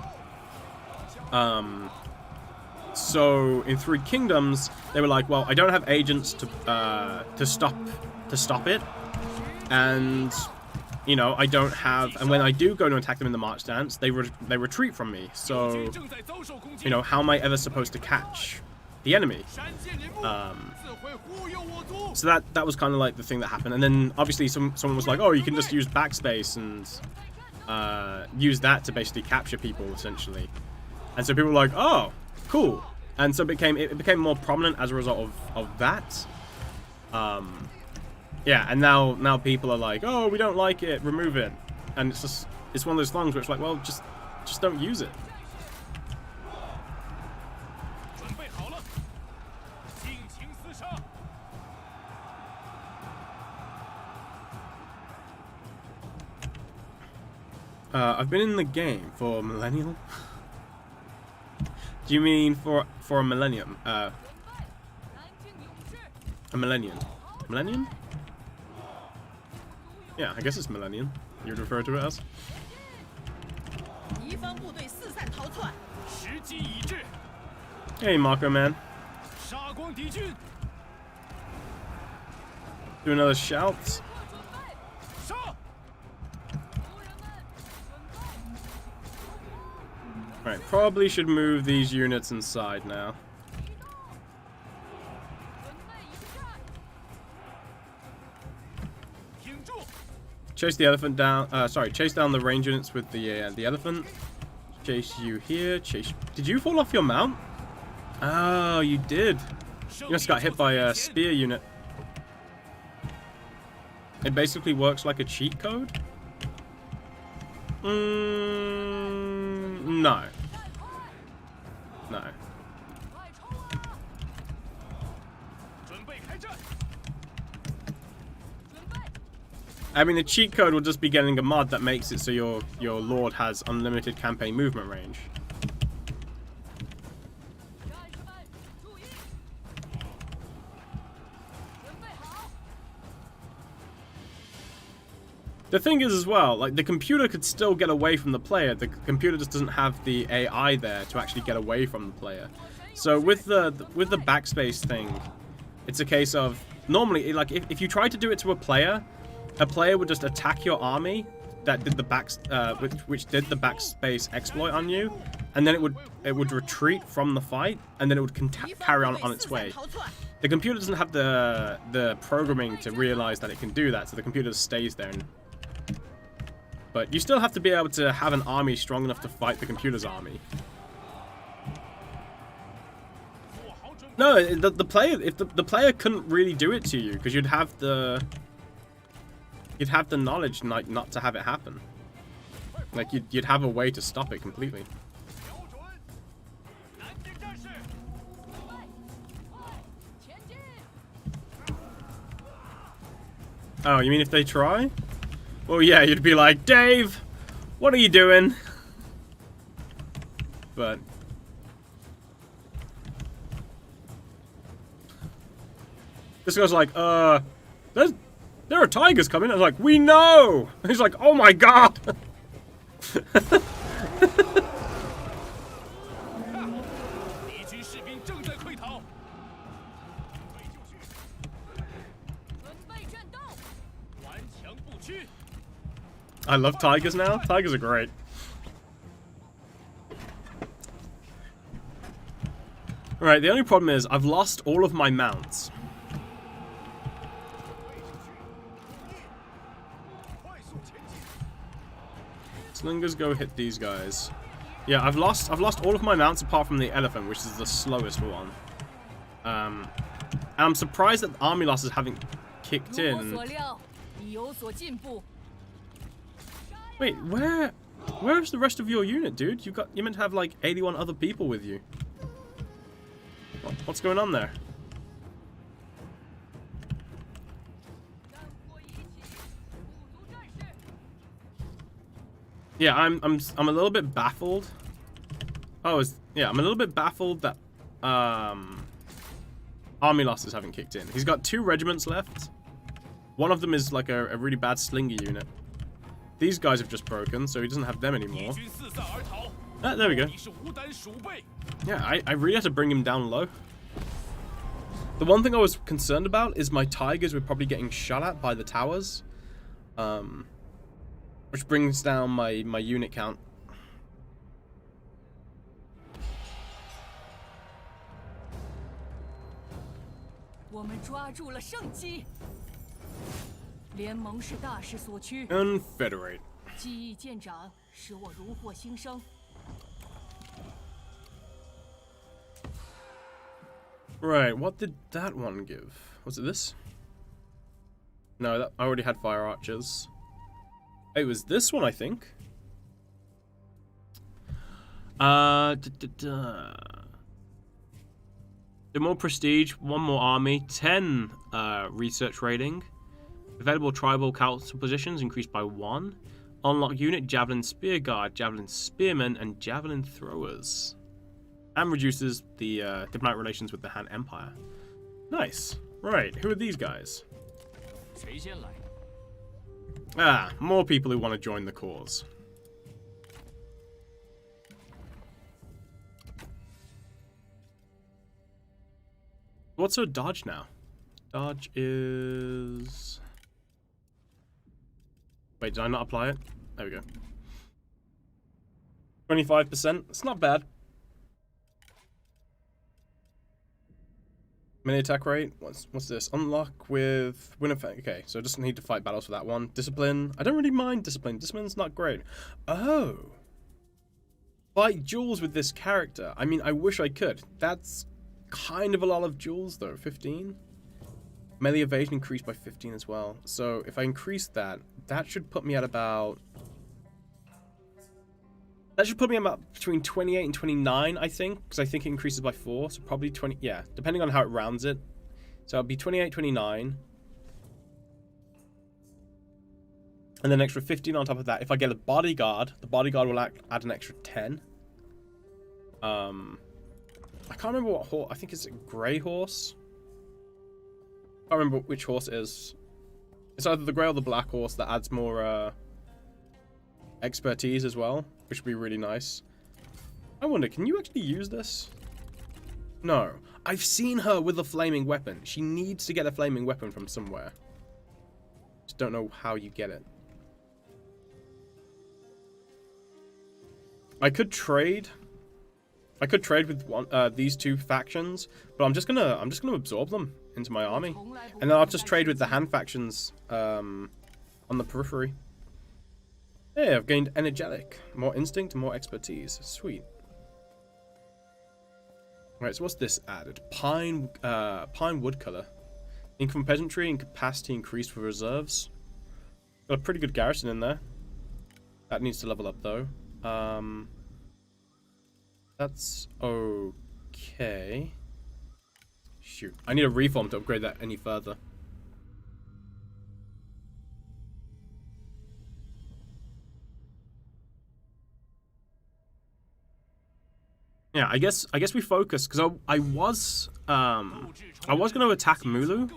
So in Three Kingdoms, they were like, well, I don't have agents to stop it, and you know, I don't have, and when I do go to attack them in the march stance, they retreat from me. So, you know, how am I ever supposed to catch the enemy? So that was kind of like the thing that happened, and then obviously someone was like, oh, you can just use backspace and use that to basically capture people, essentially. And so people were like, oh, cool. And so it became more prominent as a result of that. Yeah, and now people are like, oh, we don't like it, remove it. And it's one of those things where it's like, well, just don't use it. I've been in the game for a millennial. Do you mean for a millennium? A millennium. Millennium? Yeah, I guess it's millennium. You would refer to it as. Hey, Marco Man. 杀光敌军， Do another shout. 做准备， 杀！ 族人们准备， Right, probably should move these units inside now. 准备迎战， 挺住！ Chase the elephant down. Sorry, chase down the range units with the elephant. Chase you here. Chase. Did you fall off your mount? Oh, you did. You just got hit by a spear unit. It basically works like a cheat code. No. No. 快冲啊！ 准备开战！ 准备， I mean, the cheat code will just be getting a mod that makes it so your lord has unlimited campaign movement range. 战士们注意，准备好， The thing is as well, like the computer could still get away from the player. The computer just doesn't have the AI there to actually get away from the player. So with the backspace thing, it's a case of normally like if you try to do it to a player would just attack your army that did the which did the backspace exploit on you, and then it would retreat from the fight, and then it would carry on its way. The computer doesn't have the programming to realize that it can do that, so the computer stays there. But you still have to be able to have an army strong enough to fight the computer's army. 做好准备！ No, the player if the player couldn't really do it to you because you'd have the knowledge like not to have it happen. Like you'd have a way to stop it completely. 瞄准！南京战士， 准备，快，前进， Oh, you mean if they try? Well, yeah, you'd be like, Dave, what are you doing? But this guy's like, there are tigers coming. I was like, we know. And he's like, oh my god. 敌军士兵正在溃逃。准备就绪， 准备战斗， 顽强不屈。 I love tigers now. Tigers are great. Right, the only problem is I've lost all of my mounts. 快速前进！ Slingers go hit these guys. Yeah, I've lost all of my mounts apart from the elephant, which is the slowest one. And I'm surprised that army losses haven't kicked 如我 in. 所料，已有所进步。 Wait, where's the rest of your unit, dude? You meant to have like 81 other people with you. What's going on there? 战火已起，部族战士， Yeah, I'm a little bit baffled. I'm a little bit baffled that army losses haven't kicked in. He's got 2 regiments left. One of them is like a really bad slinger unit. These guys have just broken, so he doesn't have them 敌 anymore. 军四散而逃。 Ah, there we go. 你是无胆鼠辈。 Yeah, I really had to bring him down low. The one thing I was concerned about is my tigers were probably getting shot at by the towers. Which brings down my unit count. 我们抓住了圣机。联盟是大势所趋， Confederate. 记忆舰长使我如获新生。 Right, what did that one give? Was it this? No, I already had fire archers. It was this one, I think. The more prestige, 1 more army, 10 research rating. Available tribal council positions increased by 1. Unlock unit, javelin spear guard, javelin spearmen, and javelin throwers. And reduces the diplomatic relations with the Han Empire. Nice. Right, who are these guys? 谁先来？ Ah, more people who want to join the cause. What's her dodge now? Dodge is... Wait, did I not apply it? There we go. 25%. It's not bad. Melee attack rate. What's this? Unlock with win effect. Okay, so I just need to fight battles for that one. Discipline. I don't really mind discipline. Discipline's not great. Oh. Fight duels with this character. I mean, I wish I could. That's kind of a lot of duels though. 15. Melee evasion increased by 15 as well. So if I increase that, that should put me at about... That should put me about between 28 and 29, I think. Because I think it increases by 4. So probably 20... Yeah, depending on how it rounds it. So it'll be 28, 29. And then an extra 15 on top of that. If I get a bodyguard, the bodyguard will add an extra 10. I can't remember what horse... I think it's a grey horse. I can't remember which horse it is. It's either the grey or the black horse that adds more expertise as well, which would be really nice. I wonder, can you actually use this? No. I've seen her with a flaming weapon. She needs to get a flaming weapon from somewhere. Just don't know how you get it. I could trade. I could trade with these two factions, but I'm just gonna absorb them into my army, and then I'll just trade with the Han factions on the periphery. Hey, I've gained energetic, more instinct, more expertise. Sweet. Right, so what's this added? Pine wood color. Income peasantry and capacity increased for reserves. Got a pretty good garrison in there. That needs to level up though. That's okay. Shoot, I need a reform to upgrade that any further. Yeah, I guess we focus because I was going to attack Mulu.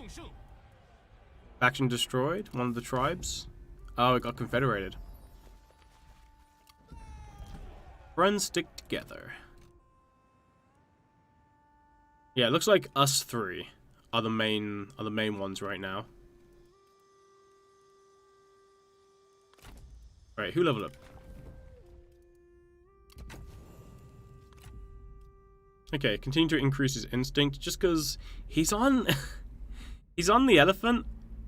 Faction destroyed. One of the tribes. Oh, it got confederated. Friends stick together. Yeah, it looks like us three are the main ones right now. Right, who leveled up? Okay, continue to increase his instinct just because he's on he's on the elephant.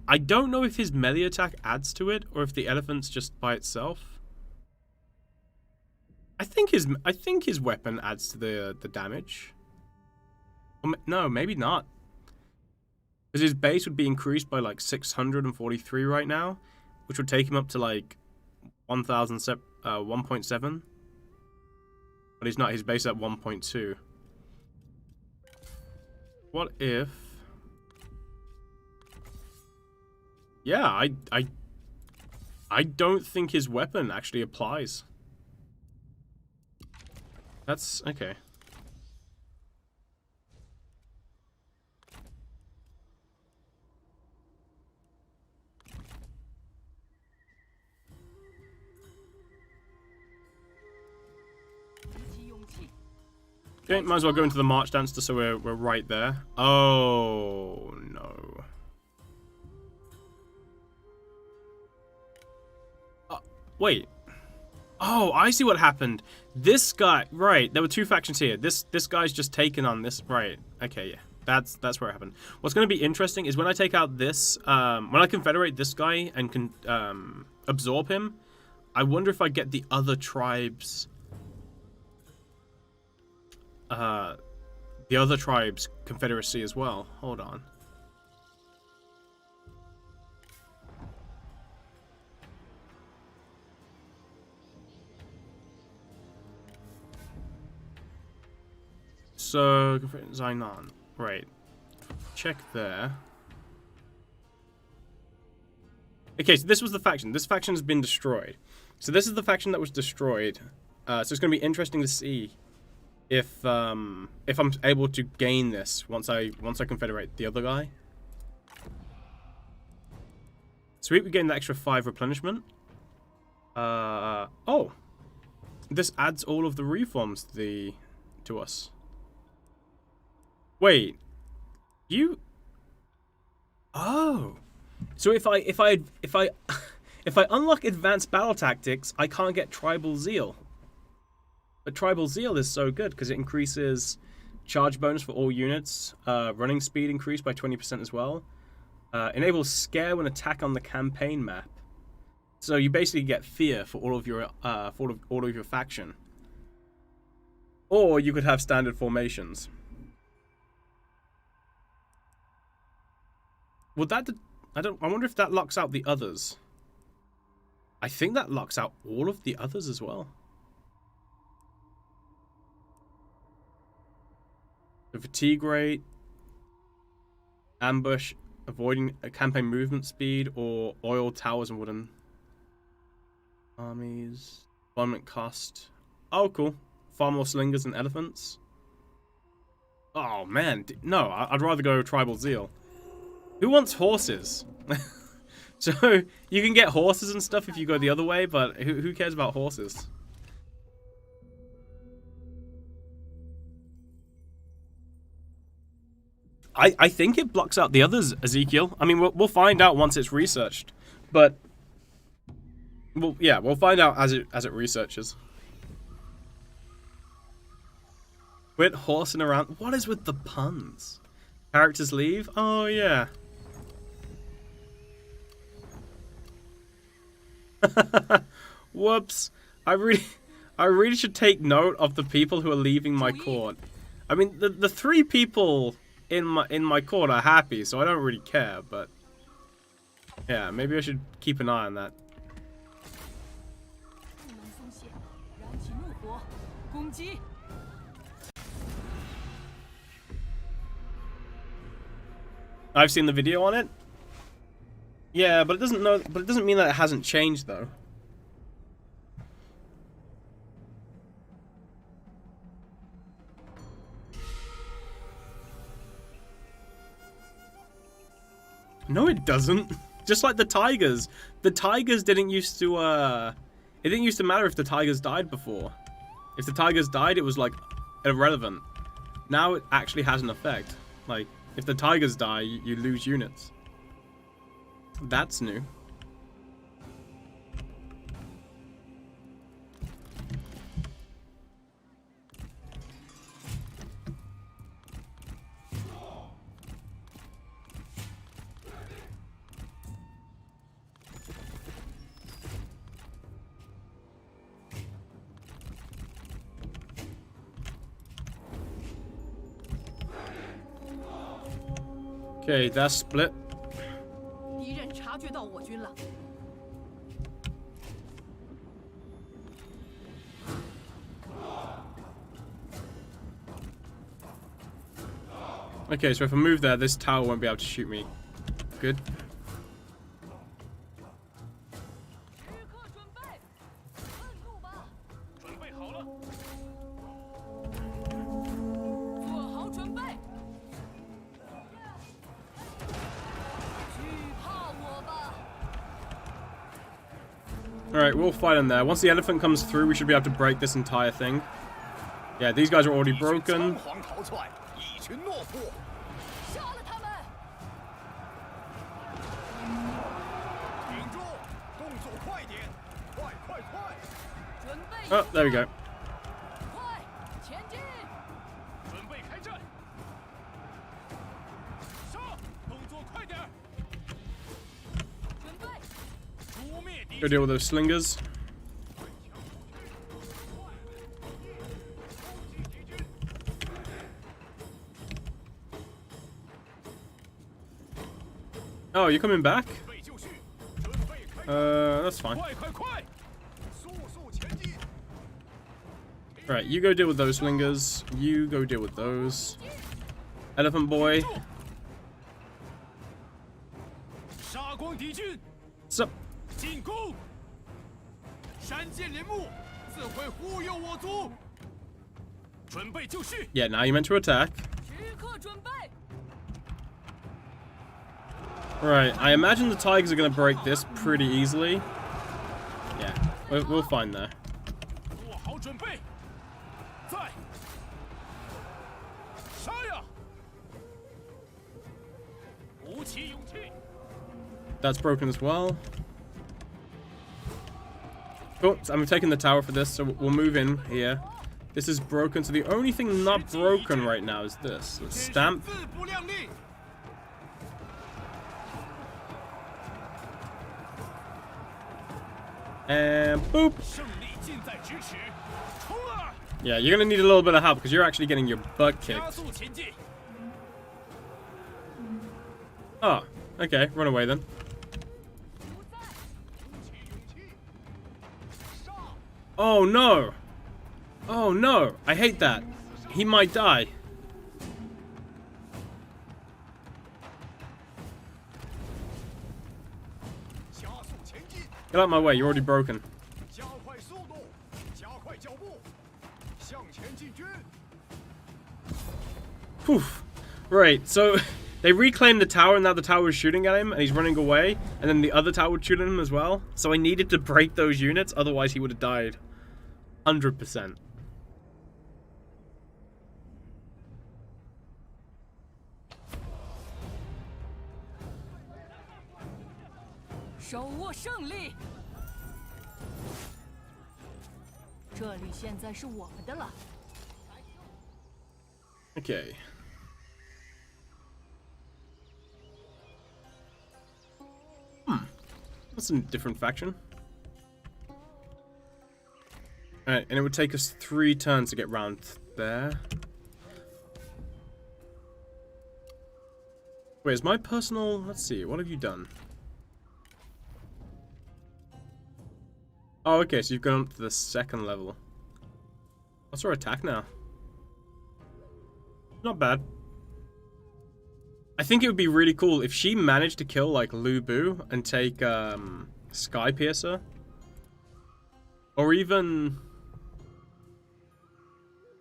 I don't know if his melee attack adds to it or if the elephant's just by itself. I think his weapon adds to the damage. No, maybe not. Because his base would be increased by like 643 right now, which would take him up to like 1.7. But he's not. His base is at 1.2. What if? Yeah, I don't think his weapon actually applies. That's okay. Okay, might as well go into the march dance just so we're right there. Oh no. Wait. Oh, I see what happened. This guy, right? There were two factions here. This guy's just taken on this, right? Okay, yeah, that's where it happened. What's going to be interesting is when I take out this, when I confederate this guy and can absorb him. I wonder if I get the other tribes. The other tribes' confederacy as well. Hold on. So, Zainan. Right. Check there. Okay, so this was the faction. This faction has been destroyed. So this is the faction that was destroyed. So it's going to be interesting to see if I'm able to gain this once I confederate the other guy. Sweet, we gain the extra 5 replenishment. Oh, this adds all of the reforms to us. Wait, You. Oh. So if I if I unlock advanced battle tactics, I can't get tribal zeal. But tribal zeal is so good because it increases charge bonus for all units, running speed increased by 20% as well. Enables scare when attack on the campaign map. So you basically get fear for all of your faction. Or you could have standard formations. Would that? I wonder if that locks out the others. I think that locks out all of the others as well. The fatigue rate, ambush, avoiding a campaign movement speed, or oil towers and wooden armies. Deployment cost. Oh, cool. Far more slingers and elephants. Oh man, no, I'd rather go tribal zeal. Who wants horses? So you can get horses and stuff if you go the other way, but who cares about horses? I think it blocks out the others, Ezekiel. I mean, we'll find out once it's researched, but we'll find out as it researches. Quit horsing around. What is with the puns? Characters leave? Oh yeah. Whoops. I really should take note of the people who are leaving my court. I mean, the 3 people in my court are happy, so I don't really care, but yeah, maybe I should keep an eye on that. I've seen the video on it. Yeah, but it doesn't mean that it hasn't changed though. No, it doesn't. Just like the tigers. The tigers didn't used to, it didn't used to matter if the tigers died before. If the tigers died, it was, like, irrelevant. Now it actually has an effect. Like, if the tigers die, you lose units. That's new. Okay, that's split. Okay, so if I move there, this tower won't be able to shoot me. Good. Alright, we'll fight in there. Once the elephant comes through, we should be able to break this entire thing. Yeah, these guys are already broken. Oh, there we go. Go deal with those slingers. Oh, you're coming back? That's fine. Right, you go deal with those slingers. You go deal with those. Elephant boy. What's up? Yeah, now you're meant to attack. Right, I imagine the tigers are going to break this pretty easily. Yeah, we'll find there. 其勇气。 That's broken as well. Cool, so I'm taking the tower for this, so we'll move in here. This is broken, so the only thing not broken right now is this. Let's stamp. 自不量力。 And boop. 胜利近在咫尺，冲啊！ Yeah, you're gonna need a little bit of help because you're actually getting your butt 加 kicked. 速前进。 Oh, okay, run away then. 其勇气。上！ Oh no! Oh no! I hate that. He might die. 加速前进， Get out of my way, you're already broken. 加快速度，加快脚步，向前进军。 Poof. Right, so they reclaimed the tower and now the tower is shooting at him and he's running away. And then the other tower would shoot at him as well. So I needed to break those units, otherwise he would have died. 100%. 手握胜利。这里现在是我们的了。 Okay. That's a different faction. Alright, and it would take us 3 turns to get round there. Wait, is my personal... Let's see, what have you done? Oh, okay, so you've gone up to the 2nd level. What's our attack now? Not bad. I think it would be really cool if she managed to kill, like, Lu Bu and take, Sky Piercer. Or even...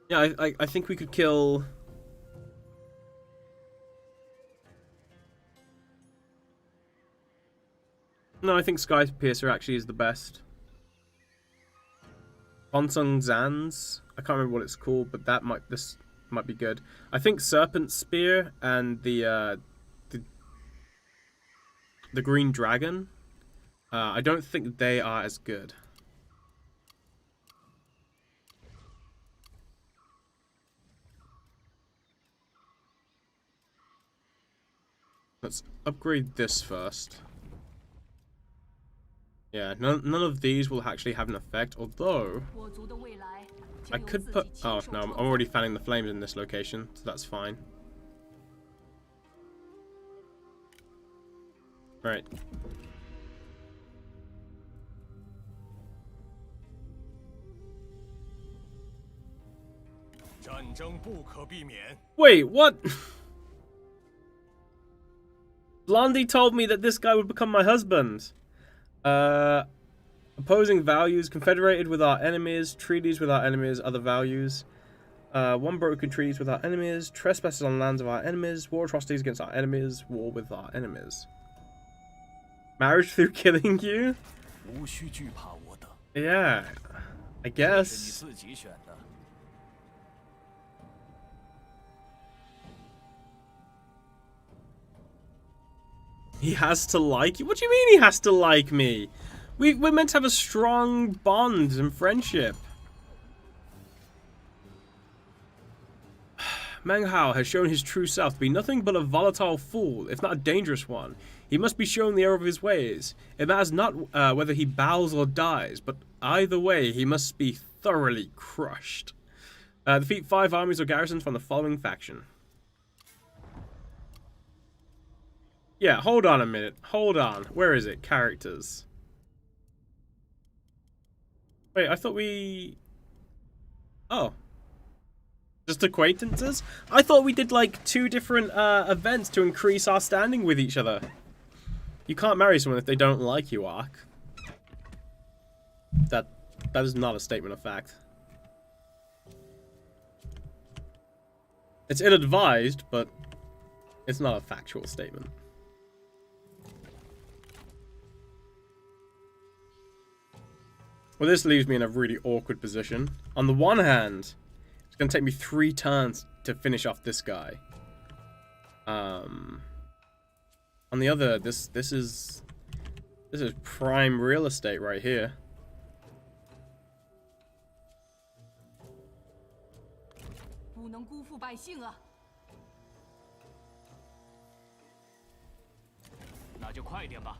Yeah, I think we could kill... No, I think Sky Piercer actually is the best. Bonsung Zan's. I can't remember what it's called, but this might be good. I think Serpent Spear and the Green Dragon. I don't think they are as good. Let's upgrade this first. Yeah, none of these will actually have an effect, although... I could put... Oh, no, I'm already fanning the flames in this location, so that's fine. Right. Wait, what? Blondie told me that this guy would become my husband. Opposing values, confederated with our enemies, treaties with our enemies, other values. One broken treaties with our enemies, trespasses on lands of our enemies, war atrocities against our enemies, war with our enemies. Marriage through killing you? Yeah, I guess. He has to like you? What do you mean he has to like me? We're meant to have a strong bond and friendship. Meng Hao has shown his true self to be nothing but a volatile fool, if not a dangerous one. He must be shown the error of his ways. It matters not whether he bows or dies, but either way, he must be thoroughly crushed. Defeat 5 armies or garrisons from the following faction. Yeah, hold on a minute. Hold on. Where is it? Characters. Wait, I thought we... Oh. Just acquaintances? I thought we did, like, 2 different events to increase our standing with each other. You can't marry someone if they don't like you, Ark. That is not a statement of fact. It's ill-advised, but it's not a factual statement. Well, this leaves me in a really awkward position. On the one hand, it's going to take me 3 turns to finish off this guy. On the other, this is prime real estate right here. 不能辜负百姓啊！ 那就快点吧。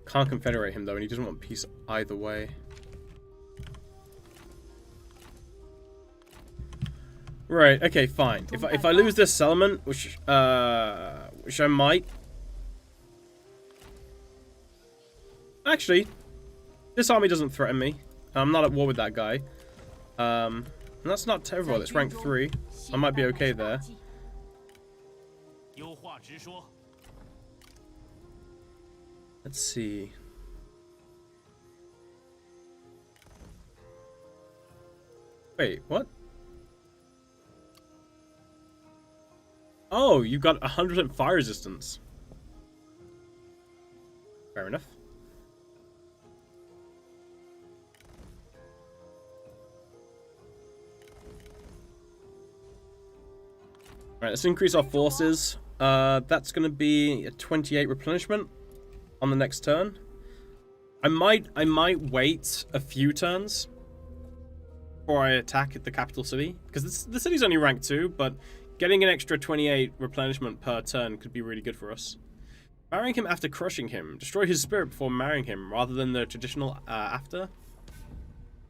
Can't confederate him though, and he doesn't want peace either way. Right. Okay. Fine. If I lose this settlement, which I might. Actually, this army doesn't threaten me. I'm not at war with that guy. And that's not terrible. It's rank 3. I might be okay there. 有话直说。 Let's see. Wait, what? Oh, you got 100% fire resistance. Fair enough. Alright, let's increase our forces. That's going to be a 28 replenishment on the next turn. I might wait a few turns before I attack the capital city, because the city's only rank 2, but getting an extra 28 replenishment per turn could be really good for us. Marrying him after crushing him. Destroy his spirit before marrying him, rather than the traditional after.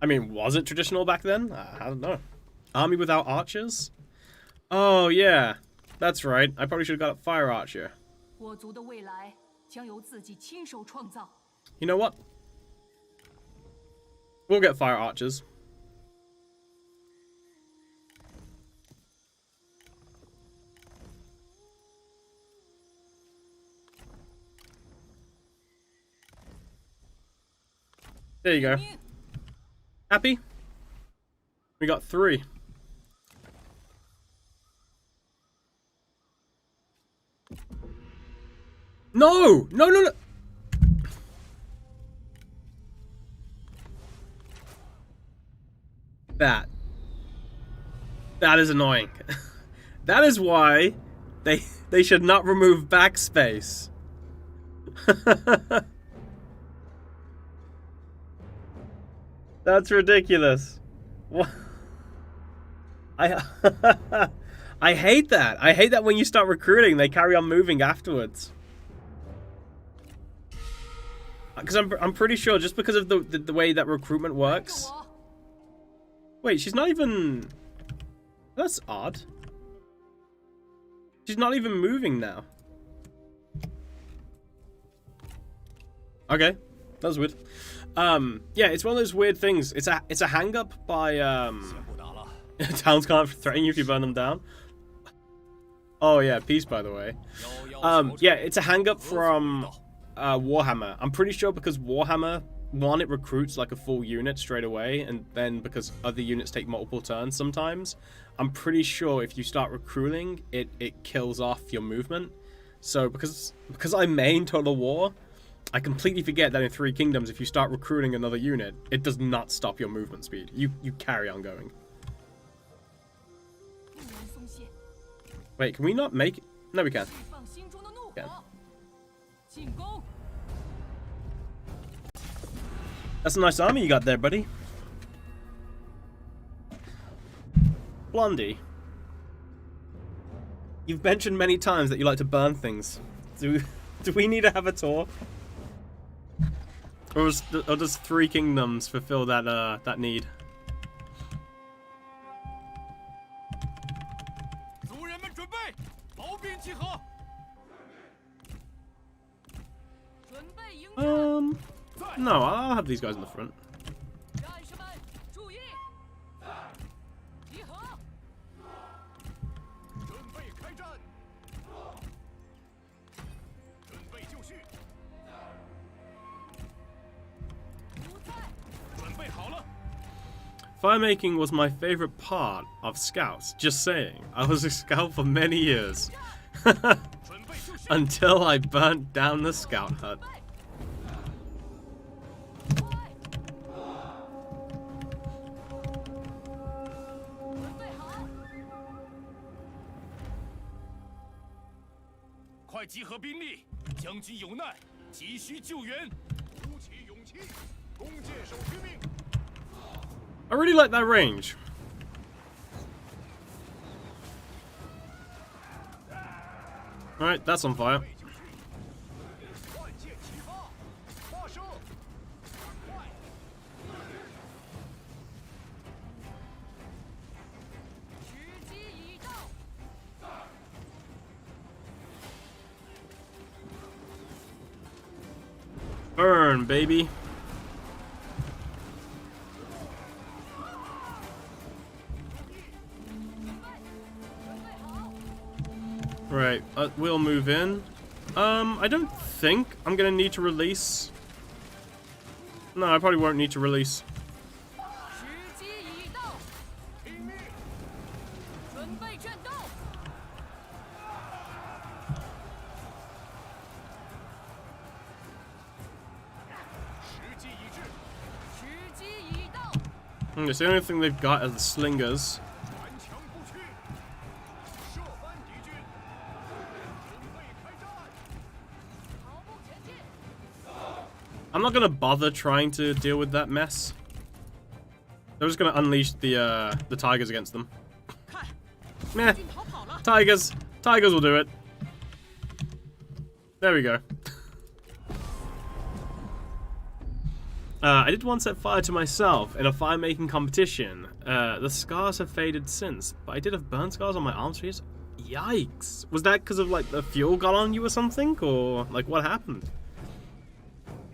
I mean, was it traditional back then? I don't know. Army without archers? Oh, yeah. That's right. I probably should have got a fire archer. 我族的未来将由自己亲手创造。 You know what? We'll get fire archers. There you go. Happy? We got 3. No! No, no, no! That is annoying. That is why they should not remove backspace. That's ridiculous. What? I hate that. I hate that when you start recruiting, they carry on moving afterwards. Because I'm pretty sure just because of the way that recruitment works. Wait, she's not even. That's odd. She's not even moving now. Okay, that was weird. Yeah, it's one of those weird things. It's a hang up by towns can't threaten you if you burn them down. Oh yeah, peace by the way. Yeah, it's a hang up from Warhammer. I'm pretty sure because Warhammer, one, it recruits like a full unit straight away, and then because other units take multiple turns sometimes, I'm pretty sure if you start recruiting, it kills off your movement. So because I main Total War, I completely forget that in 3 Kingdoms, if you start recruiting another unit, it does not stop your movement speed. You carry on going. Wait, can we not make it? No, we can. That's a nice army you got there, buddy. Blondie. You've mentioned many times that you like to burn things. Do we need to have a tour? Or does 3 Kingdoms fulfill that need? No, I'll have these guys in the front. Firemaking was my favorite part of Scouts. Just saying. I was a Scout for many years. Until I burnt down the Scout hut. 快集合兵力，将军有难，急需救援。鼓起勇气，弓箭手听命。 I really like that range. Alright, that's on fire. 换箭齐发，发射，快！ 时机已到。 Burn, baby. Right, we'll move in. I don't think I'm gonna need to release. No, I probably won't need to release. 时机已到。听命！准备战斗。时机已至，时机已到。It's the only thing they've got are the slingers. 顽强不屈，射翻敌军，准备开战。跑步前进。 I'm not gonna bother trying to deal with that mess. They're just gonna unleash the tigers against them. 看， Meh. 军逃跑了。 Tigers. Tigers will do it. There we go. I did once set fire to myself in a fire-making competition. The scars have faded since, but I did have burn scars on my arms. Yikes! Was that because of like the fuel got on you or something, or like what happened?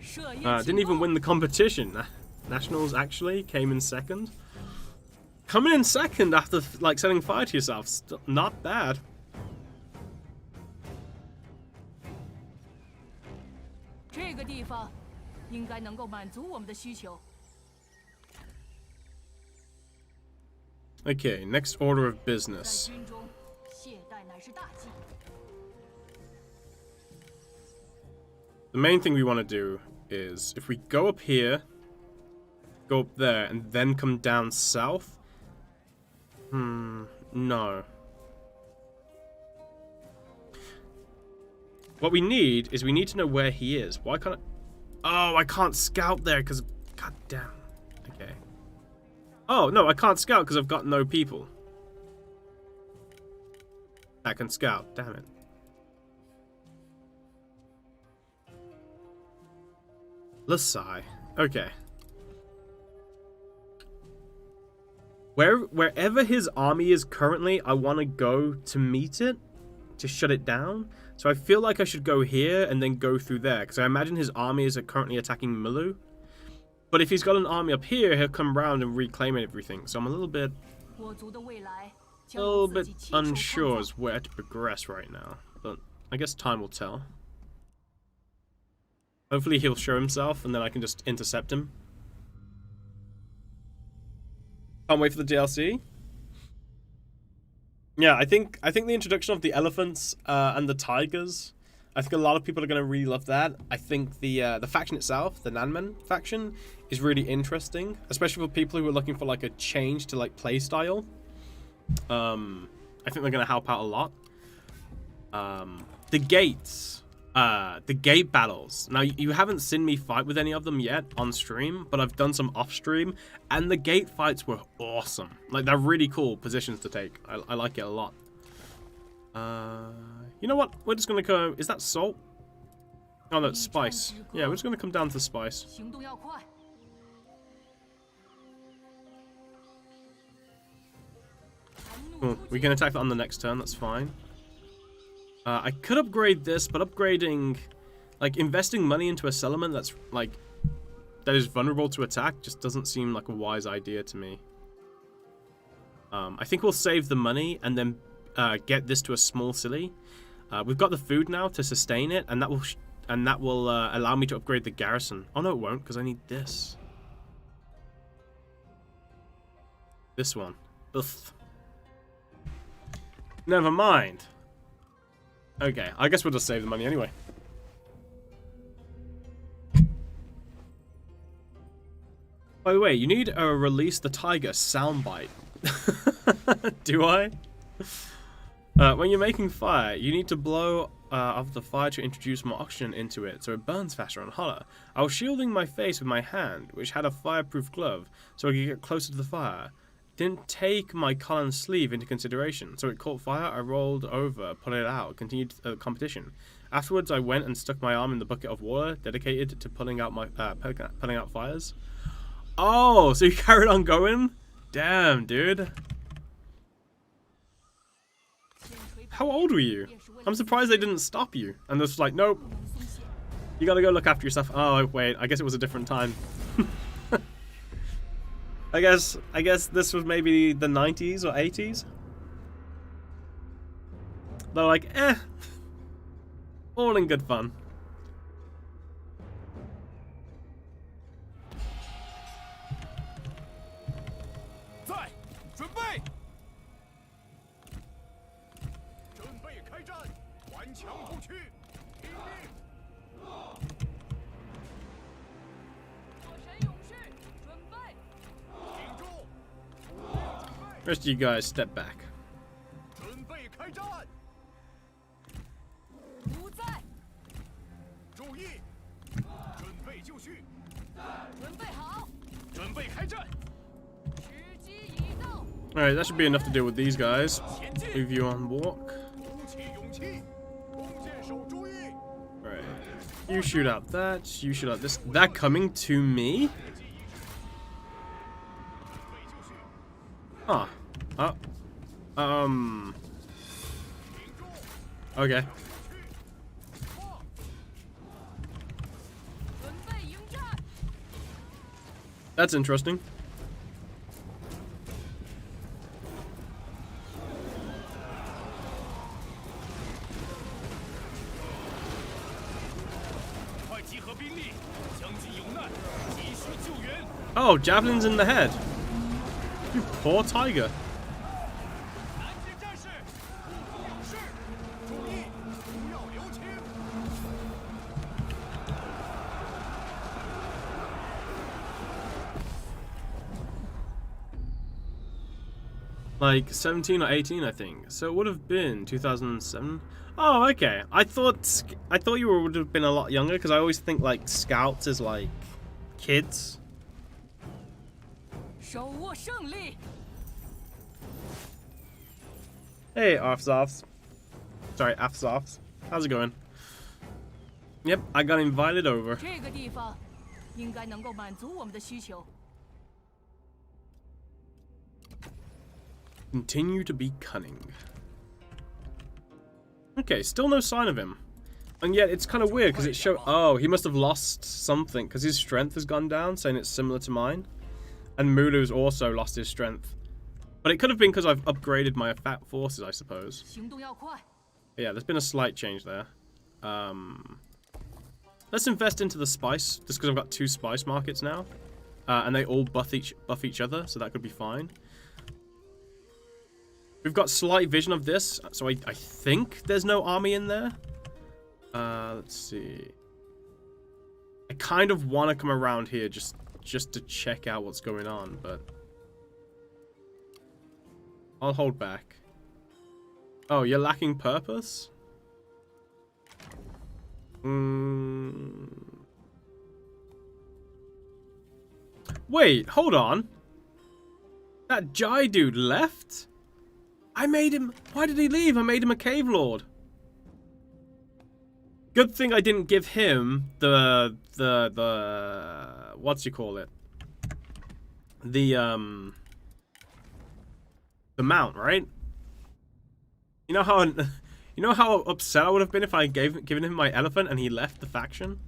射焰 Didn't even win the competition. Nationals actually came in second. Coming in second after like setting fire to yourself, still not bad. 这个地方应该能够满足我们的需求。 Okay, next order of 在 business. 军中，懈怠乃是大忌。 The main thing we want to do is if we go up here, go up there, and then come down south. No. What we need is we need to know where he is. Why can't I... Oh, I can't scout there because... God damn. Okay. Oh, no, I can't scout because I've got no people. I can scout. Damn it. Lasai. Okay. Wherever his army is currently, I want to go to meet it, to shut it down. So I feel like I should go here and then go through there, because I imagine his army is currently attacking Milu. But if he's got an army up here, he'll come round and reclaim everything. So I'm a little bit 我族的未来将由自己亲手 unsure 创 as 造。 where to progress right now. But I guess time will tell. Hopefully he'll show himself and then I can just intercept him. Can't wait for the DLC. Yeah, I think the introduction of the elephants and the tigers, I think a lot of people are going to really love that. I think the faction itself, the Nanmen faction, is really interesting, especially for people who are looking for like a change to like play style. I think they're going to help out a lot. The gates. The gate battles. Now, you haven't seen me fight with any of them yet on stream, but I've done some off stream, and the gate fights were awesome. Like, they're really cool positions to take. I like it a lot. You know what? We're just gonna go... Is that salt? Oh, that's spice. Yeah, we're just gonna come down to spice. 行动要快。 Cool. We can attack that on the next turn, that's fine. I could upgrade this, but upgrading... Like, investing money into a settlement that's, like... That is vulnerable to attack just doesn't seem like a wise idea to me. I think we'll save the money and then get this to a small city. We've got the food now to sustain it, and that will allow me to upgrade the garrison. Oh no, it won't, because I need this. This one. Ugh. Never mind. Okay, I guess we'll just save the money anyway. By the way, you need a Release the Tiger soundbite. Do I? When you're making fire, you need to blow of the fire to introduce more oxygen into it, so it burns faster and hotter. I was shielding my face with my hand, which had a fireproof glove, so I could get closer to the fire. Didn't take my collar and sleeve into consideration, so it caught fire. I rolled over, put it out, continued the competition. Afterwards, I went and stuck my arm in the bucket of water dedicated to putting out fires. Oh, so you carried on going? Damn, dude. How old were you? I'm surprised they didn't stop you. And they're just like, nope. You gotta go look after yourself. Oh, wait. I guess it was a different time. I guess this was maybe the 90s or 80s. They're like, eh. All in good fun. Rest of you guys, step back. 准备开战！不在，注意，准备就绪，准备好，准备开战！时机已到。 Alright, that should be enough to deal with these guys. 前进！ Move you on walk. 鼓起勇气，弓箭手注意！ Right. You shoot out that. You shoot out this. That coming to me? Huh. Okay. 准备迎战， That's interesting. 快集合兵力，将军有难，急需救援！ Oh, javelins in the head. You poor tiger. 南进战士，不足仰视，注意，不要留情！ Like 17 or 18, I think. So it would have been 2007. Oh, okay. I thought you would have been a lot younger because I always think like scouts is like kids. 手握胜利。 Hey, Afzofs. Sorry, Afzofs. How's it going? Yep, I got invited over. 这个地方应该能够满足我们的需求。 Continue to be cunning. Okay, still no sign of him. And yet it's kind of weird because it showed... Oh, he must have lost something because his strength has gone down, saying it's similar to mine. And Mulu's also lost his strength. But it could have been because I've upgraded my fat forces, I suppose. 行动要快。 But yeah, there's been a slight change there. Let's invest into the spice, just because I've got 2 spice markets now. And they all buff each other, so that could be fine. We've got slight vision of this, so I think there's no army in there. Let's see. I kind of want to come around here just to check out what's going on, but I'll hold back. Oh, you're lacking purpose? Wait, hold on. That Jai dude left? I made him... Why did he leave? I made him a cave lord. Good thing I didn't give him the what's you call it? The mount, right? You know how upset I would have been if I given him my elephant and he left the faction?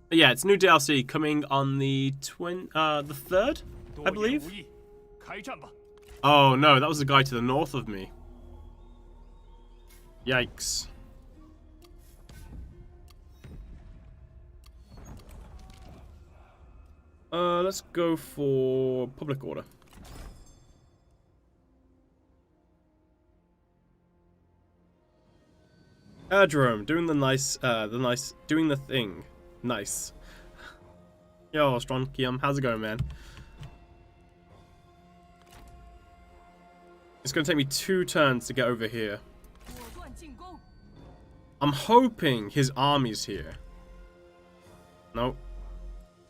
But yeah, it's new DLC coming on the 3rd, I believe. 多言无益，开战吧！ Oh no, that was the guy to the north of me. Yikes. Let's go for public order. Jerome, doing the thing. Nice. Yo, Strong Kiam, how's it going, man? It's gonna take me 2 turns to get over here. 果断进攻， I'm hoping his army's here. Nope.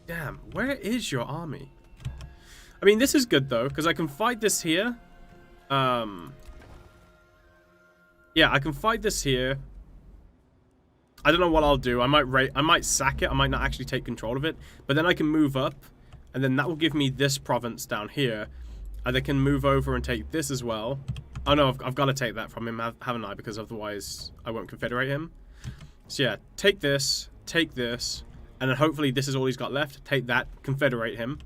Damn, where is your army? I mean, this is good though, because I can fight this here. Yeah, I can fight this here. I don't know what I'll do. I might sack it. I might not actually take control of it. But then I can move up, and then that will give me this province down here. And I can move over and take this as well. Oh no, I've got to take that from him, haven't I? Because otherwise I won't confederate him. So yeah, take this, and then hopefully this is all he's got left. Take that, confederate him.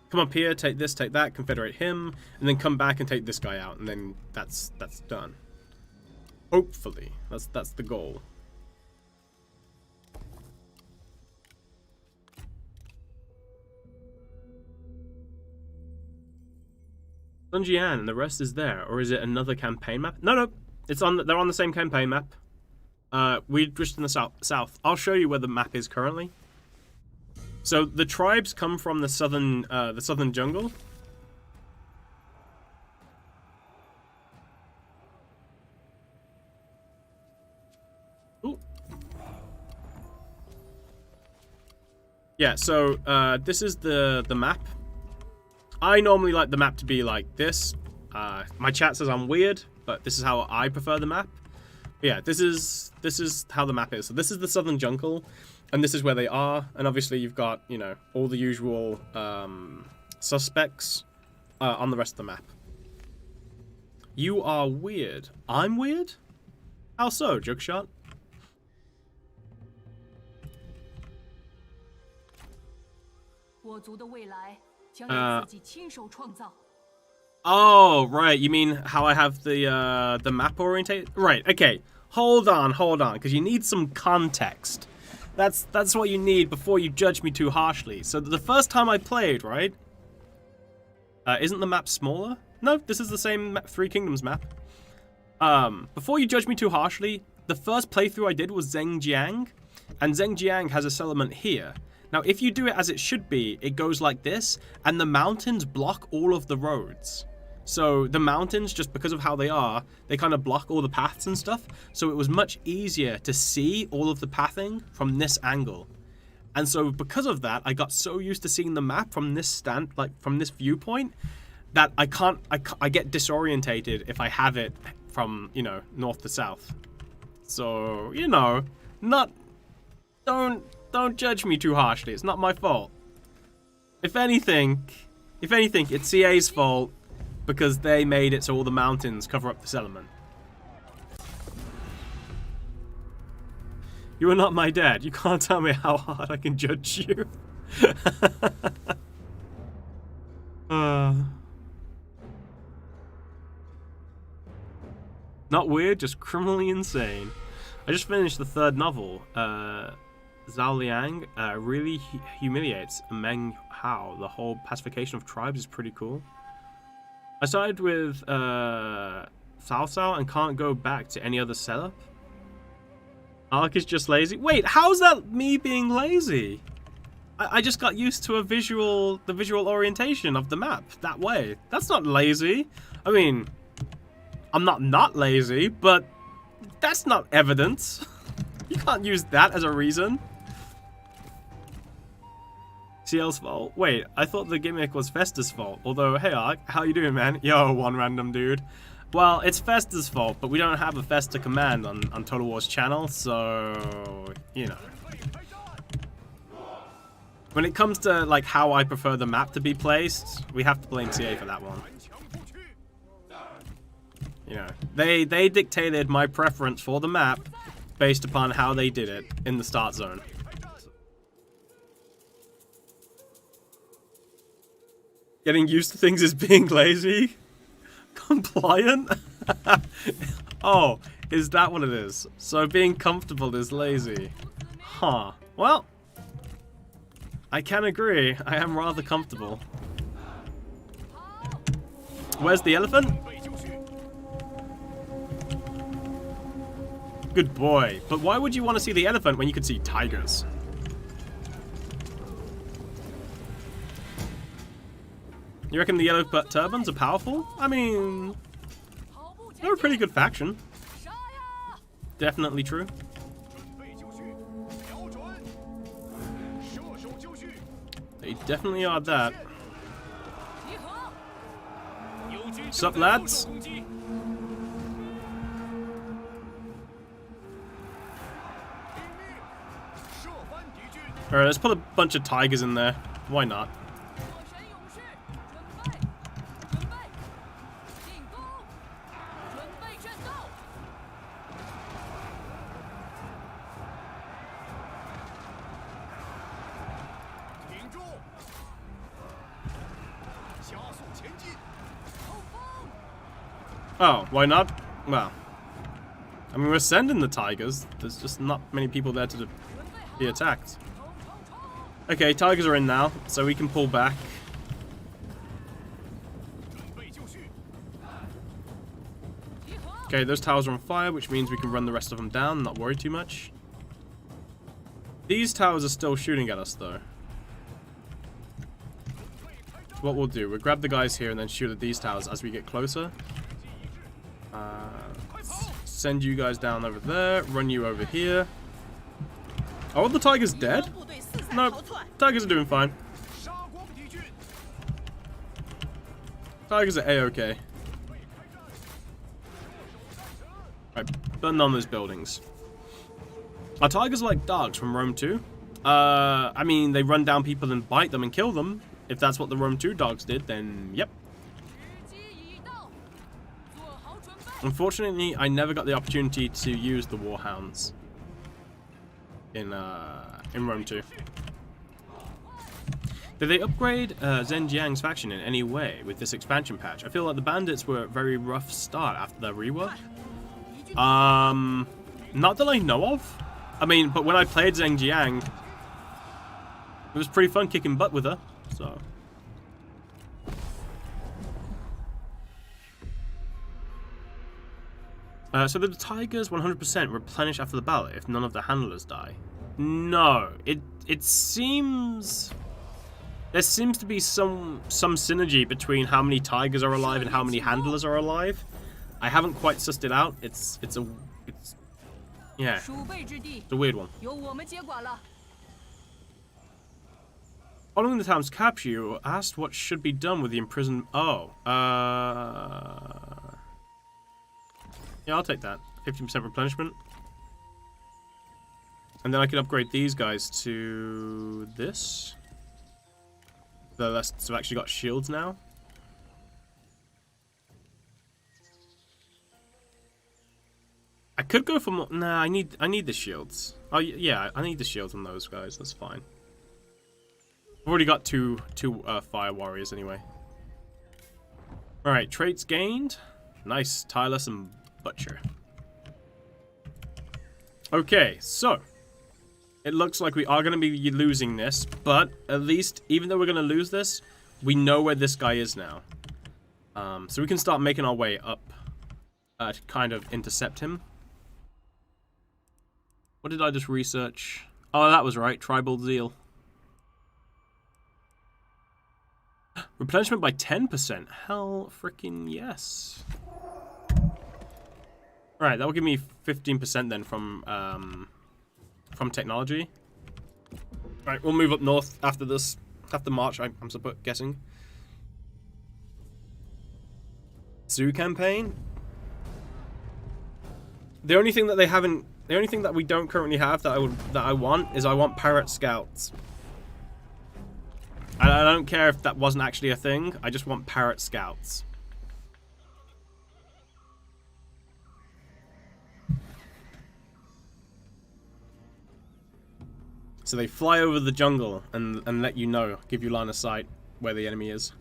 Come up here, take this, take that, confederate him, and then come back and take this guy out, and then that's done. Hopefully, that's the goal. Sunjian and the rest is there, or is it another campaign map? No, it's on. They're on the same campaign map. We're just in the south. I'll show you where the map is currently. So the tribes come from the southern jungle. Ooh. Yeah, so this is the map. I normally like the map to be like this. My chat says I'm weird, but this is how I prefer the map. But yeah, this is how the map is. So this is the southern jungle. And this is where they are, and obviously you've got, you know, all the usual suspects on the rest of the map. You are weird. I'm weird? How so, Jugshot? 我族的未来将由自己亲手创造。 Oh, right. You mean how I have the map oriented? Right. Okay. Hold on, because you need some context. That's what you need before you judge me too harshly. So the first time I played, right? Isn't the map smaller? No, this is the same Three Kingdoms map. Before you judge me too harshly, the first playthrough I did was Zhengjiang, and Zhengjiang has a settlement here. Now, if you do it as it should be, it goes like this, and the mountains block all of the roads. So the mountains, just because of how they are, they kind of block all the paths and stuff. So it was much easier to see all of the pathing from this angle. And so because of that, I got so used to seeing the map from this from this viewpoint, that I get disorientated if I have it from, you know, north to south. So, you know, don't judge me too harshly. It's not my fault. If anything, it's CA's fault. Because they made it so all the mountains cover up the settlement. You are not my dad. You can't tell me how hard I can judge you. Not weird, just criminally insane. I just finished the 3rd novel. Zhao Liang really humiliates Meng Hao. The whole pacification of tribes is pretty cool. I started with Cao Cao and can't go back to any other setup. Ark is just lazy. Wait, how's that me being lazy? I just got used to the visual orientation of the map that way. That's not lazy. I mean, I'm not lazy, but that's not evidence. You can't use that as a reason. CL's fault? Wait, I thought the gimmick was Festa's fault. Although, hey Ark, how you doing, man? Yo, one random dude. Well, it's Festa's fault, but we don't have a Festa command on Total War's channel, so, you know. When it comes to, like, how I prefer the map to be placed, we have to blame CA for that one. You know, they dictated my preference for the map based upon how they did it in the start zone. Getting used to things is being lazy? Compliant? Oh, is that what it is? So being comfortable is lazy. Huh. Well, I can agree. I am rather comfortable. Where's the elephant? Good boy. But why would you want to see the elephant when you could see tigers? You reckon the yellow turbans are powerful? I mean, 跑步前 they're a 进， pretty good faction. 杀呀！ Definitely true. 准备就绪，瞄准，射手就绪， They definitely are that. 集合， 友军 Sup, 正在受 lads? 攻击。敌力，射翻敌军， Alright, let's put a bunch of tigers in there. Why not? 火神勇士，准备，准备，进攻，准备战斗。 挺住，加速前进。 后方， Oh, why not? Well, I mean, we're sending the tigers. There's just not many people there to 准备 be 好， attacked. 冲冲冲！ Okay, tigers are in now, so we can pull back. 准备就绪， 集合， Okay, those towers are on fire, which means we can run the rest of them down, not worry too much. These towers are still shooting at us, though. So what we'll do, we'll grab the guys here and then shoot at these towers as we get closer. Send you guys down over there, run you over here. Oh, are the tigers dead? 部队四散 No, 逃窜， tigers are doing fine. 杀光敌军。 Tigers are A-okay. Right, burn on those buildings. Are tigers like dogs from Rome 2? I mean, they run down people and bite them and kill them. If that's what the Rome 2 dogs did, then yep. 时机已到，做好准备。 Unfortunately, I never got the opportunity to use the Warhounds in Rome 2. Did they upgrade Zhenjiang's faction in any way with this expansion patch? I feel like the bandits were a very rough start after their rework. Not that I know of. I mean, but when I played Zhenjiang, it was pretty fun kicking butt with her, so. So the tigers 100% replenish after the battle if none of the handlers die. No, it seems there seems to be some synergy between how many tigers are alive and how many handlers are alive. I haven't quite sussed it out. It's yeah, 鼠辈之地 it's a weird one. 由我们接管了。 Following the town's capture, you were asked what should be done with the imprisoned. Oh, yeah, I'll take that. 15% replenishment. And then I can upgrade these guys to this. The rest have actually got shields now. I could go for more. Nah, I need the shields. Oh yeah, I need the shields on those guys. That's fine. I've already got two fire warriors anyway. All right, traits gained. Nice, tireless and butcher. Okay, so it looks like we are going to be losing this, but at least, even though we're going to lose this, we know where this guy is now. So we can start making our way up to kind of intercept him. What did I just research? Oh, that was right, tribal zeal. Replenishment by 10%. Hell freaking yes. Alright, that will give me 15% then from technology. Alright, we'll move up north after this. After March, I'm guessing. Zoo campaign? The only thing that they haven't, the only thing that we don't currently have that I want is I want parrot scouts. And I don't care if that wasn't actually a thing. I just want parrot scouts. So they fly over the jungle and let you know, give you line of sight where the enemy is.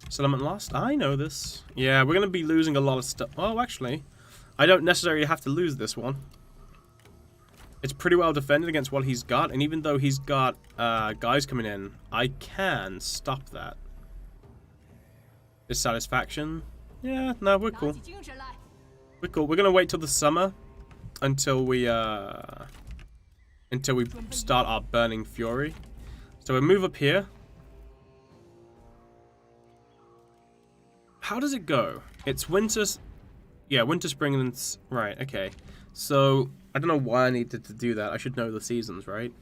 Settlement lost? I know this. Yeah, we're going to be losing a lot of stuff. Oh, actually, I don't necessarily have to lose this one. It's pretty well defended against what he's got, and even though he's got guys coming in, I can stop that. Dissatisfaction? Yeah, no, we're 打 cool. 起精神来， We're cool. We're gonna wait till the summer until we start our burning fury. So we move up here. How does it go? It's winter... Yeah, winter, spring, and... Right, okay. So, I don't know why I needed to do that. I should know the seasons, right?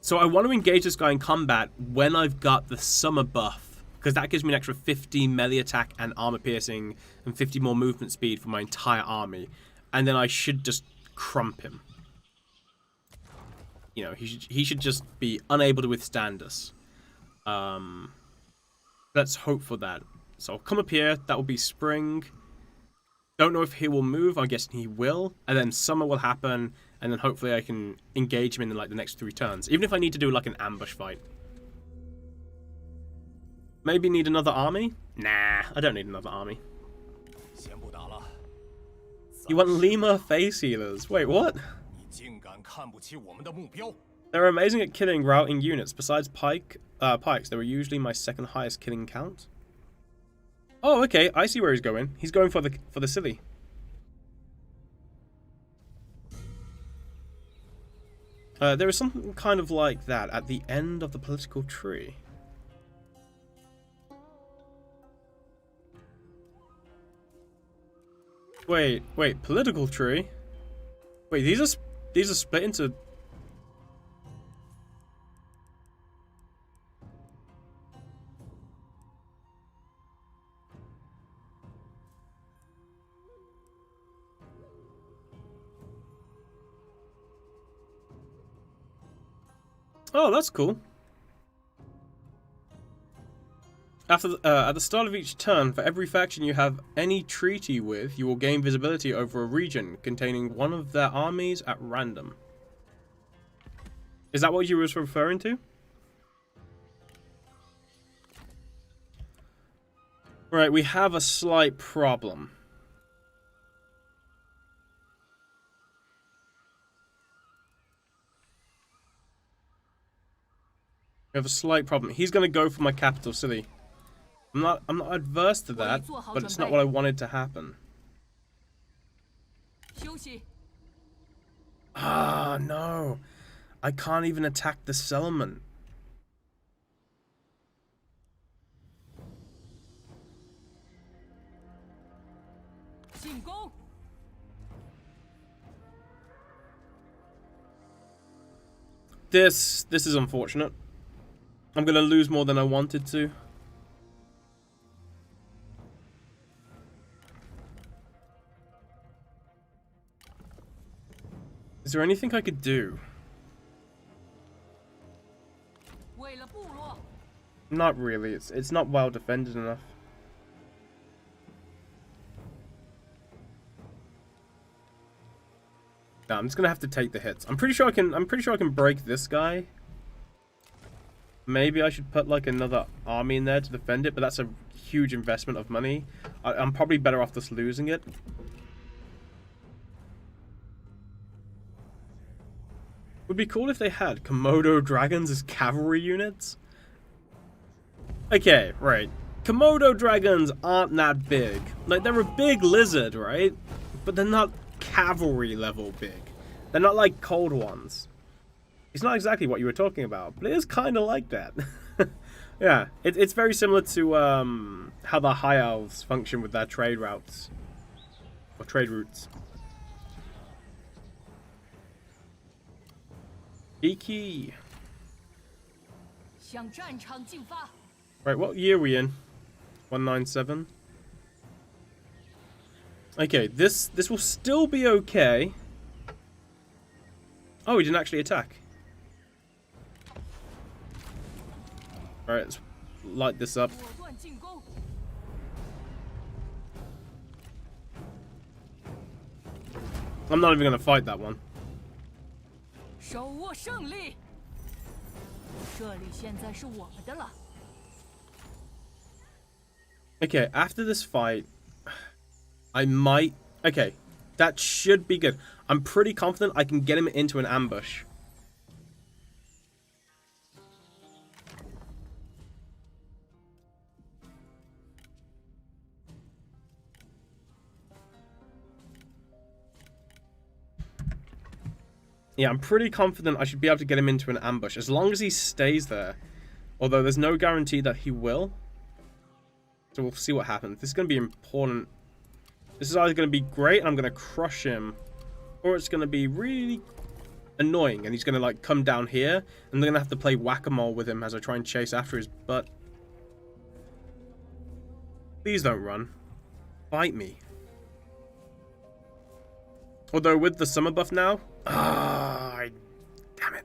So I want to engage this guy in combat when I've got the summer buff, because that gives me an extra 50 melee attack and armor piercing and 50 more movement speed for my entire army. And then I should just crump him. You know, he should just be unable to withstand us. Let's hope for that. So I'll come up here. That will be spring. Don't know if he will move. I'm guessing he will. And then summer will happen. And then hopefully I can engage him in like the next 3 turns. Even if I need to do like an ambush fight. Maybe need another army? Nah, I don't need another army. You want Lima face healers? Wait, what? They're amazing at killing routing units. Besides pikes, they were usually my second highest killing count. Oh, okay. I see where he's going. He's going for the silly. There is something kind of like that at the end of the political tree. Wait, political tree? Wait, these are split into... Oh, that's cool. At the start of each turn, for every faction you have any treaty with, you will gain visibility over a region containing one of their armies at random. Is that what you were referring to? Right, we have a slight problem. We have a slight problem. He's going to go for my capital city. I'm not adverse to that, but it's not what I wanted to happen. Ah, no. I can't even attack the settlement. This is unfortunate. I'm going to lose more than I wanted to. Is there anything I could do? Not really. It's not well defended enough. No, I'm just gonna have to take the hits. I'm pretty sure I can break this guy. Maybe I should put like another army in there to defend it, but that's a huge investment of money. I'm probably better off just losing it. Would be cool if they had Komodo dragons as cavalry units. Okay, right. Komodo dragons aren't that big. Like, they're a big lizard, right? But they're not cavalry level big. They're not like cold ones. It's not exactly what you were talking about, but it is kind of like that. Yeah, it's very similar to how the High Elves function with their trade routes. Or trade routes. Iki. Right, what year are we in? 197. Okay, this will still be okay. Oh, he didn't actually attack. Alright, let's light this up. I'm not even going to fight that one. Okay, after this fight, I might... Okay, that should be good. I'm pretty confident I can get him into an ambush. Yeah, I'm pretty confident I should be able to get him into an ambush, as long as he stays there. Although there's no guarantee that he will. So we'll see what happens. This is going to be important. This is either going to be great and I'm going to crush him, or it's going to be really annoying and he's going to like come down here and I'm going to have to play whack-a-mole with him as I try and chase after his butt. Please don't run. Bite me. Although with the summer buff now, damn it.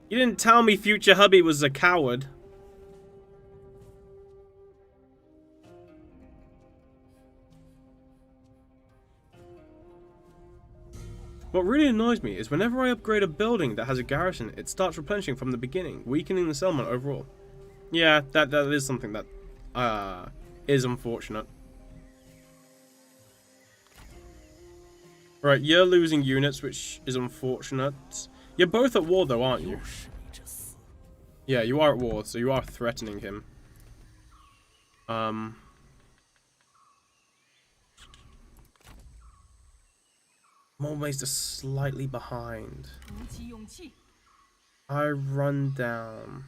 You didn't tell me future hubby was a coward. What really annoys me is whenever I upgrade a building that has a garrison, it starts replenishing from the beginning, weakening the settlement overall. Yeah, that is something that is unfortunate. Right, you're losing units, which is unfortunate. You're both at war though, aren't you? Yeah, you are at war, so you are threatening him. I'm always just slightly behind. I run down.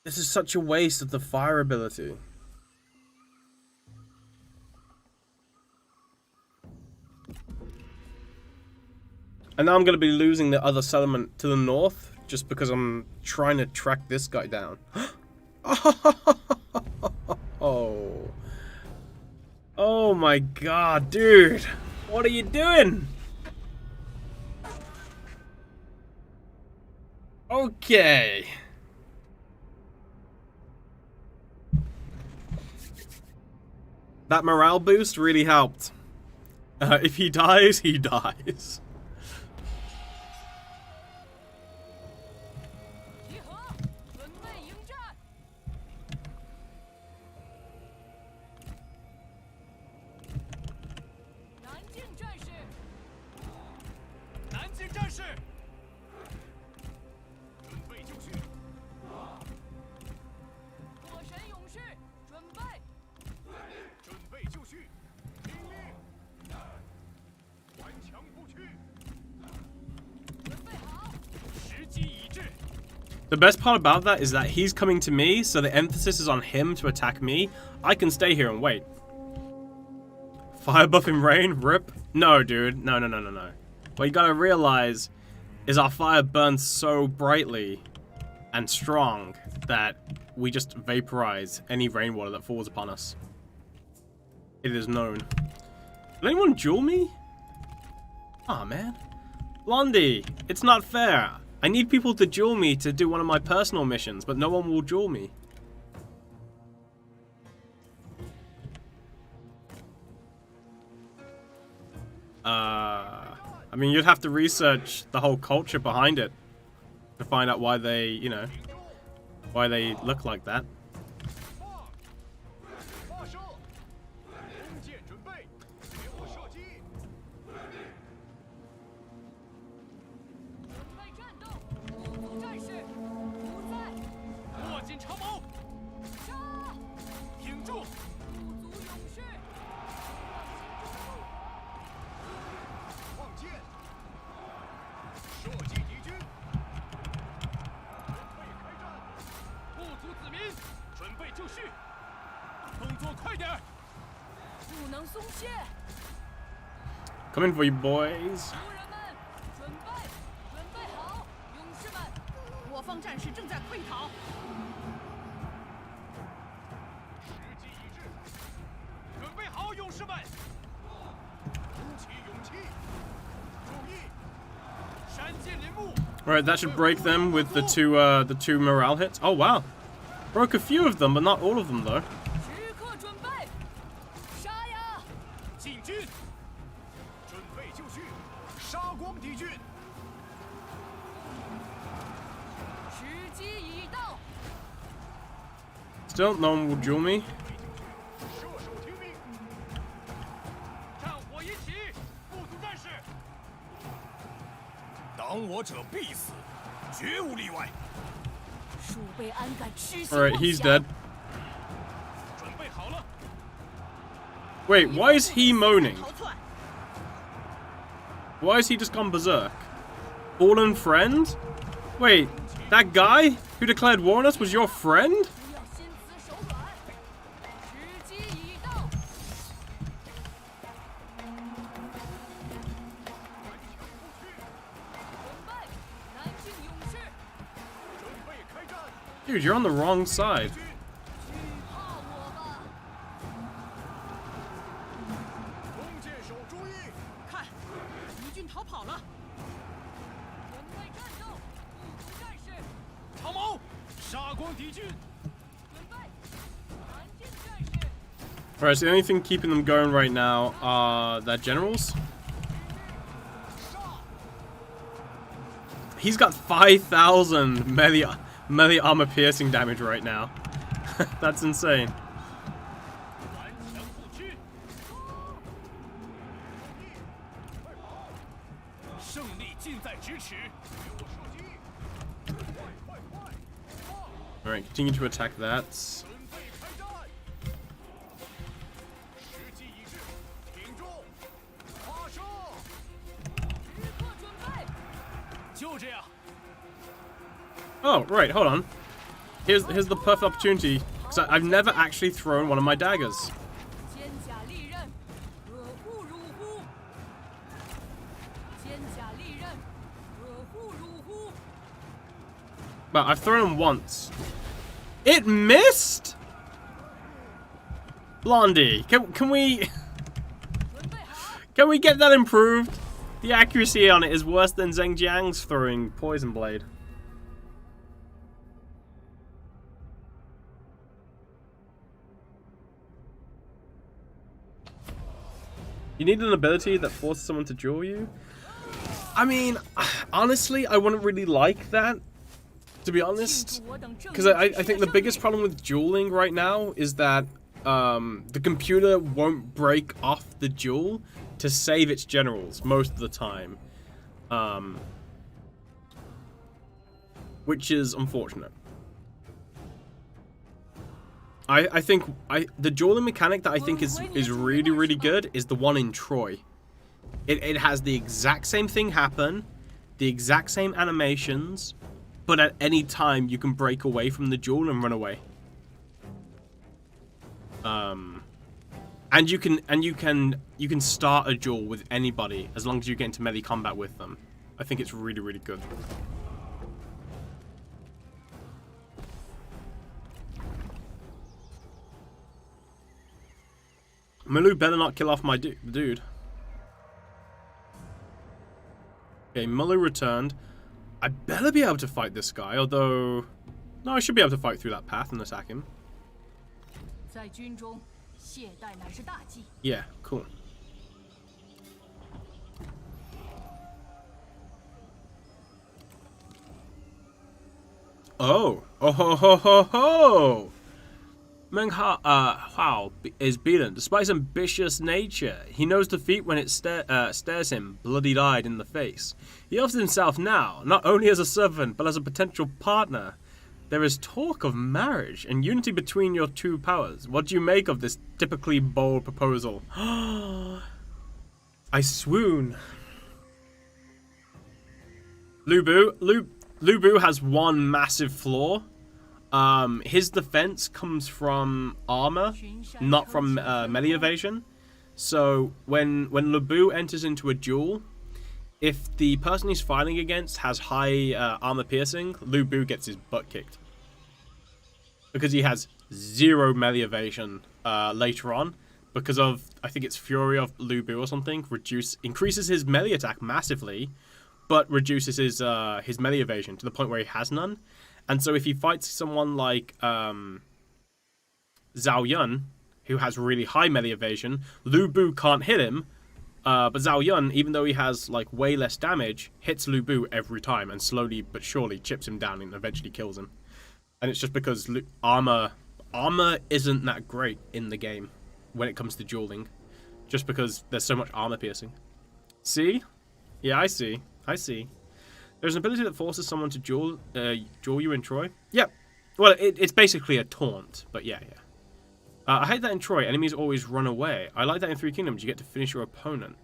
This is such a waste of the fire ability. And now I'm going to be losing the other settlement to the north just because I'm trying to track this guy down. Oh. Oh my god, dude. What are you doing? Okay. That morale boost really helped. If he dies, he dies. The best part about that is that he's coming to me, so the emphasis is on him to attack me. I can stay here and wait. Fire buff in rain? Rip? No, dude. No. What you gotta realize is our fire burns so brightly and strong that we just vaporize any rainwater that falls upon us. It is known. Did anyone duel me? Aw, man. Blondie, it's not fair. I need people to duel me to do one of my personal missions, but no one will duel me. I mean, you'd have to research the whole culture behind it to find out why they, you know, why they look like that. Coming for you, boys. Alright, that should break them with the two morale hits. Oh wow. Broke a few of them, but not all of them though. Still, no one will duel me. Alright, Alright, he's dead. Wait, why is he moaning? Why has he just gone berserk? Fallen friend? Wait, that guy who declared war on us was your friend? 不要心慈手软，时机已到。准备，南境勇士， 准备开战， Dude, you're on the wrong side. 惧怕我吧！ 弓箭手注意， 看，敌军逃跑了。 准备战斗，不服战士， 长矛，杀光敌军。 准备，南境战士， Alright, so the only thing keeping them going right now are their generals. He's got 5,000 melee armor piercing damage right now. That's insane. 顽强不屈，胜利近在咫尺。给我射击！快快快！ Alright, continue to attack that. 准备开战！时机已至，挺住！发射！时刻准备。 就这样， Oh, right, hold on. Here's the perfect opportunity, because I've never actually thrown one of my daggers. 肩甲利刃，可护汝乎？肩甲利刃，可护汝乎？ But I've thrown them once. It missed? Blondie, can we 准备好， can we get that improved? The accuracy on it is worse than Zheng Jiang's throwing Poison Blade. You need an ability that forces someone to duel you? I mean, honestly, I wouldn't really like that, to be 庆 honest. 祝我等正 Because 义 I 之士 think 的 the 胜 biggest 利。 problem with dueling right now is that the computer won't break off the duel to save its generals most of the time. Which is unfortunate. I think the dueling mechanic that I think is really, really good is the one in Troy. It has the exact same thing happen, the exact same animations, but at any time you can break away from the duel and run away. And you can start a duel with anybody as long as you get into melee combat with them. I think it's really, really good. Milu better not kill off my dude. Okay, Milu returned. I better be able to fight this guy, although... No, I should be able to fight through that path and attack him. 在军中，懈怠乃是大忌。 Yeah, cool. Oh ho ho ho ho! Meng Hao is beaten. Despite his ambitious nature, he knows defeat when it stares him bloody-eyed in the face. He offers himself now, not only as a servant, but as a potential partner. There is talk of marriage and unity between your two powers. What do you make of this typically bold proposal? I swoon. Lu Bu has one massive flaw. His defense comes from armor, not from melee evasion. So when Lu Bu enters into a duel, if the person he's fighting against has high armor piercing, Lu Bu gets his butt kicked. Because he has 0 melee evasion later on. Because of, I think it's Fury of Lu Bu or something, increases his melee attack massively, but reduces his melee evasion to the point where he has none. And so if he fights someone like Zhao Yun, who has really high melee evasion, Lu Bu can't hit him, but Zhao Yun, even though he has like way less damage, hits Lu Bu every time and slowly but surely chips him down and eventually kills him. And it's just because armor isn't that great in the game when it comes to dueling, just because there's so much armor piercing. See? Yeah, I see. There's an ability that forces someone to duel you in Troy. Yep. Well, it's basically a taunt, but yeah. I hate that in Troy, enemies always run away. I like that in Three Kingdoms, you get to finish your opponent.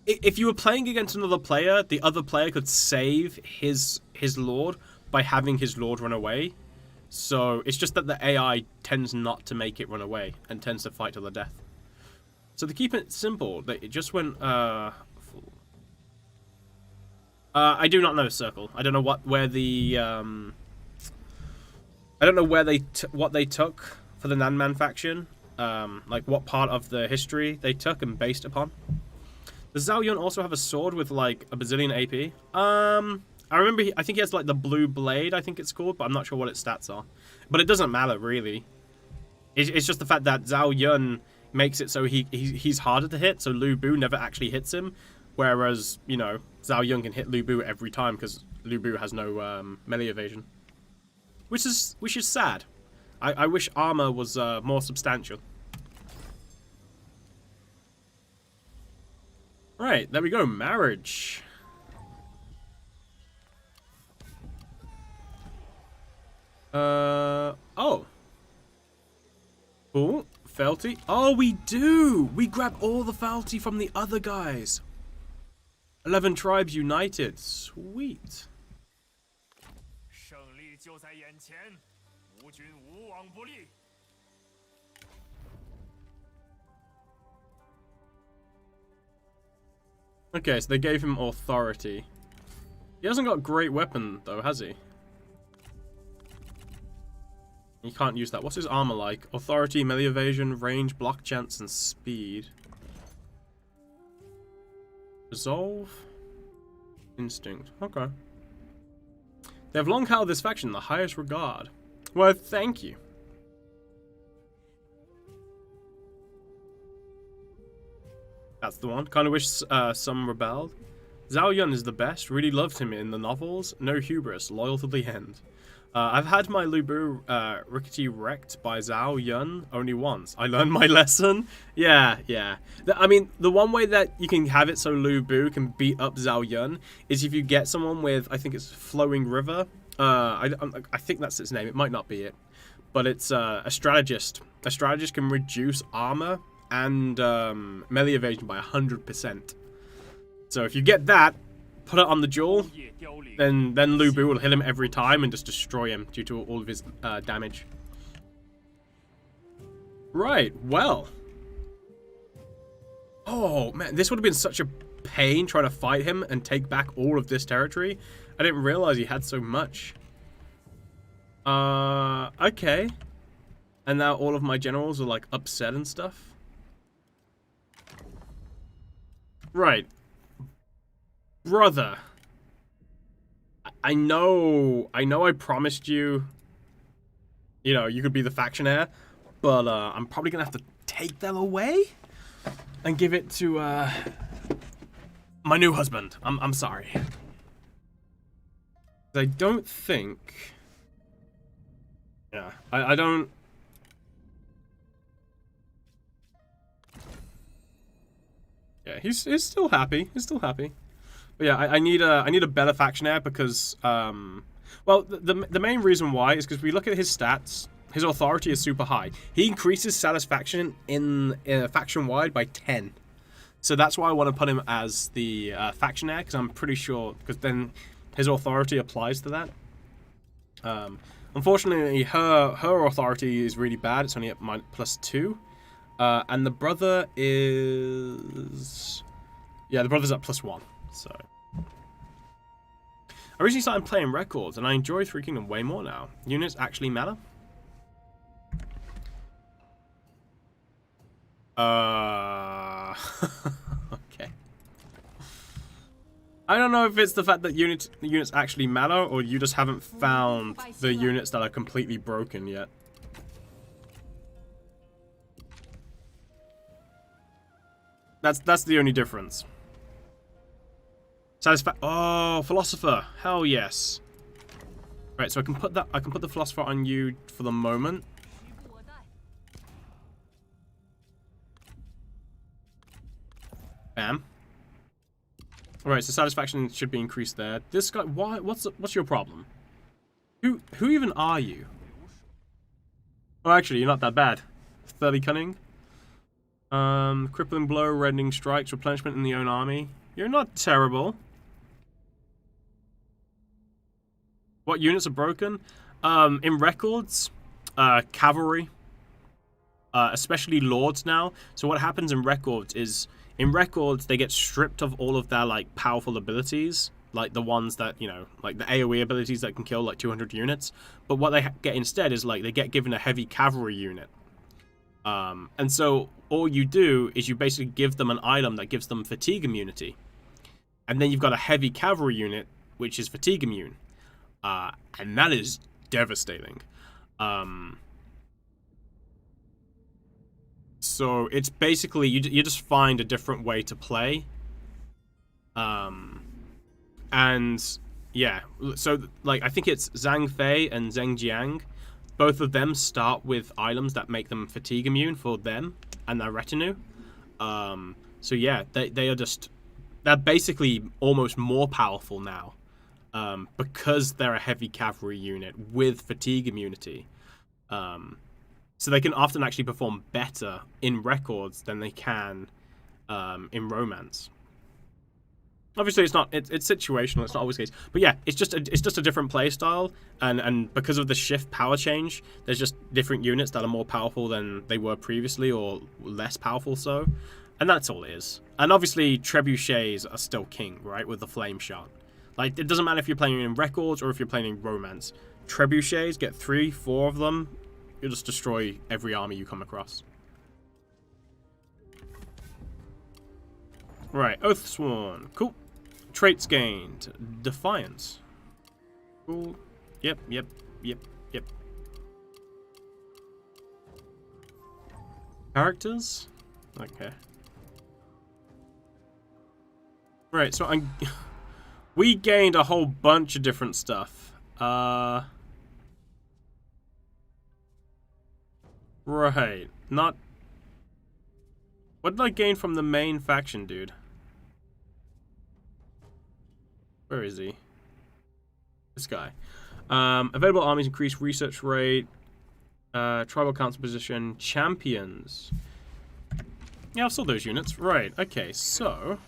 If you were playing against another player, the other player could save his lord by having his lord run away. So it's just that the AI tends not to make it run away and tends to fight to the death. So to keep it simple, it just went full. I do not know Circle. I don't know where the I don't know where what they took for the Nanman faction. Like what part of the history they took and based upon. Does Zhao Yun also have a sword with like a bazillion AP? I remember I think he has like the blue blade, I think it's called, but I'm not sure what its stats are. But it doesn't matter really. It's just the fact that Zhao Yun makes it so he's harder to hit, so Lu Bu never actually hits him, whereas, you know, Zhao Yun can hit Lu Bu every time because Lu Bu has no melee evasion. Which is sad. I wish armor was more substantial. Right, there we go. Marriage. Oh. Oh, fealty. Oh, we do! We grab all the fealty from the other guys. 11 tribes united. Sweet. 胜利就在眼前，吴军无往不利。 Okay, so they gave him authority. He hasn't got a great weapon, though, has he? He can't use that. What's his armor like? Authority, melee evasion, range, block chance, and speed. Resolve? Instinct. Okay. They have long held this faction in the highest regard. Well, thank you. That's the one. Kind of wish some rebelled. Zhao Yun is the best. Really loved him in the novels. No hubris. Loyal to the end. I've had my Lu Bu rickety wrecked by Zhao Yun only once. I learned my lesson. Yeah. I mean, the one way that you can have it so Lu Bu can beat up Zhao Yun is if you get someone with, I think it's Flowing River. I think that's its name. It might not be it. But it's a strategist. A strategist can reduce armor and melee evasion by 100%. So if you get that, put it on the jewel, then Lu Bu will hit him every time and just destroy him due to all of his damage. Right, well. Oh man, this would have been such a pain trying to fight him and take back all of this territory. I didn't realize he had so much. Okay. And now all of my generals are like upset and stuff. Right. Brother. I know I promised you, you know, you could be the faction heir, but I'm probably gonna have to take them away and give it to my new husband. I'm sorry. I don't think. Yeah, I don't. Yeah, he's still happy. He's still happy. But yeah, I need a better faction heir because well, the main reason why is because we look at his stats. His authority is super high. He increases satisfaction in faction wide by 10. So that's why I want to put him as the faction heir, because I'm pretty sure, because then his authority applies to that. Unfortunately, her authority is really bad. It's only at +2. And the brother is... Yeah, the brother's at +1. So... I recently started playing records, and I enjoy Three Kingdom way more now. Units actually matter? Okay. I don't know if it's the fact that units actually matter, or you just haven't found the units that are completely broken yet. That's the only difference. Oh, philosopher. Hell yes. Right, so I can put the philosopher on you for the moment. Bam. Alright, so satisfaction should be increased there. This guy, why? What's your problem? Who even are you? Oh, actually, you're not that bad. 30 cunning. Crippling blow, rending strikes, replenishment in the own army. You're not terrible. What units are broken? In records, cavalry. Especially lords now. So what happens in records is, in records, they get stripped of all of their, like, powerful abilities. Like, the ones that, you know, like the AoE abilities that can kill, like, 200 units. But what they get instead is, like, they get given a heavy cavalry unit. And so all you do is you basically give them an item that gives them fatigue immunity. And then you've got a heavy cavalry unit, which is fatigue immune. And that is devastating. So it's basically, you just find a different way to play. And yeah, so like I think it's Zhang Fei and Zheng Jiang. Both of them start with items that make them fatigue immune for them and their retinue. So yeah, they are just, they're basically almost more powerful now. Because they're a heavy cavalry unit with fatigue immunity. So they can often actually perform better in records than they can in romance. Obviously, it's not. It's situational. It's not always the case. But yeah, it's just a different play style, and because of the shift power change, there's just different units that are more powerful than they were previously, or less powerful. So, and that's all it is. And obviously, trebuchets are still king, right? With the flame shot. Like, it doesn't matter if you're playing in records or if you're playing in romance. Trebuchets, get 3, 4 of them. You'll just destroy every army you come across. Right, Oathsworn. Cool. Traits gained. Defiance. Cool. Yep. Characters? Okay. Right, so we gained a whole bunch of different stuff. Right. Not... What did I gain from the main faction, dude? Where is he? This guy. Available armies increase research rate. Tribal council position. Champions. Yeah, I've sold those units. Right, okay, so...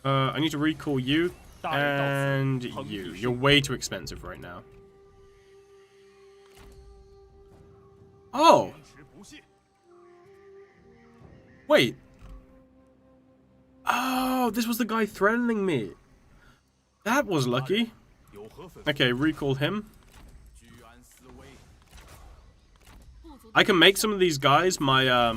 I need to recall you. And you. You're way too expensive right now. Oh! Wait. Oh, this was the guy threatening me. That was lucky. Okay, recall him. I can make some of these guys my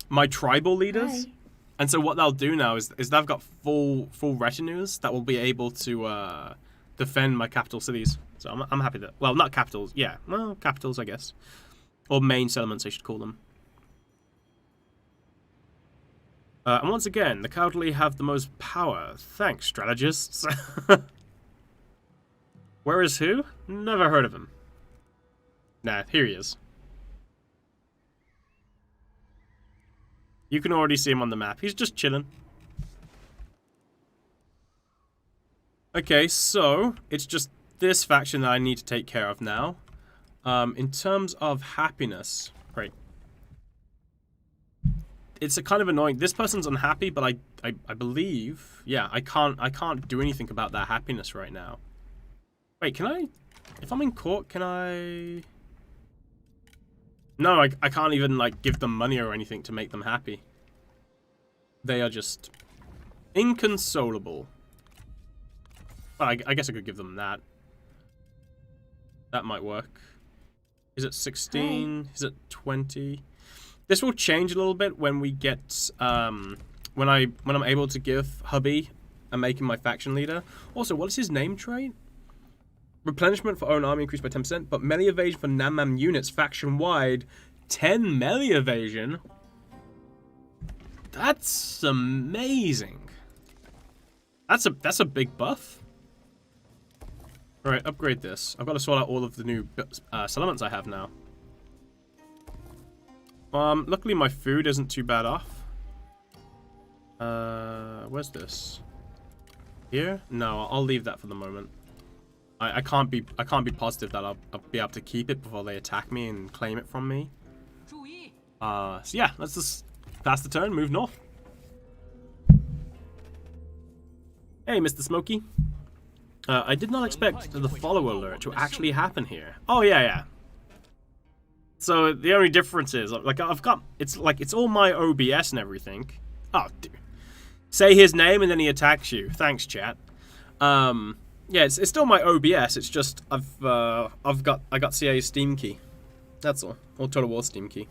my tribal leaders. Hi. And so what they'll do now is they've got full retinues that will be able to defend my capital cities. So I'm happy that, well, not capitals, yeah, well, capitals, I guess, or main settlements, I should call them. And once again, the cowardly have the most power. Thanks, strategists. Where is who? Never heard of him. Nah, here he is. You can already see him on the map. He's just chilling. Okay, so it's just this faction that I need to take care of now. In terms of happiness, right? It's a kind of annoying. This person's unhappy, but I believe, yeah, I can't do anything about their happiness right now. Wait, can I? If I'm in court, can I? No, I can't even, like, give them money or anything to make them happy. They are just inconsolable. Well, I guess I could give them that. That might work. Is it 16? Hi. Is it 20? This will change a little bit when we get, when I'm able to give hubby and make him my faction leader. Also, what is his name trait? Replenishment for own army increased by 10%, but melee evasion for Namam units faction-wide. 10 melee evasion? That's amazing. That's a big buff. Alright, upgrade this. I've got to sort out all of the new settlements I have now. Luckily my food isn't too bad off. Where's this? Here? No, I'll leave that for the moment. I can't be positive that I'll be able to keep it before they attack me and claim it from me. 注意， So yeah, let's just pass the turn, move north. Hey, Mr. Smokey. I did not expect the follow alert to actually happen here. Oh yeah. So the only difference is, like, it's all my OBS and everything. Oh, dude. Say his name and then he attacks you. Thanks, chat. Yeah, it's still my OBS. It's just I got CA's Steam key. That's all. Or Total War Steam key.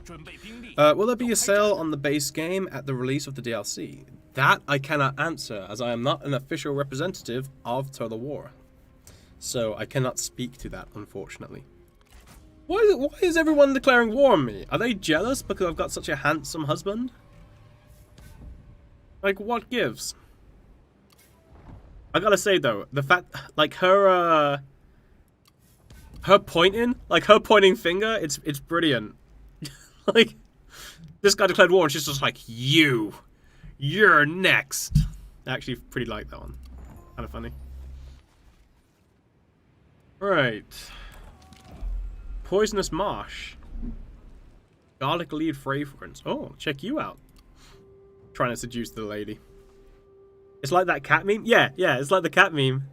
准备兵力。 Will there be a sale on the base game at the release of the DLC? That I cannot answer, as I am not an official representative of Total War. So I cannot speak to that, unfortunately. Why is everyone declaring war on me? Are they jealous because I've got such a handsome husband? Like, what gives? I gotta say though, the fact, like, her pointing finger, it's brilliant. Like, this guy declared war and she's just like, you're next. I actually pretty like that one. Kind of funny. Right. Poisonous marsh. Garlic lead fragrance. Oh, check you out. Trying to seduce the lady. It's like that cat meme? Yeah, it's like the cat meme.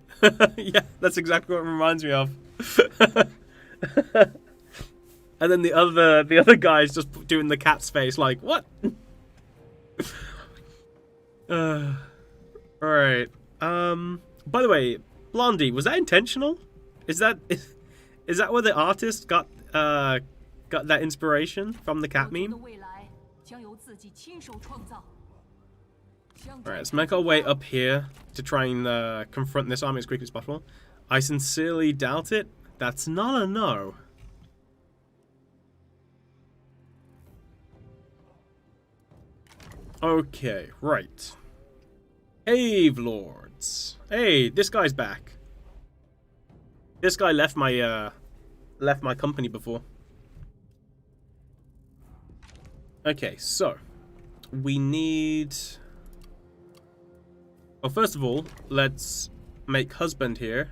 Yeah, that's exactly what it reminds me of. And then the other guy's just doing the cat's face like, what? Alright. By the way, Blondie, was that intentional? Is that where the artist got that inspiration from the cat 国族的 meme? 未来将由自己亲手创造。 Alright, let's make our way up here to try and confront this army as quickly as possible. I sincerely doubt it. That's not a no. Okay, right. Cave Lords. Hey, this guy's back. This guy left my company before. Okay, so we need. Well, first of all, let's make husband here.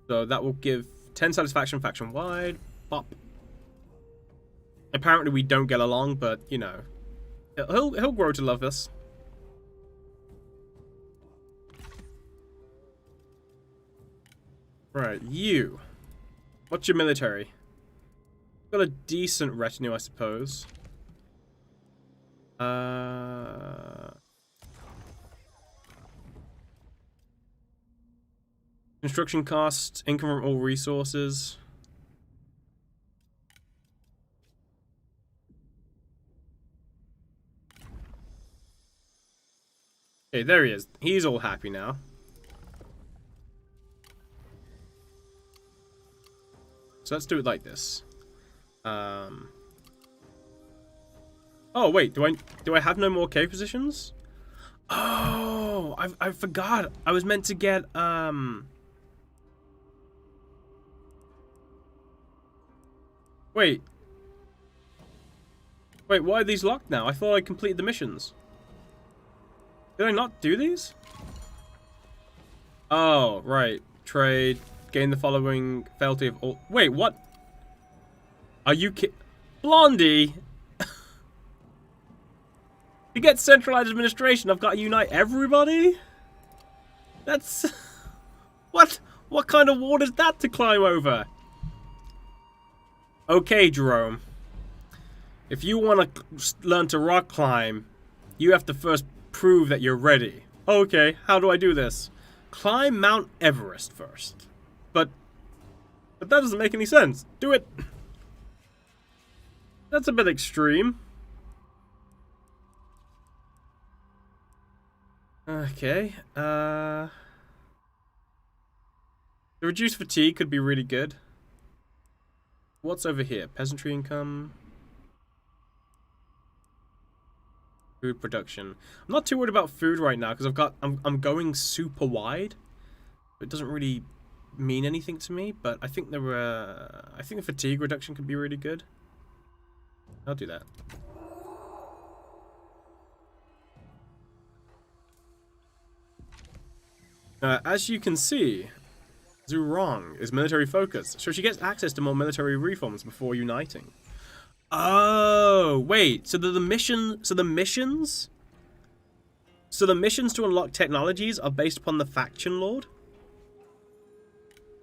So that will give 10 satisfaction faction wide. Bop. Apparently we don't get along, but you know, he'll grow to love us. Right, you. What's your military? Got a decent retinue, I suppose. Construction costs, income from all resources. Okay, there he is. He's all happy now. So let's do it like this. Oh wait, do I have no more cave positions? Oh, I forgot. I was meant to get Wait, why are these locked now? I thought I completed the missions. Did I not do these? Oh, right. Trade. Gain the following faculty of all. Wait, what? Are you Blondie? To get centralized administration, I've got to unite everybody? That's... What? What kind of wall is that to climb over? Okay, Jerome. If you want to learn to rock climb, you have to first prove that you're ready. Okay, how do I do this? Climb Mount Everest first. But that doesn't make any sense. Do it. That's a bit extreme. Okay. The reduced fatigue could be really good. What's over here? Peasantry income. Food production. I'm not too worried about food right now because I'm going super wide. It doesn't really mean anything to me, but I think I think the fatigue reduction could be really good. I'll do that. As you can see, Zhurong is military focused, so she gets access to more military reforms before uniting. Oh, wait. So the missions to unlock technologies are based upon the faction lord,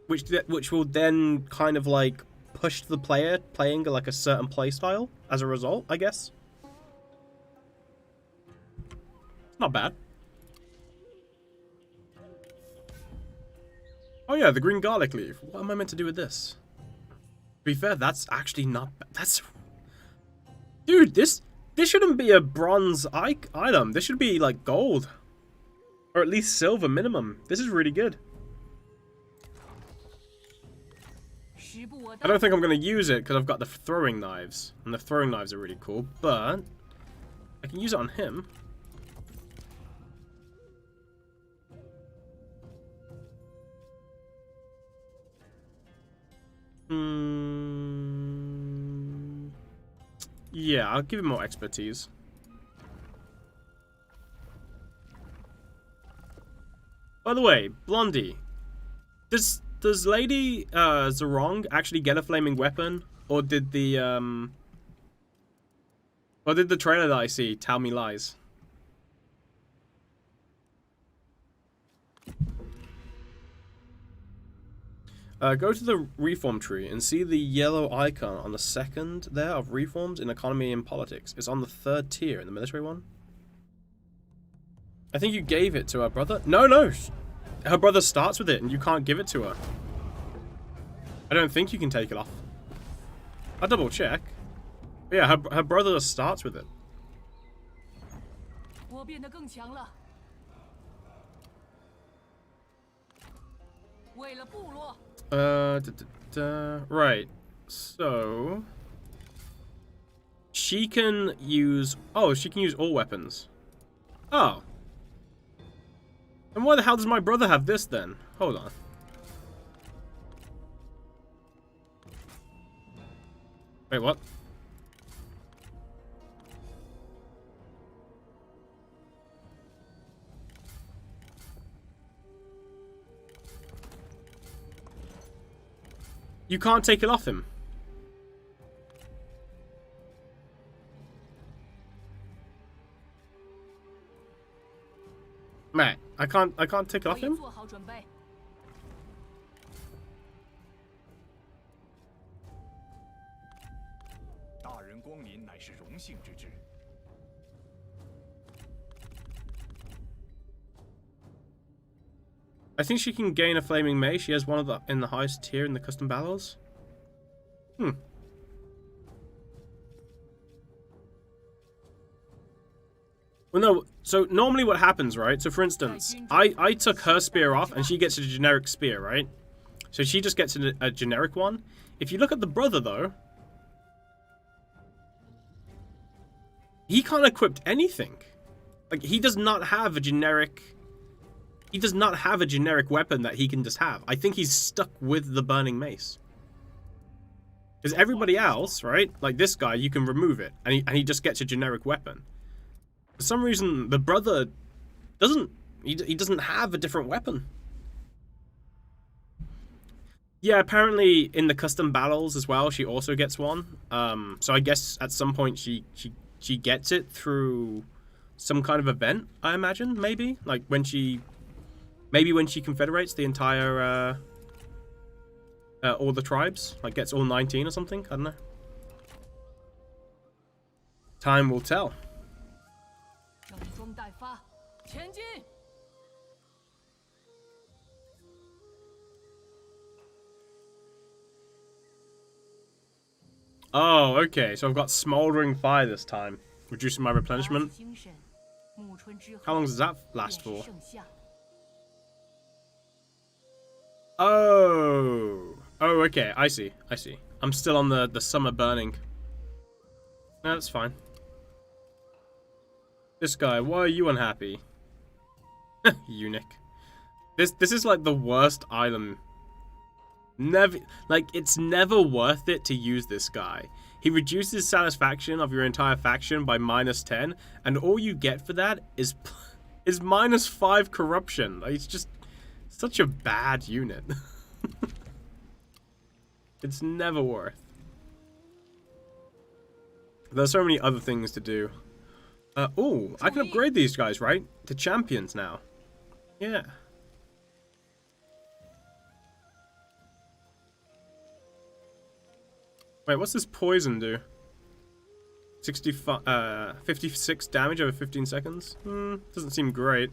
which will then kind of like push the player playing like a certain playstyle as a result, I guess. Not bad. Oh yeah, the green garlic leaf. What am I meant to do with this? To be fair, that's actually not bad. That's... Dude, this shouldn't be a bronze item. This should be like gold. Or at least silver minimum. This is really good. I don't think I'm going to use it because I've got the throwing knives. And the throwing knives are really cool, but I can use it on him. Yeah, I'll give him more expertise. By the way, Blondie, does Lady Zhurong actually get a flaming weapon, or did the trailer that I see tell me lies? Go to the reform tree and see the yellow icon on the second there of reforms in economy and politics. It's on the 3rd tier in the military one. I think you gave it to her brother. No. Her brother starts with it and you can't give it to her. I don't think you can take it off. I'll double check. But yeah, her brother starts with it. Right. So she can use... Oh, she can use all weapons. Oh. And why the hell does my brother have this then? Hold on. Wait, what? You can't take it off him. Matt, I can't take it off him? 大人光临乃是荣幸之至。 I think she can gain a flaming mace. She has one of the in the highest tier in the custom battles. Well, no. So normally what happens, right? So for instance, I took her spear off and she gets a generic spear, right? So she just gets a generic one. If you look at the brother though, he can't equip anything. Like he does not have a generic. He does not have a generic weapon that he can just have. I think he's stuck with the burning mace. Because everybody else, right? Like this guy, you can remove it, and he just gets a generic weapon. For some reason, the brother doesn't. He doesn't have a different weapon. Yeah, apparently in the custom battles as well, she also gets one. So I guess at some point she gets it through some kind of event. I imagine maybe like when she. Maybe when she confederates the entire, all the tribes, like gets all 19 or something, I don't know. Time will tell. Oh, okay, so I've got smoldering fire this time, reducing my replenishment. How long does that last for? Oh, okay. I see. I'm still on the summer burning. No, that's fine. This guy, why are you unhappy? Eunuch. This is like the worst item. Never, like it's never worth it to use this guy. He reduces satisfaction of your entire faction by -10, and all you get for that is -5 corruption. Like, it's just. Such a bad unit. It's never worth. There's so many other things to do. Oh, I can upgrade these guys, right? To champions now. Yeah. Wait, what's this poison do? 56 damage over 15 seconds? Doesn't seem great.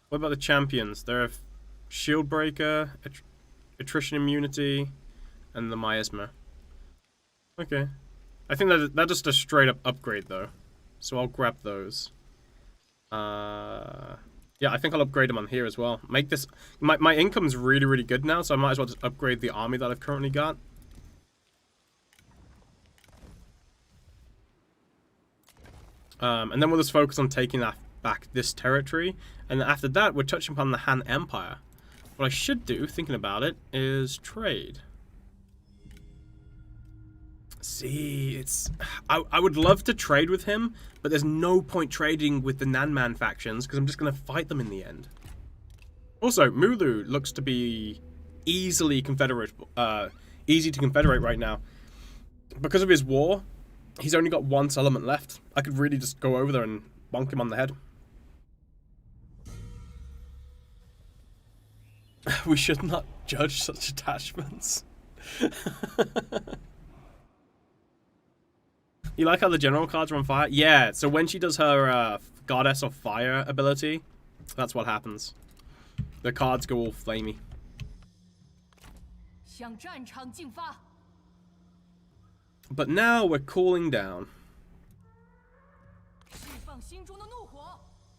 What about the champions? They have Shield Breaker, Attrition Immunity, and the Miasma. Okay. I think that's just a straight up upgrade though. So I'll grab those. Yeah, I think I'll upgrade them on here as well. Make this... My income's really, really good now, so I might as well just upgrade the army that I've currently got. And then we'll just focus on taking back this territory. And after that, we're touching upon the Han Empire. What I should do, thinking about it, is trade. See, it's... I would love to trade with him, but there's no point trading with the Nanman factions, because I'm just going to fight them in the end. Also, Mulu looks to be easy to confederate right now. Because of his war, he's only got one settlement left. I could really just go over there and bonk him on the head. We should not judge such attachments. You like how the general cards are on fire? Yeah, so when she does her Goddess of Fire ability, that's what happens. The cards go all flamey. But now we're cooling down.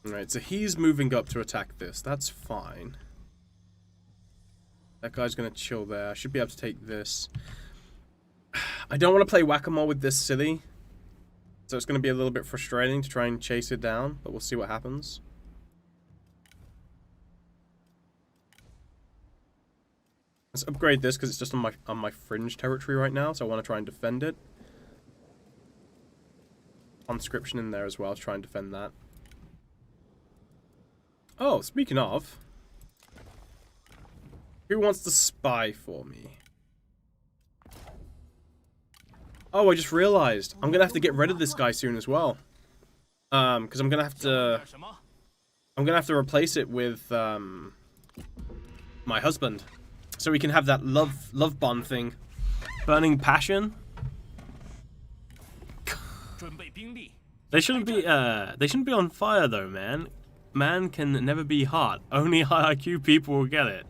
Alright, so he's moving up to attack this. That's fine. That guy's gonna chill there. I should be able to take this. I don't want to play whack-a-mole with this silly. So it's going to be a little bit frustrating to try and chase it down, but we'll see what happens. Let's upgrade this because it's just on my fringe territory right now, so I want to try and defend it. Conscription in there as well to try and defend that. Oh, speaking of, who wants to spy for me? Oh, I just realized I'm gonna have to get rid of this guy soon as well. Because I'm gonna have to replace it with my husband, so we can have that love bond thing. Burning passion. They shouldn't be on fire though, man. Man can never be hot. Only high IQ people will get it.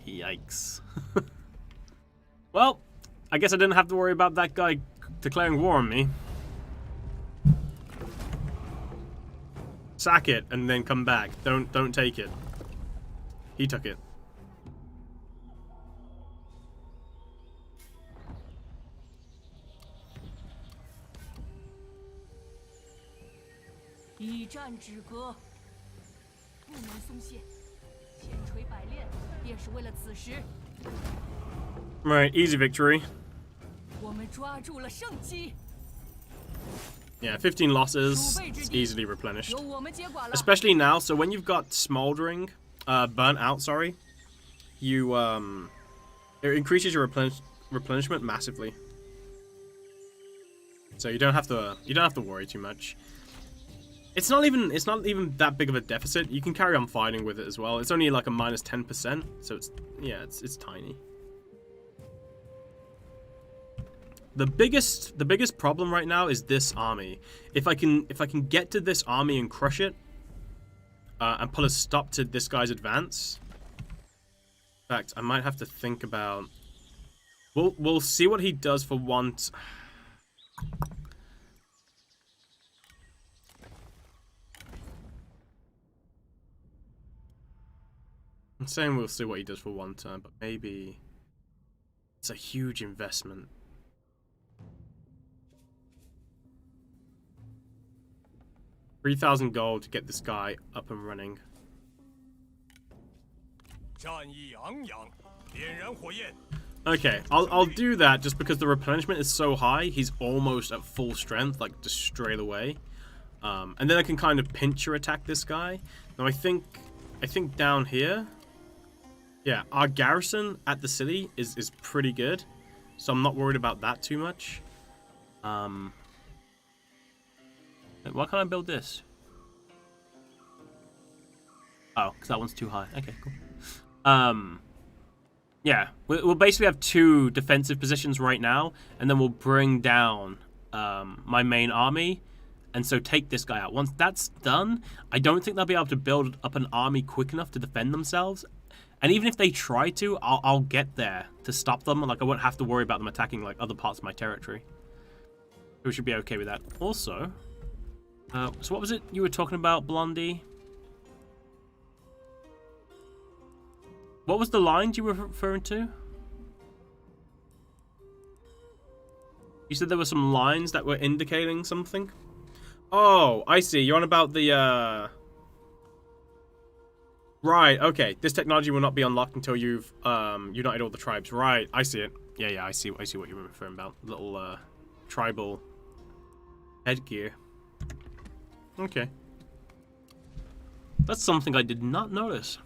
Yikes. Well, I guess I didn't have to worry about that guy declaring war on me. Sack it and then come back. Don't take it. He took it. Right, easy victory. Yeah, 15 losses, it's easily replenished. Especially now, so when you've got smoldering, burnt out, sorry, you, it increases your replenishment massively. So you don't have to worry too much. It's not even that big of a deficit. You can carry on fighting with it as well. It's only like a minus 10%, so it's tiny. The biggest problem right now is this army. If I can get to this army and crush it, and put a stop to this guy's advance. In fact, I might have to think about. We'll see what he does for once. I'm saying we'll see what he does for one turn, but maybe it's a huge investment. $3,000 gold to get this guy up and running. Okay, I'll do that just because the replenishment is so high. He's almost at full strength, like just straight away. And then I can kind of pinch or attack this guy. Now I think down here, yeah, our garrison at the city is pretty good, so I'm not worried about that too much. Why can't I build this? Oh, because that one's too high. Okay, cool. Yeah, we'll basically have 2 defensive positions right now, and then we'll bring down my main army, and so take this guy out. Once that's done, I don't think they'll be able to build up an army quick enough to defend themselves. And even if they try to, I'll get there to stop them. Like, I won't have to worry about them attacking, like, other parts of my territory. We should be okay with that. Also, so what was it you were talking about, Blondie? What was the lines you were referring to? You said there were some lines that were indicating something? Oh, I see. You're on about the, Right, okay. This technology will not be unlocked until you've, united all the tribes. Right, I see it. Yeah, I see what you were referring about. Little, tribal headgear. Okay. That's something I did not notice.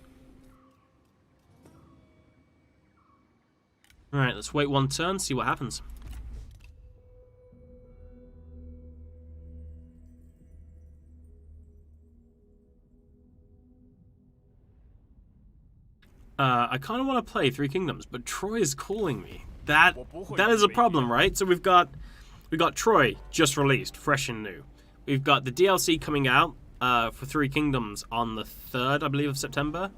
Alright, let's wait 1 turn, see what happens. I kind of want to play 3 Kingdoms, but Troy is calling me. That is a problem, right? So we got Troy just released, fresh and new. We've got the DLC coming out for 3 Kingdoms on the 3rd, I believe, of September.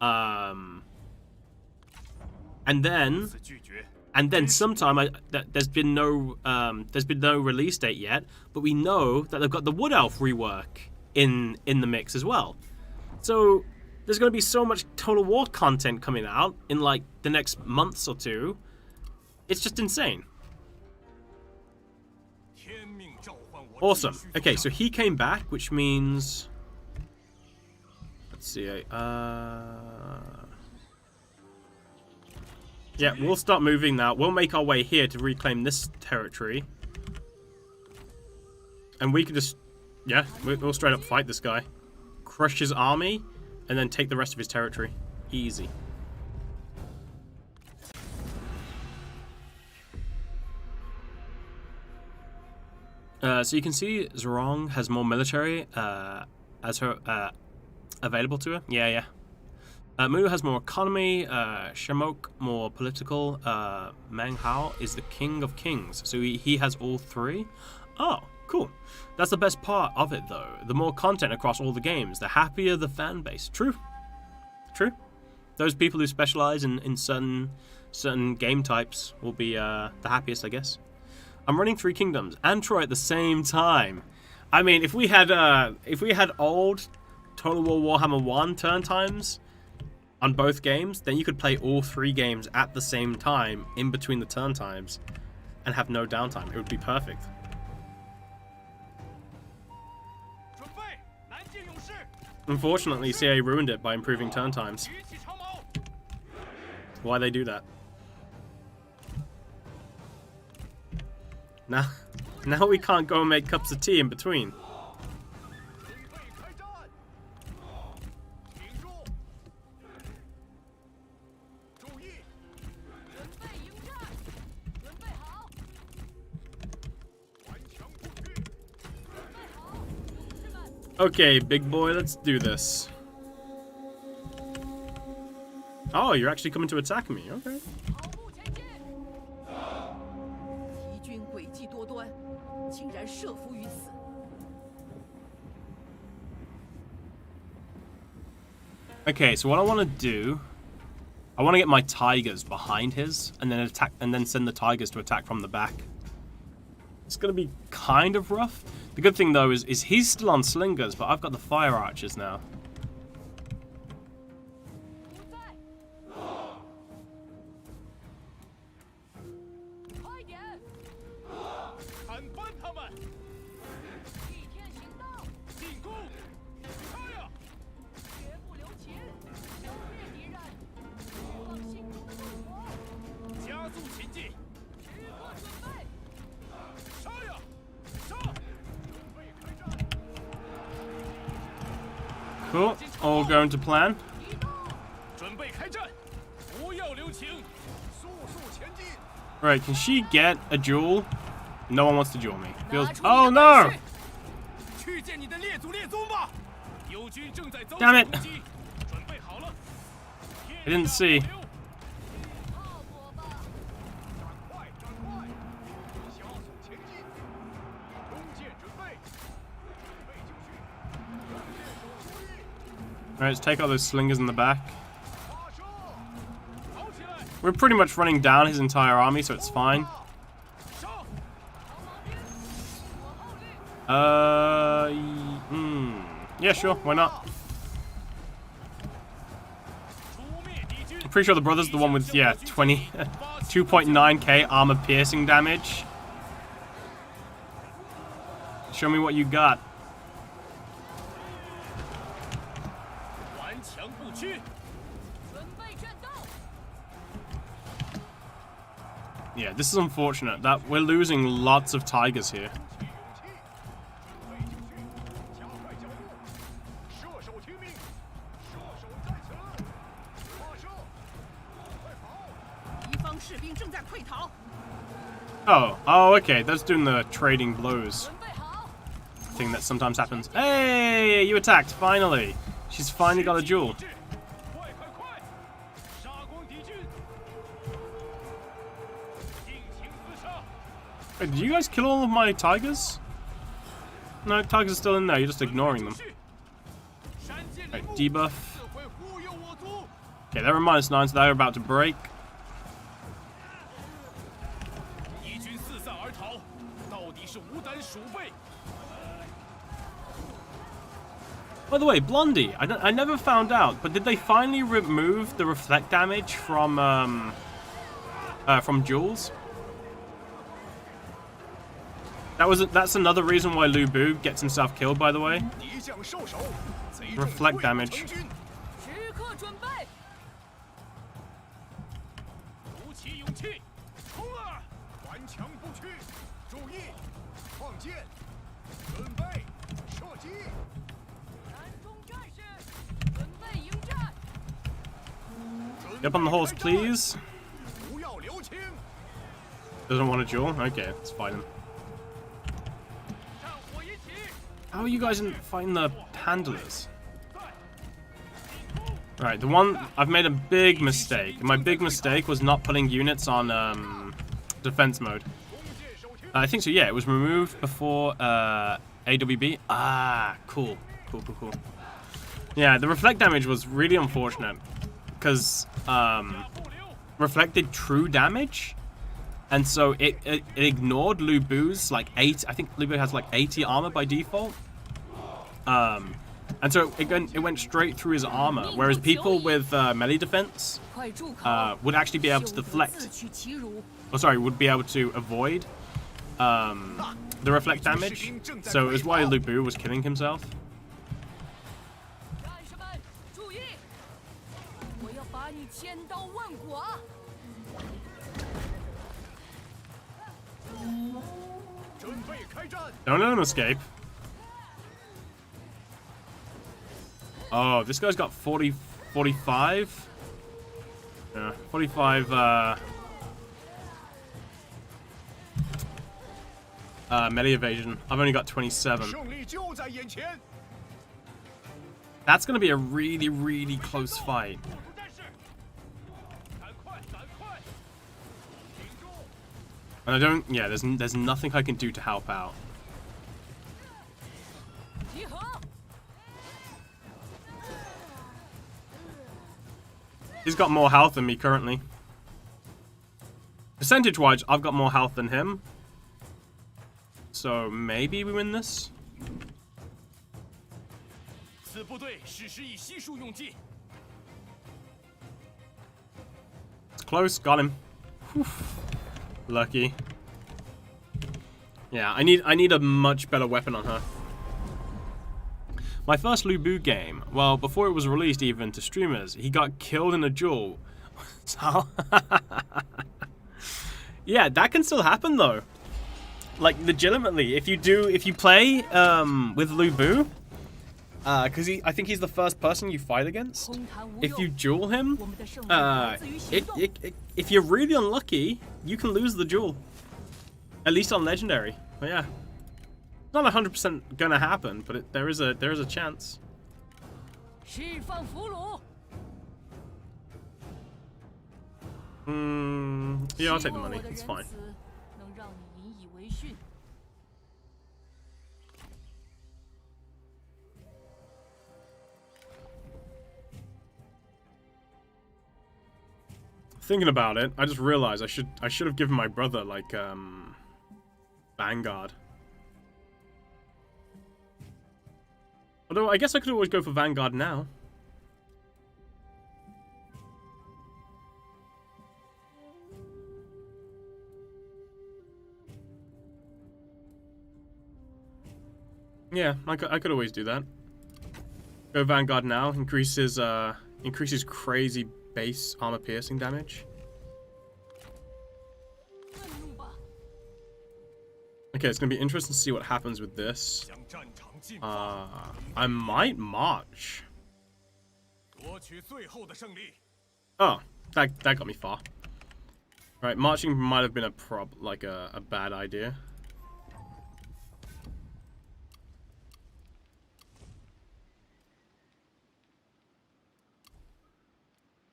And then sometime there's been no release date yet, but we know that they've got the Wood Elf rework in the mix as well. So there's going to be so much Total War content coming out in like the next months or 2. It's just insane. Awesome. Okay, so he came back, which means, let's see. Yeah, we'll start moving now. We'll make our way here to reclaim this territory. And we can just, yeah, we'll straight up fight this guy. Crush his army, and then take the rest of his territory. Easy. So you can see Zhurong has more military as her available to her. Yeah. Mu has more economy, Shamok more political, Meng Hao is the king of kings, so he has all 3. Oh, cool. That's the best part of it, though. The more content across all the games, the happier the fan base. True. Those people who specialize in certain game types will be the happiest, I guess. I'm running 3 Kingdoms and Troy at the same time. I mean, if we had old Total War Warhammer 1 turn times on both games, then you could play all 3 games at the same time in between the turn times and have no downtime. It would be perfect. Unfortunately, CA ruined it by improving turn times. Why they do that? Now we can't go and make cups of tea in between. Okay, big boy, let's do this. Oh, you're actually coming to attack me. Okay. Okay, so what I want to do, I want to get my tigers behind his, and then attack, and then send the tigers to attack from the back. It's gonna be kind of rough. The good thing though is he's still on slingers, but I've got the fire archers now. Cool. All going to plan. 准备开战，不要留情，速速前进。 Right, can she get a duel? No one wants to duel me. Feels. 拿出 Oh 你的本 no! 事去见你的列祖列宗吧！友军正在遭受 Damn it 攻击，准备好了。 I didn't see. 泡沫吧！赶快，赶快，加速前进，弓箭准备，准备就绪，弓箭手注意， Alright, let's take out those slingers in the back. 发射，跑起来， We're pretty much running down his entire army, so it's fine. 上！ Yeah, sure, why not? 除灭敌军。 I'm pretty sure the brother's the one with, yeah, 2.9k armor piercing damage. Show me what you got. 顽强不屈，准备战斗！ Yeah, this is unfortunate that we're losing lots of tigers here. 起勇气，准备就绪，加快脚步，射手听命，射手在此，发射，快跑！敌方士兵正在溃逃。 Oh, okay, that's doing the trading blows 准备好！ thing that sometimes happens. Hey, you attacked, finally. She's finally got a duel. 快快快，杀光敌军，尽情厮杀！ Wait, did you guys kill all of my tigers? No, tigers are still in there, you're just ignoring them. 闪剑 Right, 林木， debuff. 自会忽悠我族。 Okay, they're at -9, so they're about to break. 敌军四散而逃，到底是无胆鼠辈。 By the way, Blondie, I never found out, but did they finally remove the reflect damage from Jules? That's another reason why Lu Bu gets himself killed, by the way. 敌将受手，贼众 Reflect 溃不 damage. 成军，时刻准备！鼓起勇气，冲啊！顽强不屈，注意，放箭，准备，射击。 南中战士，准备迎战！ Get up on the horse, please. 不要留情， Doesn't want a duel? Okay, let's fight him. 战火一起， How are you guys fighting the handlers? Right, the one I've made a big mistake. My big mistake was not putting units on defense mode. 弓箭手听 I think so. Yeah, it was removed before AWB. Ah, cool. Yeah, the reflect damage was really unfortunate because 不留， reflected true damage, and so it ignored Lu Bu's like 8. I think Lu Bu has like 80 armor by default. And so it went straight through his armor, whereas people with melee defense 快住口！ would actually be able to 休得 deflect. 自取其辱！ Oh, sorry, would be able to avoid the reflect damage. So it was why Lu Bu was killing himself. 战士们注意，我要把你千刀万剐！ 准备开战。 Don't let him escape. Oh, this guy's got 45. Yeah, 45 melee evasion. I've only got 27. 胜利就在眼前。 That's going to be a really, really close fight. 部署战士，赶快，赶快，挺住！ And I don't... Yeah, there's nothing I can do to help out. 集合！ He's got more health than me currently. Percentage-wise, I've got more health than him. So maybe we win this? 此部队矢石以悉数用尽。 It's close, got him. Whew. Lucky. Yeah, I need a much better weapon on her. My first Lu Bu game, well, before it was released even to streamers, he got killed in a duel. So, yeah, that can still happen though. Like legitimately, if you play with Lu Bu, Because I think he's the first person you fight against. 空谈无 If 用 you。duel him, 我们的胜利来自于行动。 if you're really unlucky, you can lose the duel. At least on legendary. But yeah, not 100% gonna happen, but there is a chance. 释放俘虏。 Yeah, I'll take the 希望 money. 我的 It's 仁 fine. 慈能让你引以为训。 Thinking about it, I just realized I should have given my brother like Vanguard. Although I guess I could always go for Vanguard now. Yeah, I could always do that. Go Vanguard now, increases crazy base armor piercing damage. 愤怒吧， Okay, it's gonna be interesting to see what happens with this. 向战场进发， I might march. 夺取最后的胜利。 Oh, that got me far. Right, marching might have been a bad idea.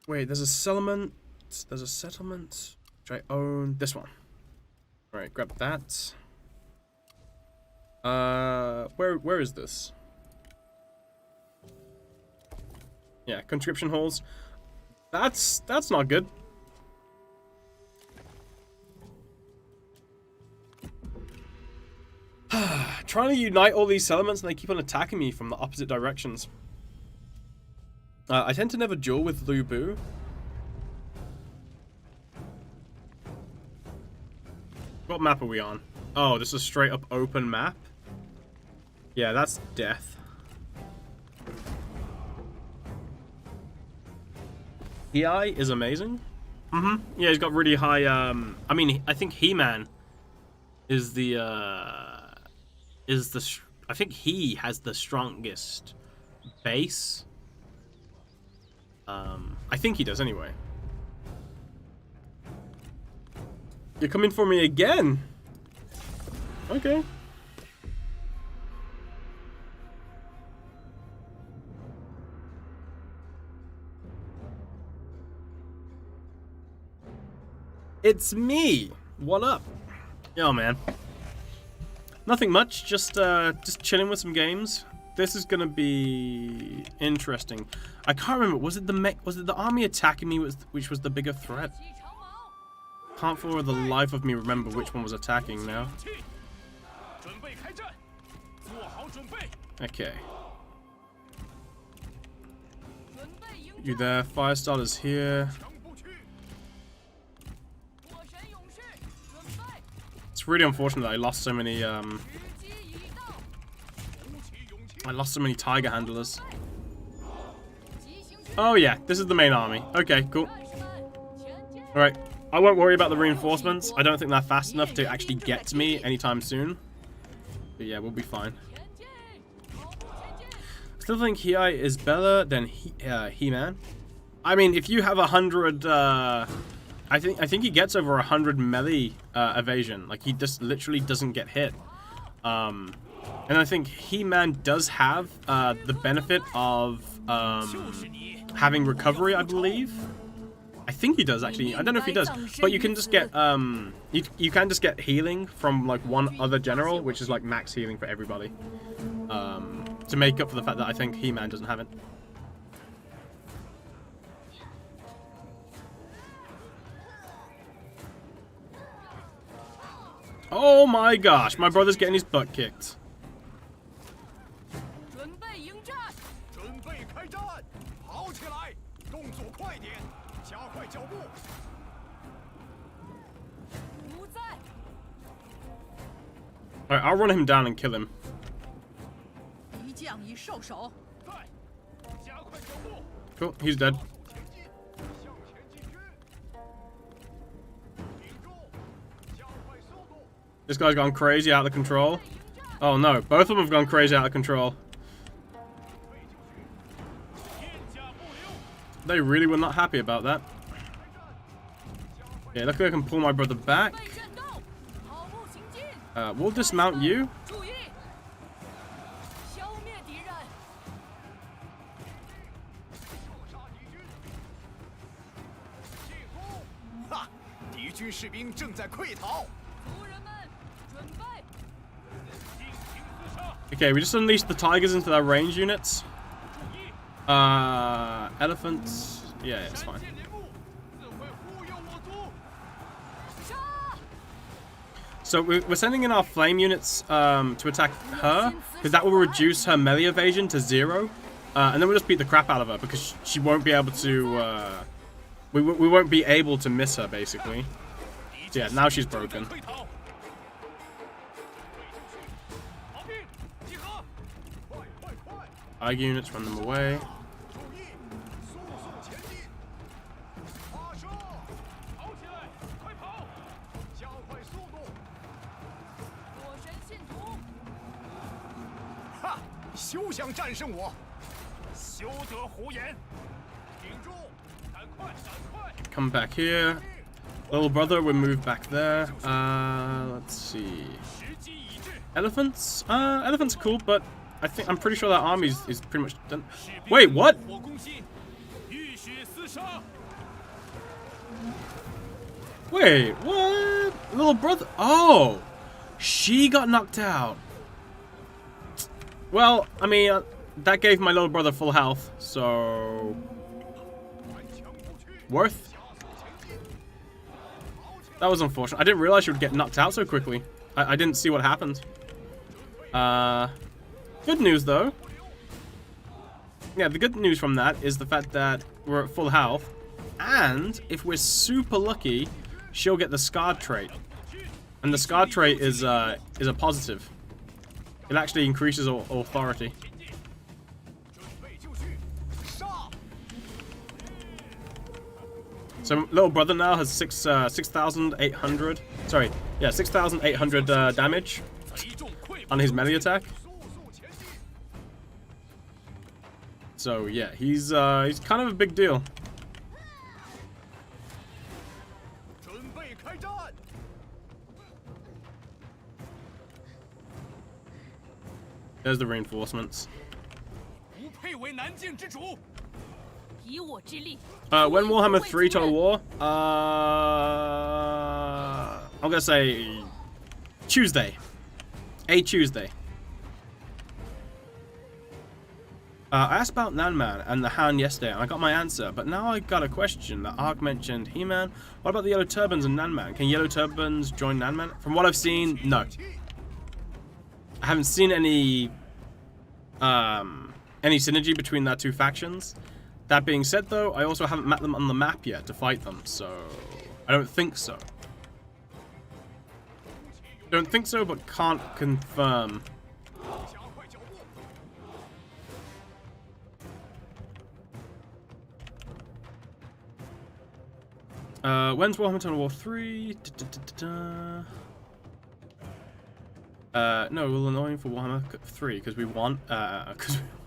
Wait, there's a settlement. There's a settlement. Which I own. This one. Alright, grab that. Where is this? Yeah, conscription halls. That's not good. Trying to unite all these settlements and they keep on attacking me from the opposite directions. I tend to never duel with Lu Bu. What map are we on? Oh, this is a straight up open map. Yeah, that's death. EI is amazing. Yeah, he's got really high, I mean, I think He-Man is I think he has the strongest base. I think he does anyway. You're coming for me again? Okay. It's me. What up? Yo, man. Nothing much. Just chilling with some games. This is gonna be interesting. I can't remember. Was it the army attacking me? Which was the bigger threat? 西长矛， Can't for the life of me remember which one was attacking now. 准备开战，做好准备。 Okay. 准备迎 You 战。 there? Firestarter's here. 强不屈，火神勇士，准备， It's really unfortunate that I lost so many 时机已到，鼓起勇气。 I lost so many tiger handlers. 急行军， Oh yeah, this is the main army. Okay, cool. 战士们，前进！ Alright. I won't worry about the reinforcements. I don't think they're fast enough to actually get to me anytime soon. But yeah, we'll be fine. 前进，跑步前进！ Still think Hi is better than He-Man. I mean, if you have 100, I think he gets over 100 melee evasion. Like he just literally doesn't get hit. And I think He-Man does have the benefit of 就是你， having recovery, I believe. I think he does actually. I don't know if he does, but you can just get you can just get healing from like one other general, which is like max healing for everybody. To make up for the fact that I think He-Man doesn't have it. Oh my gosh, my brother's getting his butt kicked. 准备迎战，准备开战，跑起来，动作快点，加快脚步。 不在， Alright, I'll run him down and kill him. 敌将已受手，在，加快脚步， Cool, he's dead. 前进，向前进军。顶住，加快速度。 This guy's gone crazy out of control. 迎战， Oh no, both of them have gone crazy out of control. They really were not happy about that. Yeah, luckily I can pull my brother back. 备战斗，跑步行进， We'll dismount you. 注意，消灭敌人。射杀敌军！进攻！哈！敌军士兵正在溃逃。族人们，准备， 尽情厮杀！ Okay, we just unleashed the tigers into their range units. Elephants. Yeah, it's 闪 fine. 现连幕，自会忽悠我族。 杀！ So we're sending in our flame units to attack her, because that will reduce her melee evasion to 0. And then we'll just beat the crap out of her, because she won't be able to... we won't be able to miss her, basically. So yeah, now she's broken. 退逃！逃兵，集合！快快快！ Tiger units, run them away. 注意，速速前进！发射！跑起来，快跑！加快速度！ 火神信徒， 哈！休想战胜我！休得胡言！顶住！赶快，赶快！ Come back here. Little brother, we move back there. Let's see. 时机已至， Elephants? Elephants are cool, but I'm pretty sure that army is pretty much done. Wait, what? 火攻心，浴血厮杀！ Wait, what? Little brother? Oh, she got knocked out. Well, I mean, that gave my little brother full health, so 顽强不屈， worth. 加速前进！跑起来！ That was unfortunate. I didn't realize she would get knocked out so quickly. I didn't see what happened. Good news though. Yeah, the good news from that is the fact that we're at full health, and if we're super lucky, she'll get the scarred trait. And the scarred trait is a positive. It actually increases authority. 准备就绪，杀！ So little brother now has 6,800. Sorry, yeah, 6,800 damage 贼众溃 on his melee attack. 速速前进！ So yeah, he's kind of a big deal. 准备开战！ There's the reinforcements. 不配为南境之主。 以我之力， When Warhammer 3 Total War? I'm gonna say Tuesday. A Tuesday. I asked about Nanman and the Hound yesterday, and I got my answer, but now I got a question. The Ark mentioned He-Man. What about the Yellow Turbans and Nanman? Can Yellow Turbans join Nanman? From what I've seen, no. I haven't seen any synergy between their two factions. That being said, though, I also haven't met them on the map yet to fight them, so I don't think so. Don't think so, but can't confirm. 加快脚步！ When's Warhammer Total War 3? No, we'll annoying for Warhammer 3 because we want to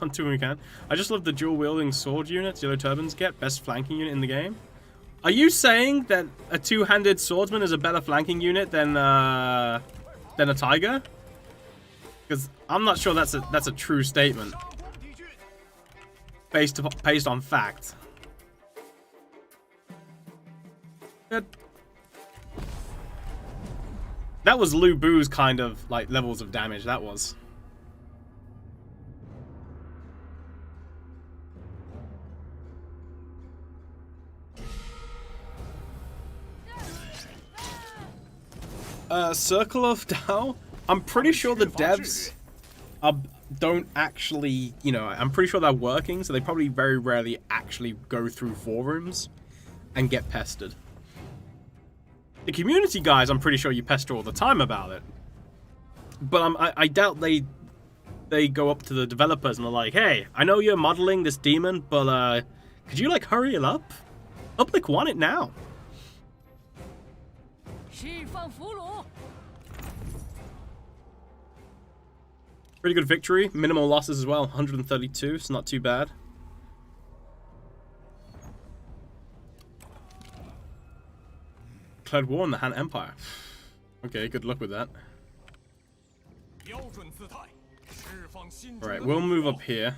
when we can. I just love the dual wielding sword units Yellow Turbans get, best flanking unit in the game. Are you saying that a two-handed swordsman is a better flanking unit than a tiger? Because I'm not sure that's a true statement 杀光敌军！ based on fact. Good. That was Lu Bu's kind of like levels of damage. That was. Circle of Tao. I'm pretty sure the devs don't actually, you know, I'm pretty sure they're working, so they probably very rarely actually go through forums and get pestered. The community guys, I'm pretty sure you pester all the time about it. But I doubt they go up to the developers and are like, hey, I know you're modeling this demon, but could you like hurry it up? Public want it now. 释放俘虏， Pretty good victory. Minimal losses as well. 132. It's not too bad. declared war on the Han Empire. Okay, good luck with that. 标准姿态，释放心中 Alright, 的 we'll 怒 move 火 up here.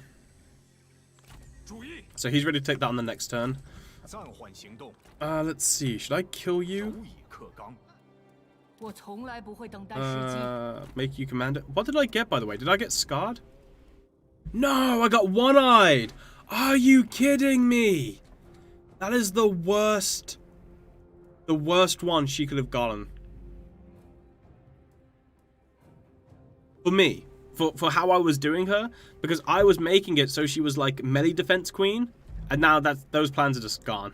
注意， So he's ready to take that on the next turn. 暂缓行动， Let's see. Should I kill 早 you? 已克刚。我从来不会等待时机。 Make you commander. What did I get, by the way? Did I get scarred? No, I got one-eyed. Are you kidding me? That is the worst. The worst one she could have gotten. For me. For how I was doing her. Because I was making it so she was like melee defense queen. And now those plans are just gone.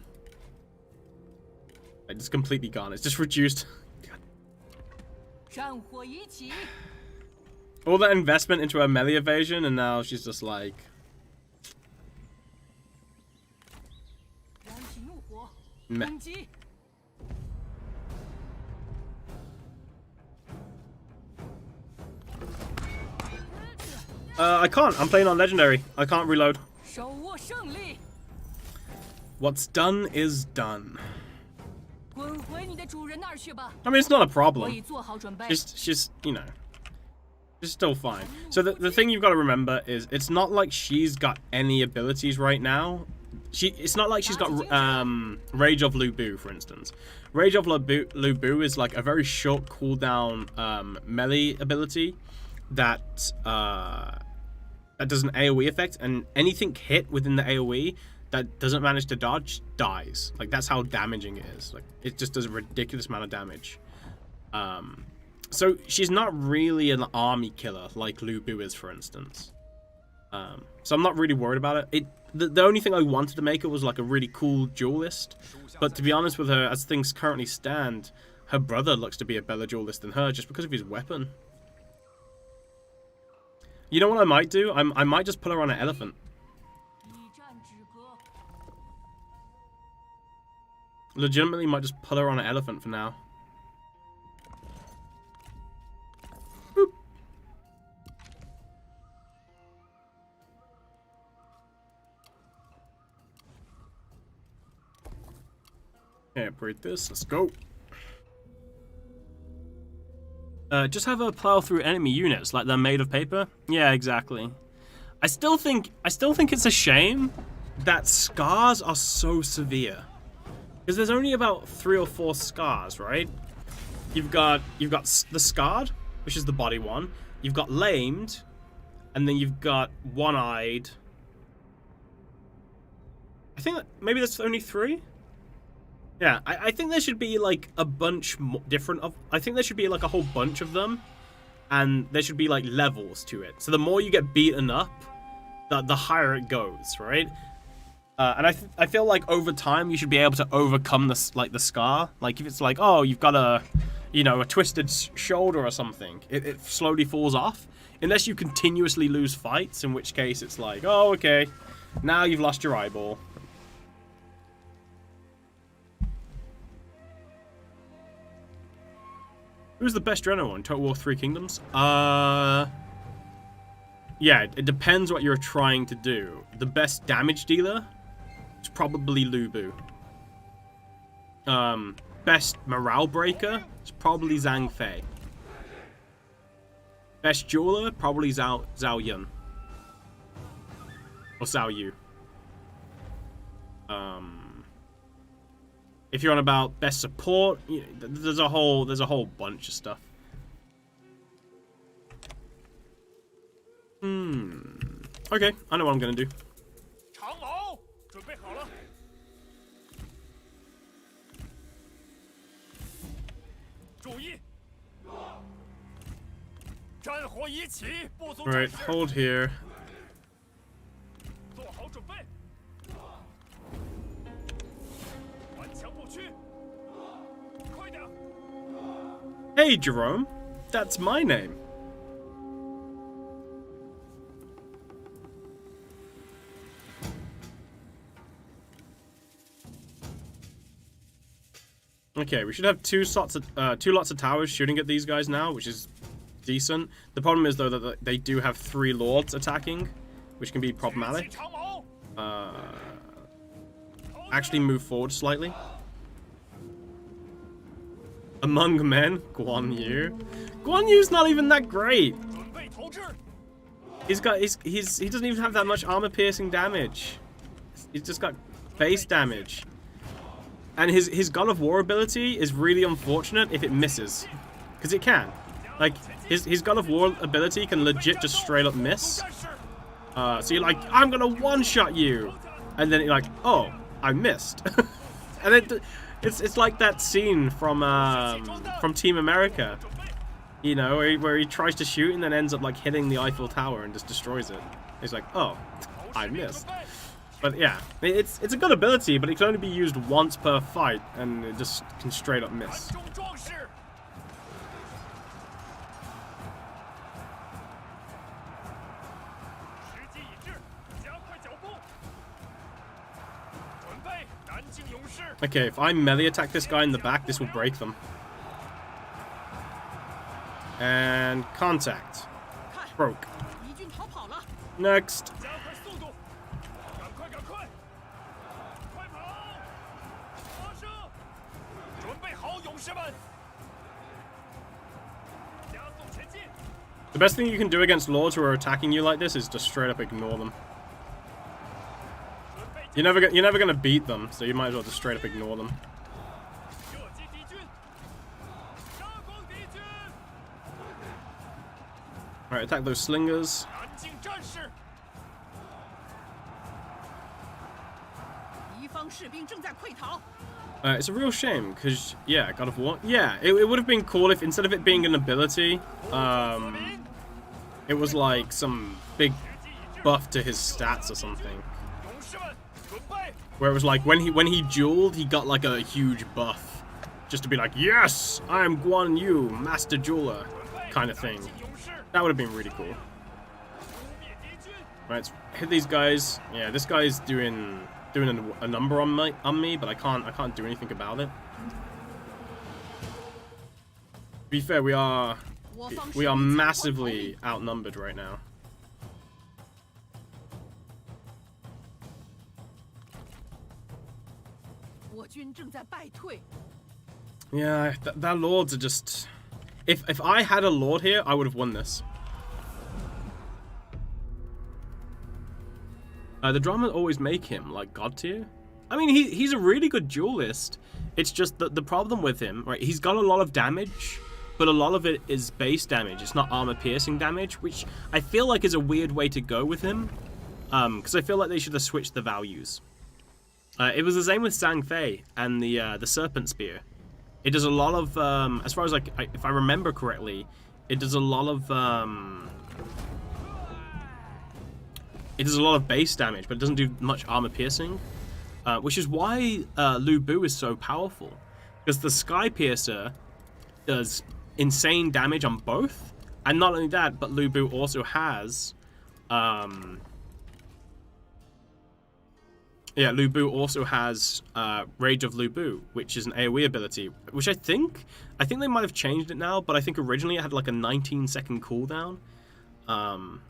Like, it's completely gone. It's just reduced. 战火已起， All that investment into her melee evasion, and now she's just like... 燃起怒火， Meh. 攻击！ I can't. I'm playing on legendary. I can't reload. 手握胜利， What's done is done. 滚回你的主人那儿去吧。 I mean, it's not a 我 problem. 已做好准备。 She's you know, she's still fine. So the thing you've got to remember is it's not like she's got any abilities right now. It's not like she's got Rage of Lu Bu, for instance. Rage of Lu Bu is like a very short cooldown melee ability that that does an AoE effect, and anything hit within the AoE that doesn't manage to dodge dies. Like, that's how damaging it is. Like, it just does a ridiculous amount of damage. So she's not really an army killer like Lu Bu is, for instance. So I'm not really worried about it. The only thing I wanted to make her was like a really cool duelist. But to be honest with her, as things currently stand, her brother looks to be a better duelist than her just because of his weapon. You know what I might do? I might just put her on an elephant. 以战止戈， Legitimately might just put her on an elephant for now. Boop. Okay, upgrade this. Let's go. Just have her plow through enemy units like they're made of paper. Yeah, exactly. I still think it's a shame that scars are so severe. Because there's only about 3 or 4 scars, right? You've got the scarred, which is the body one. You've got lamed, and then you've got one-eyed. I think that maybe that's only 3. Yeah, I think there should be like a bunch different of. I think there should be like a whole bunch of them, and there should be like levels to it. So the more you get beaten up, the higher it goes, right? And I feel like over time you should be able to overcome this, like the scar. Like if it's like, oh, you've got a twisted shoulder or something, it slowly falls off. Unless you continuously lose fights, in which case it's like, oh, okay, now you've lost your eyeball. Who's the best general in Total War 3 Kingdoms? Yeah, it depends what you're trying to do. The best damage dealer is probably Lu Bu. Best morale breaker is probably Zhang Fei. Best jeweler, probably Zhao Yun. Or Zhao Yu. If you're on about best support, you know, there's a whole bunch of stuff. Okay, I know what I'm gonna do. 长矛准备好了，注意，战火已起，不足战 Alright, 事， hold here. 做好准备，顽强不屈，快点！ Hey, Zhurong. That's my name. Okay, we should have two lots of towers shooting at these guys now, which is decent. The problem is though that they do have 3 lords attacking, which can be 举起 problematic. 长矛， Actually move forward slightly. Among men, Guan Yu. Guan Yu's not even that great. 准备投掷， He doesn't even have that much armor piercing damage. He's just got base damage. And his God of War ability is really unfortunate if it misses. Because it can. Like, his God of War ability can legit just straight up miss. 战士， So you're like, I'm gonna one-shot you! And then you're like, oh, I missed. And it's like that scene from Team America. You know, where he tries to shoot and then ends up like hitting the Eiffel Tower and just destroys it. He's like, oh, I missed. But yeah, it's a good ability, but it can only be used once per fight, and it just can straight up miss. 中壮士，时机已至，加快脚步，准备，南境勇士， Okay, if I melee attack this guy in the back, this will break them. And contact. Broke. 敌军逃跑了。 Next. 加快速度，赶快，赶快，快跑，发射，准备好，勇士们，加速前进， The best thing you can do against lords who are attacking you like this is just straight up ignore them. 准备 You're never gonna beat them, so you might as well just straight up ignore them. 射击敌军，杀光敌军， Alright, attack those slingers. 南境战士， 敌方士兵正在溃逃。 It's a real shame, because, yeah, God of War. Yeah, it would have been cool if instead of it being an ability, it was like some big buff to his stats or something. 勇士们，准备， Where it was like when he dueled, he got like a huge buff. Just to be like, yes, I am Guan Yu, Master Jeweler, kind of thing. 南境勇士， That would have been really cool. 扑灭敌军， Right, let's hit these guys. Yeah, this guy's doing a number on me, but I can't do anything about it. To be fair, we are 我方士 we are 兵前往 massively outnumbered right now. 我军正在败退。 Yeah, that lords are just. If I had a lord here, I would have won this. The drama always make him like god tier. I mean, he's a really good duelist. It's just that the problem with him, right? He's got a lot of damage, but a lot of it is base damage. It's not armor piercing damage, which I feel like is a weird way to go with him. Because I feel like they should have switched the values. It was the same with Zhang Fei and the Serpent Spear. It does a lot of, as far as like, if I remember correctly, it does a lot of, base damage, but it doesn't do much armor piercing, which is why Lu Bu is so powerful, because the Sky Piercer does insane damage on both, and not only that, but Lu Bu also has, yeah, Lu Bu also has Rage of Lu Bu, which is an AoE ability, which I think they might have changed it now, but I think originally it had like a 19-second cooldown. Oh,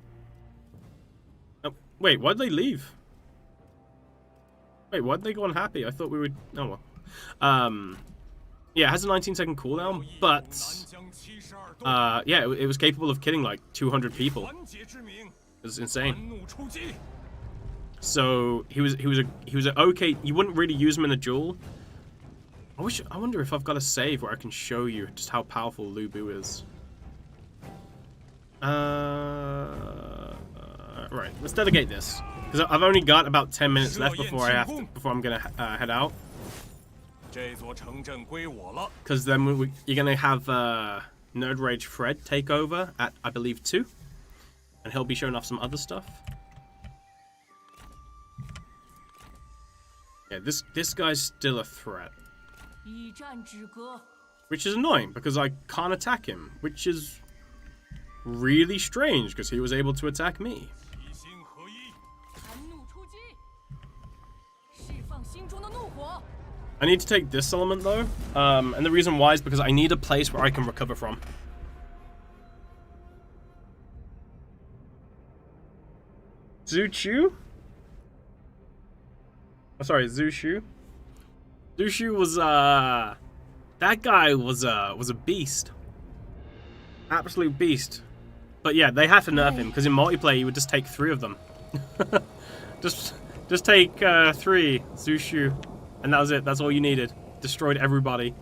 wait, why'd they leave? Wait, why'd they go unhappy? I thought we would... Oh, well. Yeah, it has a 19-second cooldown, but... 南疆72洞， yeah, it was capable of killing like 200 people. 团结之名， It was insane. 愤怒出击， So he was a okay. You wouldn't really use him in a duel. I wonder if I've got a save where I can show you just how powerful Lu Bu is. Right, let's delegate this because I've only got about 10 minutes left before I'm gonna head out. 这座城镇归我了。 Because then you're gonna have Nerd Rage Fred take over at I believe 2, and he'll be showing off some other stuff. Yeah, this guy's still a threat, 一战止戈， which is annoying because I can't attack him, which is really strange because he was able to attack me. 齐心合一， 寒怒出击，释放心中的怒火。 I need to take this element though, and the reason why is because I need a place where I can recover from. Zhu? Oh, sorry, Zushu. Zushu was that That guy was a beast. Absolute beast. But yeah, they had to nerf him because in multiplayer you would just take 3 of them. just take 3 Zushu, and that was it. That's all you needed. Destroyed everybody.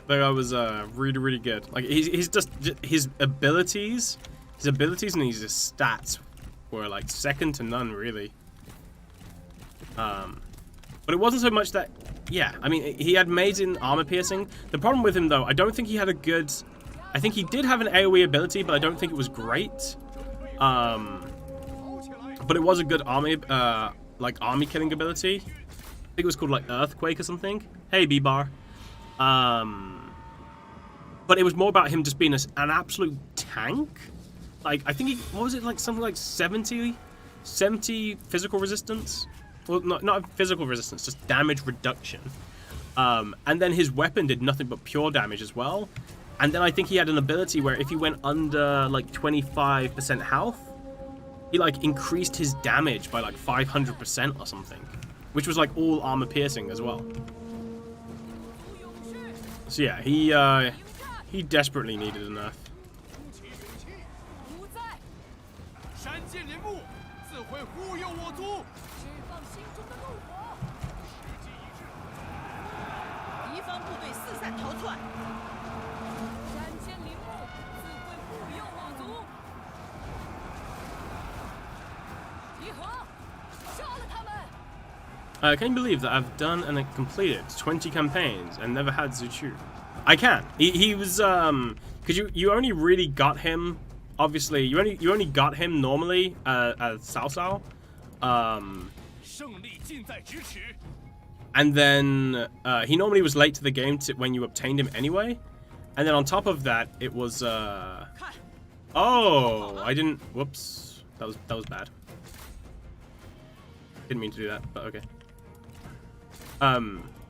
That guy was really, really good. Like he's just his abilities and his stats were like second to none, really. But it wasn't so much that, yeah, I mean, he had amazing armor piercing. The problem with him, though, I don't think he had a good... I think he did have an AoE ability, but I don't think it was great. But it was a good army, army killing ability. I think it was called, like, Earthquake or something. Hey, B-Bar. But it was more about him just being an absolute tank. Like, I think he... What was it, like, something like 70 physical resistance? Well, not physical resistance, just damage reduction. And then his weapon did nothing but pure damage as well. And then I think he had an ability where if he went under like 25% health, he like increased his damage by like 500% or something, which was like all armor piercing as well. So yeah, he desperately needed a nerf. 不在，山涧林木自会忽悠我族。释放心中的怒火。时机一致，敌方部队四散逃窜，山涧林木自会护佑我族。集合，杀了他们！ Can you believe that I've done and completed 20 campaigns and never had Zuchu? I can. He was because you only really got him. Obviously, you only got him normally as Cao Cao. 胜利近在咫尺。 And then he normally was late to the game when you obtained him anyway. And then on top of that, it was oh, I didn't. Whoops, that was bad. Didn't mean to do that, but okay.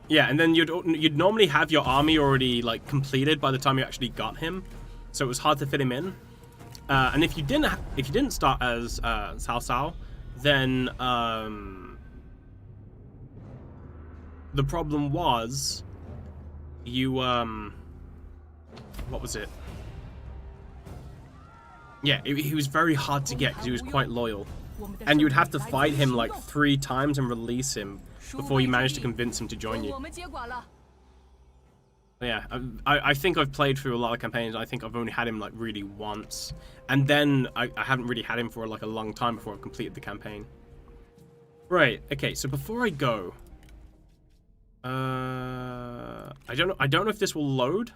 Yeah, and then you'd normally have your army already like completed by the time you actually got him, so it was hard to fit him in. And if you didn't start as Cao Cao, then the problem was you what was it? Yeah, he was very hard to get because he was quite loyal, and you would have to fight him like 3 times and release him before you managed to convince him to join you. 我们接管了。 Yeah, I think I've played through a lot of campaigns. I think I've only had him like really once, and then I haven't really had him for like a long time before I've completed the campaign. Right. Okay. So before I go, I don't know if this will load.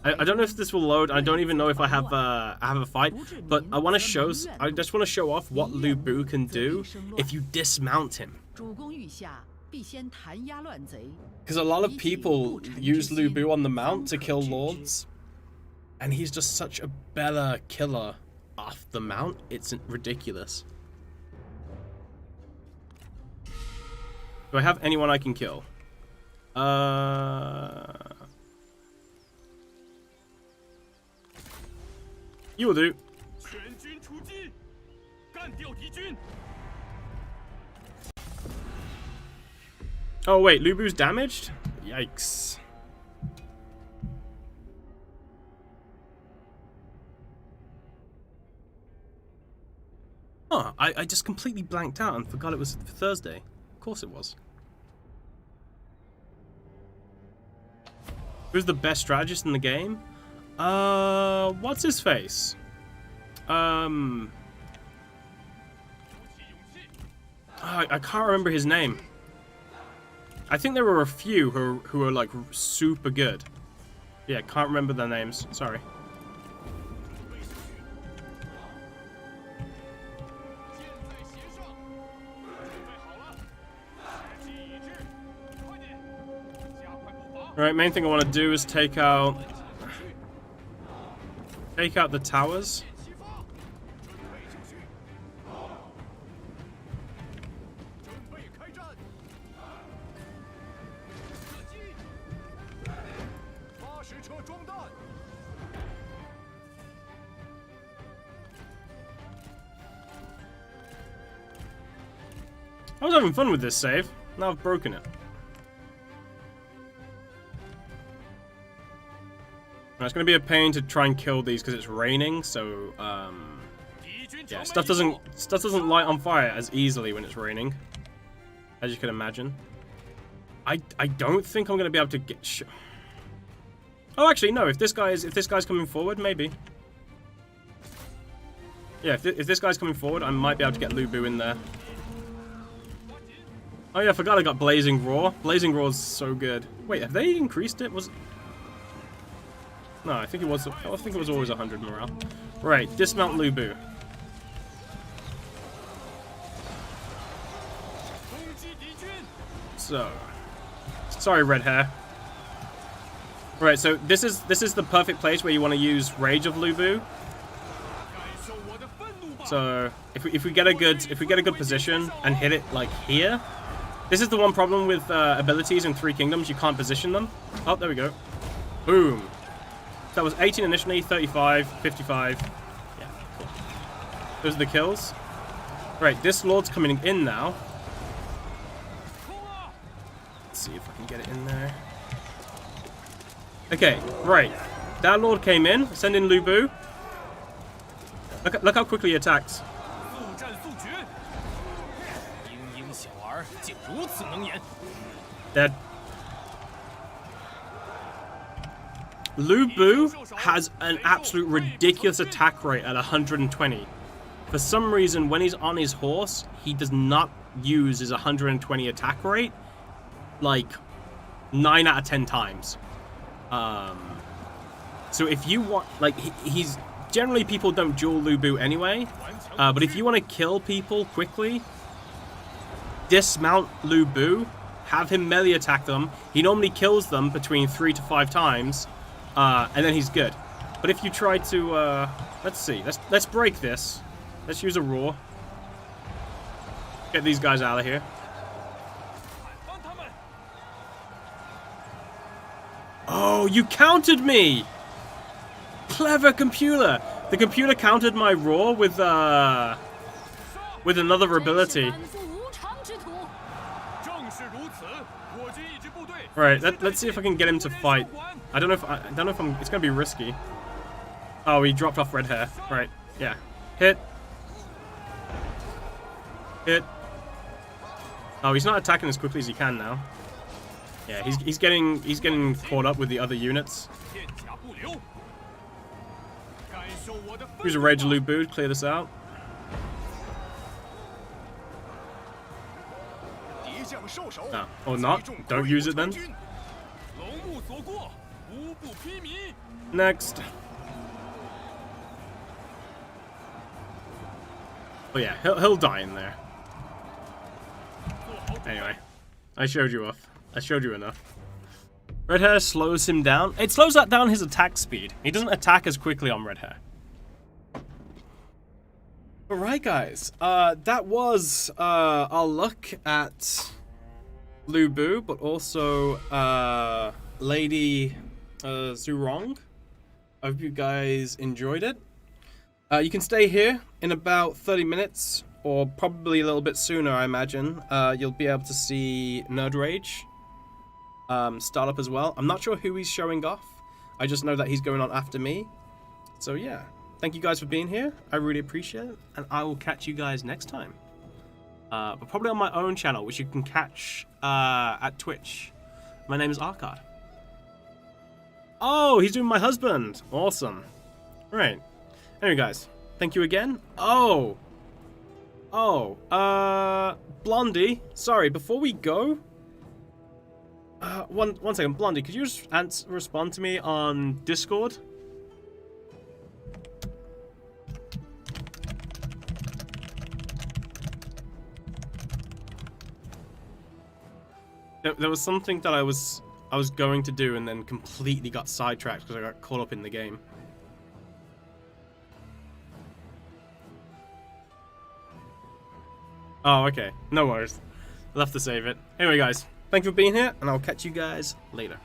I don't know if this will load. I don't even know if I have a fight, but I want to show. I just want to show off what Lu Bu can do if you dismount him. Because a lot of people use Lu Bu on the mount to kill lords, and he's just such a better killer off the mount. It's ridiculous. Do I have anyone I can kill? You will do. 全军出击，干掉敌军。 Oh wait, Lu Bu's damaged? Yikes. Oh, I just completely blanked out and forgot it was Thursday. Of course it was. Who's the best strategist in the game? What's his face? I can't remember his name. I think there were a few who are like super good. Yeah, can't remember their names. Sorry. 箭在弦上，准备好了，时机已至，快点，加快步伐。 Alright, main thing I want to do is take out the towers. 齐发，准备就绪，准备开战。射击，发矢车装弹， I was having fun with this save. Now I've broken it. Now, it's going to be a pain to try and kill these because it's raining, so yeah, stuff doesn't light on fire as easily when it's raining, as you can imagine. I don't think I'm going to be able to get. Oh, actually, no. If this guy's coming forward, maybe. Yeah, if this guy's coming forward, I might be able to get Lu Bu in there. Oh yeah, I forgot I got Blazing Roar. Blazing Roar is so good. Wait, have they increased it? Was no, I think it was always 100 morale. Right, dismount Lu Bu. So, sorry, red hair. Right, so this is the perfect place where you want to use Rage of Lu Bu. So if we get a good position and hit it like here, this is the one problem with abilities in Three Kingdoms. You can't position them. Oh, there we go. Boom. That was 18 initially, 35, 55. Yeah, cool. Those are the kills. Right, this Lord's coming in now. Let's see if I can get it in there. Okay, right. That Lord came in. Send in Lu Bu. Look how quickly he attacks. Dead. Lu Bu has an absolute ridiculous attack rate at 120. For some reason, when he's on his horse, he does not use his 120 attack rate like 9 out of 10 times. So if you want, like, he's generally people don't duel Lu Bu anyway, but if you want to kill people quickly, dismount Lu Bu, have him melee attack them. He normally kills them between 3 to 5 times, and then he's good. But if you try to, let's see, let's break this. Let's use a roar. Get these guys out of here. Oh, you countered me! Clever computer! The computer countered my roar with another ability. Right, let's see if I can get him to fight. I don't know if I'm. It's gonna be risky. Oh, he dropped off red hair. Right, yeah. Hit. Hit. Oh, he's not attacking as quickly as he can now. Yeah, he's getting caught up with the other units. Use a Rage Lu Bu to clear this out. Oh, or not. Don't use it then. Next. Oh yeah, he'll die in there. Anyway, I showed you off. I showed you enough. Red hair slows him down. It slows that down his attack speed. He doesn't attack as quickly on red hair. Alright guys, that was our look at Lu Bu, but also Lady Zhurong. I hope you guys enjoyed it. You can stay here in about 30 minutes, or probably a little bit sooner, I imagine. You'll be able to see Nerd Rage start up as well. I'm not sure who he's showing off. I just know that he's going on after me. So yeah, thank you guys for being here. I really appreciate it, and I will catch you guys next time. But probably on my own channel, which you can catch at Twitch. My name is Arcad. Oh, he's doing my husband. Awesome. Right. Anyway, guys, thank you again. Blondie. Sorry, before we go, one second, Blondie. Could you just respond to me on Discord? There was something that I was going to do and then completely got sidetracked because I got caught up in the game. Oh, okay. No worries. I'll have to save it. Anyway, guys, thank you for being here, and I'll catch you guys later.